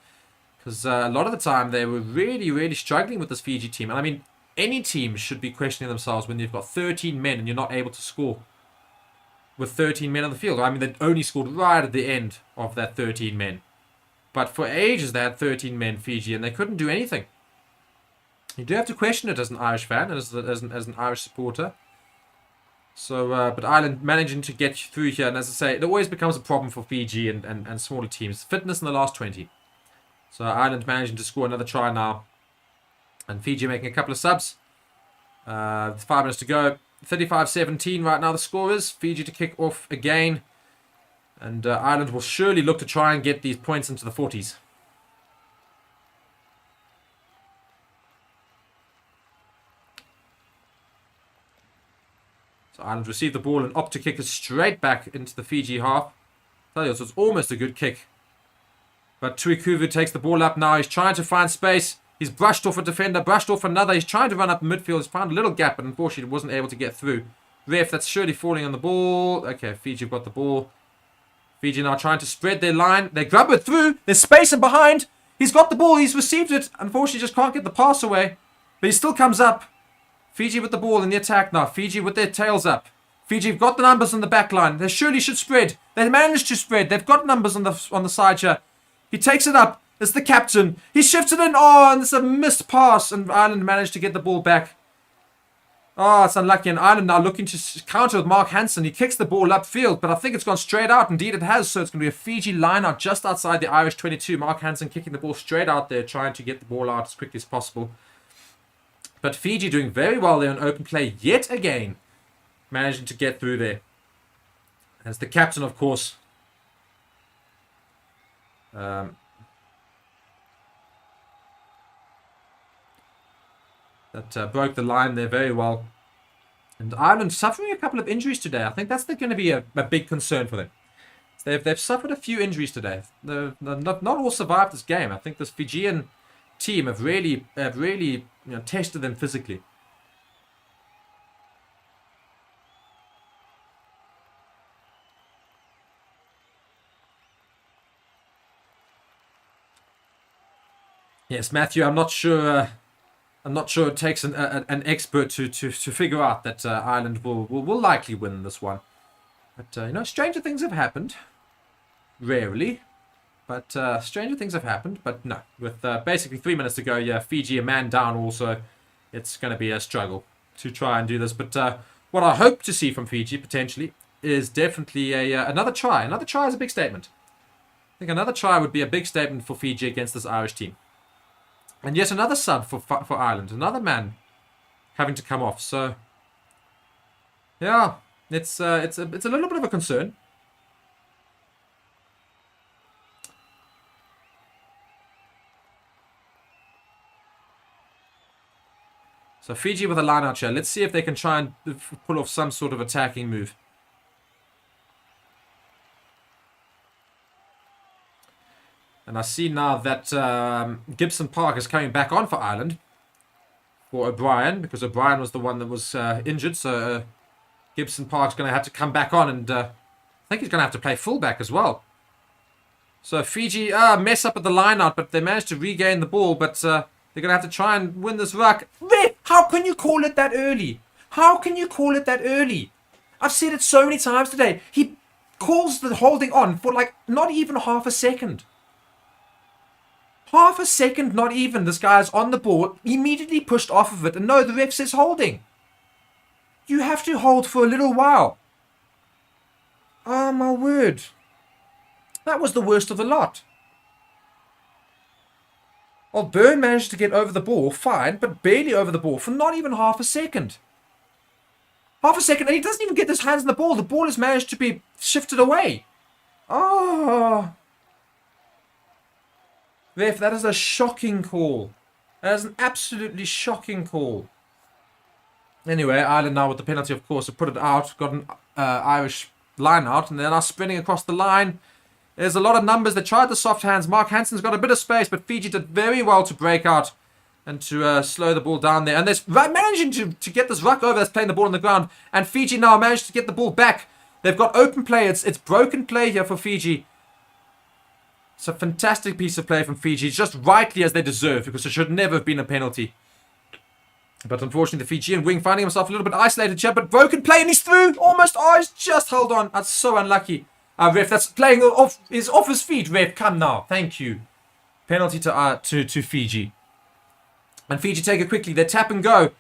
Because a lot of the time they were really, really struggling with this Fiji team. And I mean, any team should be questioning themselves when you've got 13 men and you're not able to score with 13 men on the field. I mean, they only scored right at the end of that 13 men. But for ages they had 13 men, Fiji, and they couldn't do anything. You do have to question it as an Irish fan and as an Irish supporter. So, but Ireland managing to get through here. And as I say, it always becomes a problem for Fiji and smaller teams. Fitness in the last 20. So Ireland managing to score another try now. And Fiji making a couple of subs. 5 minutes to go. 35-17 right now the score is. Fiji to kick off again. And Ireland will surely look to try and get these points into the 40s. So Ireland receive the ball and opt to kick it straight back into the Fiji half. So it's almost a good kick. But Tuikuvu takes the ball up now. He's trying to find space. He's brushed off a defender, brushed off another. He's trying to run up the midfield. He's found a little gap, but unfortunately wasn't able to get through. Ref, that's surely falling on the ball. Okay, Fiji have got the ball. Fiji now trying to spread their line. They grab it through. There's space in behind. He's got the ball. He's received it. Unfortunately, just can't get the pass away. But he still comes up. Fiji with the ball in the attack now. Fiji with their tails up. Fiji have got the numbers on the back line. They surely should spread. They managed to spread. They've got numbers on the side here. He takes it up. It's the captain. He shifts it in. Oh, and it's a missed pass. And Ireland managed to get the ball back. Oh, it's unlucky. And Ireland now looking to counter with Mark Hansen. He kicks the ball upfield, but I think it's gone straight out. Indeed, it has. So it's going to be a Fiji line out just outside the Irish 22. Mark Hansen kicking the ball straight out there, trying to get the ball out as quickly as possible. But Fiji doing very well there in open play yet again. Managing to get through there. As the captain, of course. That broke the line there very well. And Ireland suffering a couple of injuries today. I think that's going to be a big concern for them. They've suffered a few injuries today. They're not all survived this game. I think this Fijian team have really tested them physically. Yes, Matthew, I'm not sure it takes an expert to figure out that Ireland will likely win this one. But stranger things have happened. Rarely, but stranger things have happened. But no, with basically 3 minutes to go, yeah, Fiji a man down. Also, it's going to be a struggle to try and do this. But what I hope to see from Fiji potentially is definitely another try. Another try is a big statement. I think another try would be a big statement for Fiji against this Irish team. And yet another sub for Ireland. Another man having to come off. So, yeah, it's a little bit of a concern. So Fiji with a line out here. Let's see if they can try and pull off some sort of attacking move. And I see now that Gibson Park is coming back on for Ireland. For O'Brien, because O'Brien was the one that was injured. So Gibson Park's going to have to come back on. And I think he's going to have to play fullback as well. So Fiji mess up at the line out, but they managed to regain the ball. But they're going to have to try and win this ruck. How can you call it that early? How can you call it that early? I've said it so many times today. He calls the holding on for like not even half a second. Half a second, not even. This guy's on the ball, immediately pushed off of it. And no, the ref says holding. You have to hold for a little while. Oh, my word. That was the worst of the lot. Well, Byrne managed to get over the ball, fine, but barely over the ball for not even half a second. Half a second, and he doesn't even get his hands on the ball. The ball has managed to be shifted away. Oh. Ref, that is a shocking call. That is an absolutely shocking call. Anyway, Ireland now with the penalty, of course, have put it out. Got an Irish line out, and they're now sprinting across the line. There's a lot of numbers. They tried the soft hands. Mark Hansen's got a bit of space, but Fiji did very well to break out and to slow the ball down there. And they're managing to get this ruck over that's playing the ball on the ground. And Fiji now managed to get the ball back. They've got open play. It's broken play here for Fiji. It's a fantastic piece of play from Fiji, just rightly as they deserve, because it should never have been a penalty. But unfortunately, the Fijian wing finding himself a little bit isolated here, but broken play, and he's through! Almost, he's just held on. That's so unlucky. Ref, that's playing off his feet. Ref, come now. Thank you. Penalty to Fiji. And Fiji take it quickly. They tap and go.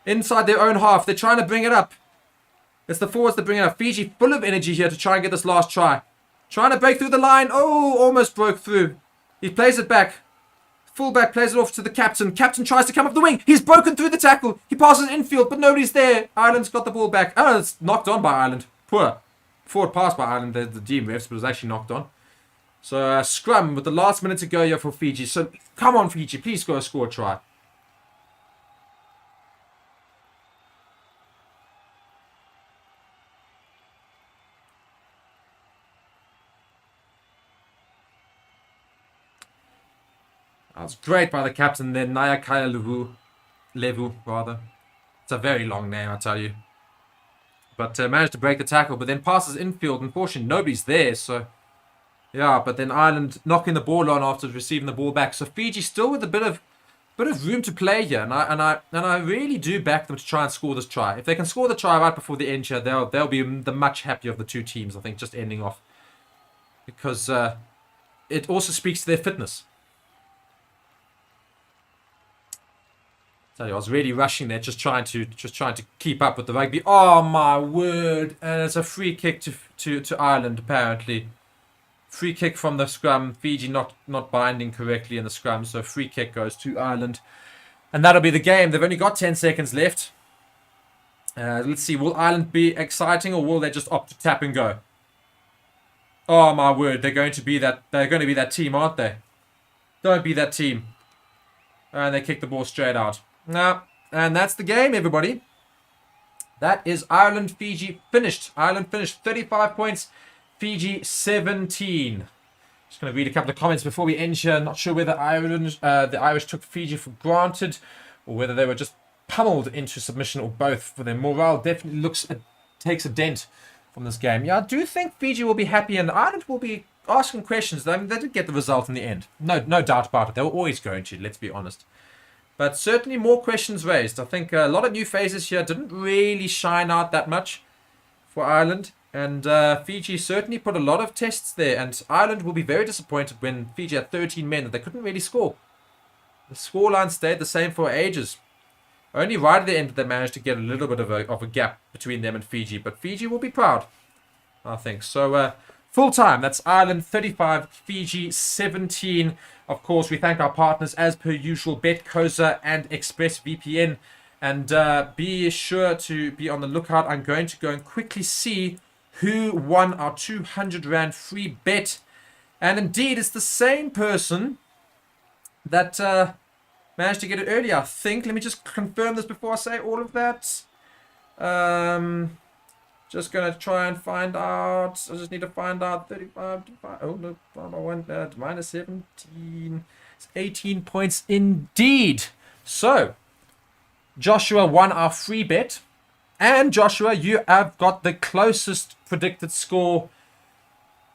Inside their own half. They're trying to bring it up. It's the forwards that bring it up. Fiji full of energy here to try and get this last try. Trying to break through the line. Oh, almost broke through. He plays it back. Fullback plays it off to the captain. Captain tries to come up the wing. He's broken through the tackle. He passes infield, but nobody's there. Ireland's got the ball back. Oh, it's knocked on by Ireland. Poor. Forward pass by Ireland, the DM refs, but it was actually knocked on. So, scrum with the last minute to go here for Fiji. So, come on, Fiji. Please go score a try. That's great by the captain there, Nayakaya Levu, rather. It's a very long name, I tell you. But managed to break the tackle, but then passes infield. Unfortunately, nobody's there, so... Yeah, but then Ireland knocking the ball on after receiving the ball back. So Fiji still with a bit of room to play here, and I really do back them to try and score this try. If they can score the try right before the end here, they'll be the much happier of the two teams, I think, just ending off. Because it also speaks to their fitness. Tell you, I was really rushing there, just trying to keep up with the rugby. Oh my word! And it's a free kick to Ireland apparently. Free kick from the scrum. Fiji not binding correctly in the scrum, so free kick goes to Ireland, and that'll be the game. They've only got 10 seconds left. Let's see. Will Ireland be exciting, or will they just opt to tap and go? Oh my word! They're going to be that team, aren't they? Don't be that team. And they kick the ball straight out. No, and that's the game, everybody. That is Ireland, Fiji finished. Ireland finished 35 points, Fiji 17. Just going to read a couple of comments before we end here. Not sure whether the Irish took Fiji for granted or whether they were just pummeled into submission or both. For their morale definitely takes a dent from this game. Yeah, I do think Fiji will be happy and Ireland will be asking questions. I mean, they did get the result in the end. No doubt about it. They were always going to, let's be honest. But certainly more questions raised. I think a lot of new phases here didn't really shine out that much for Ireland. And Fiji certainly put a lot of tests there. And Ireland will be very disappointed when Fiji had 13 men that they couldn't really score. The scoreline stayed the same for ages. Only right at the end did they manage to get a little bit of a gap between them and Fiji. But Fiji will be proud, I think. So full time, that's Ireland 35, Fiji 17. Of course, we thank our partners as per usual, Betcoza and ExpressVPN. And be sure to be on the lookout. I'm going to go and quickly see who won our 200 Rand free bet. And indeed, it's the same person that managed to get it earlier, I think. Let me just confirm this before I say all of that. Just going to try and find out. I just need to find out 35. Oh, no. Minus 17. It's 18 points indeed. So, Joshua won our free bet. And Joshua, you have got the closest predicted score.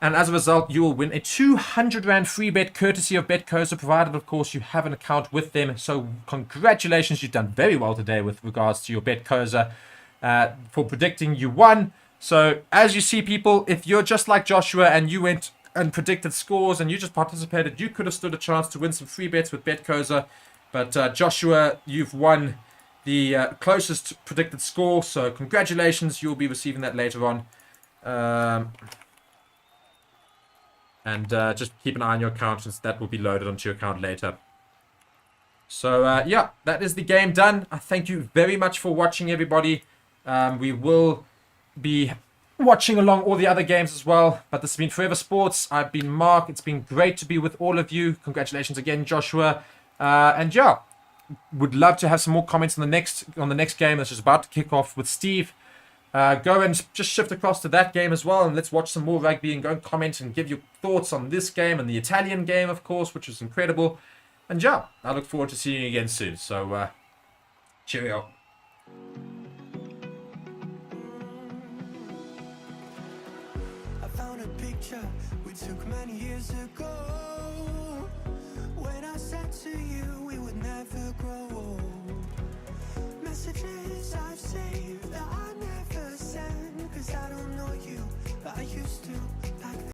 And as a result, you will win a 200 Rand free bet courtesy of Betcoza, provided, of course, you have an account with them. So, congratulations. You've done very well today with regards to your Betcoza. For predicting, you won. So as you see, people, if you're just like Joshua and you went and predicted scores and you just participated, you could have stood a chance to win some free bets with Betcoza. But Joshua, you've won the closest predicted score, so congratulations. You'll be receiving that later on. And just keep an eye on your account, since that will be loaded onto your account later. So yeah, that is the game done. I thank you very much for watching, everybody. We will be watching along all the other games as well. But this has been Forever Sports. I've been Mark. It's been great to be with all of you. Congratulations again, Joshua. And yeah, would love to have some more comments on the next game that's just about to kick off with Steve. Go and just shift across to that game as well, and let's watch some more rugby and go and comment and give your thoughts on this game and the Italian game, of course, which was incredible. And yeah, I look forward to seeing you again soon. So, cheerio. I found a picture we took many years ago. When I said to you we would never grow old. Messages I've saved that I never send, 'cause I don't know you, but I used to.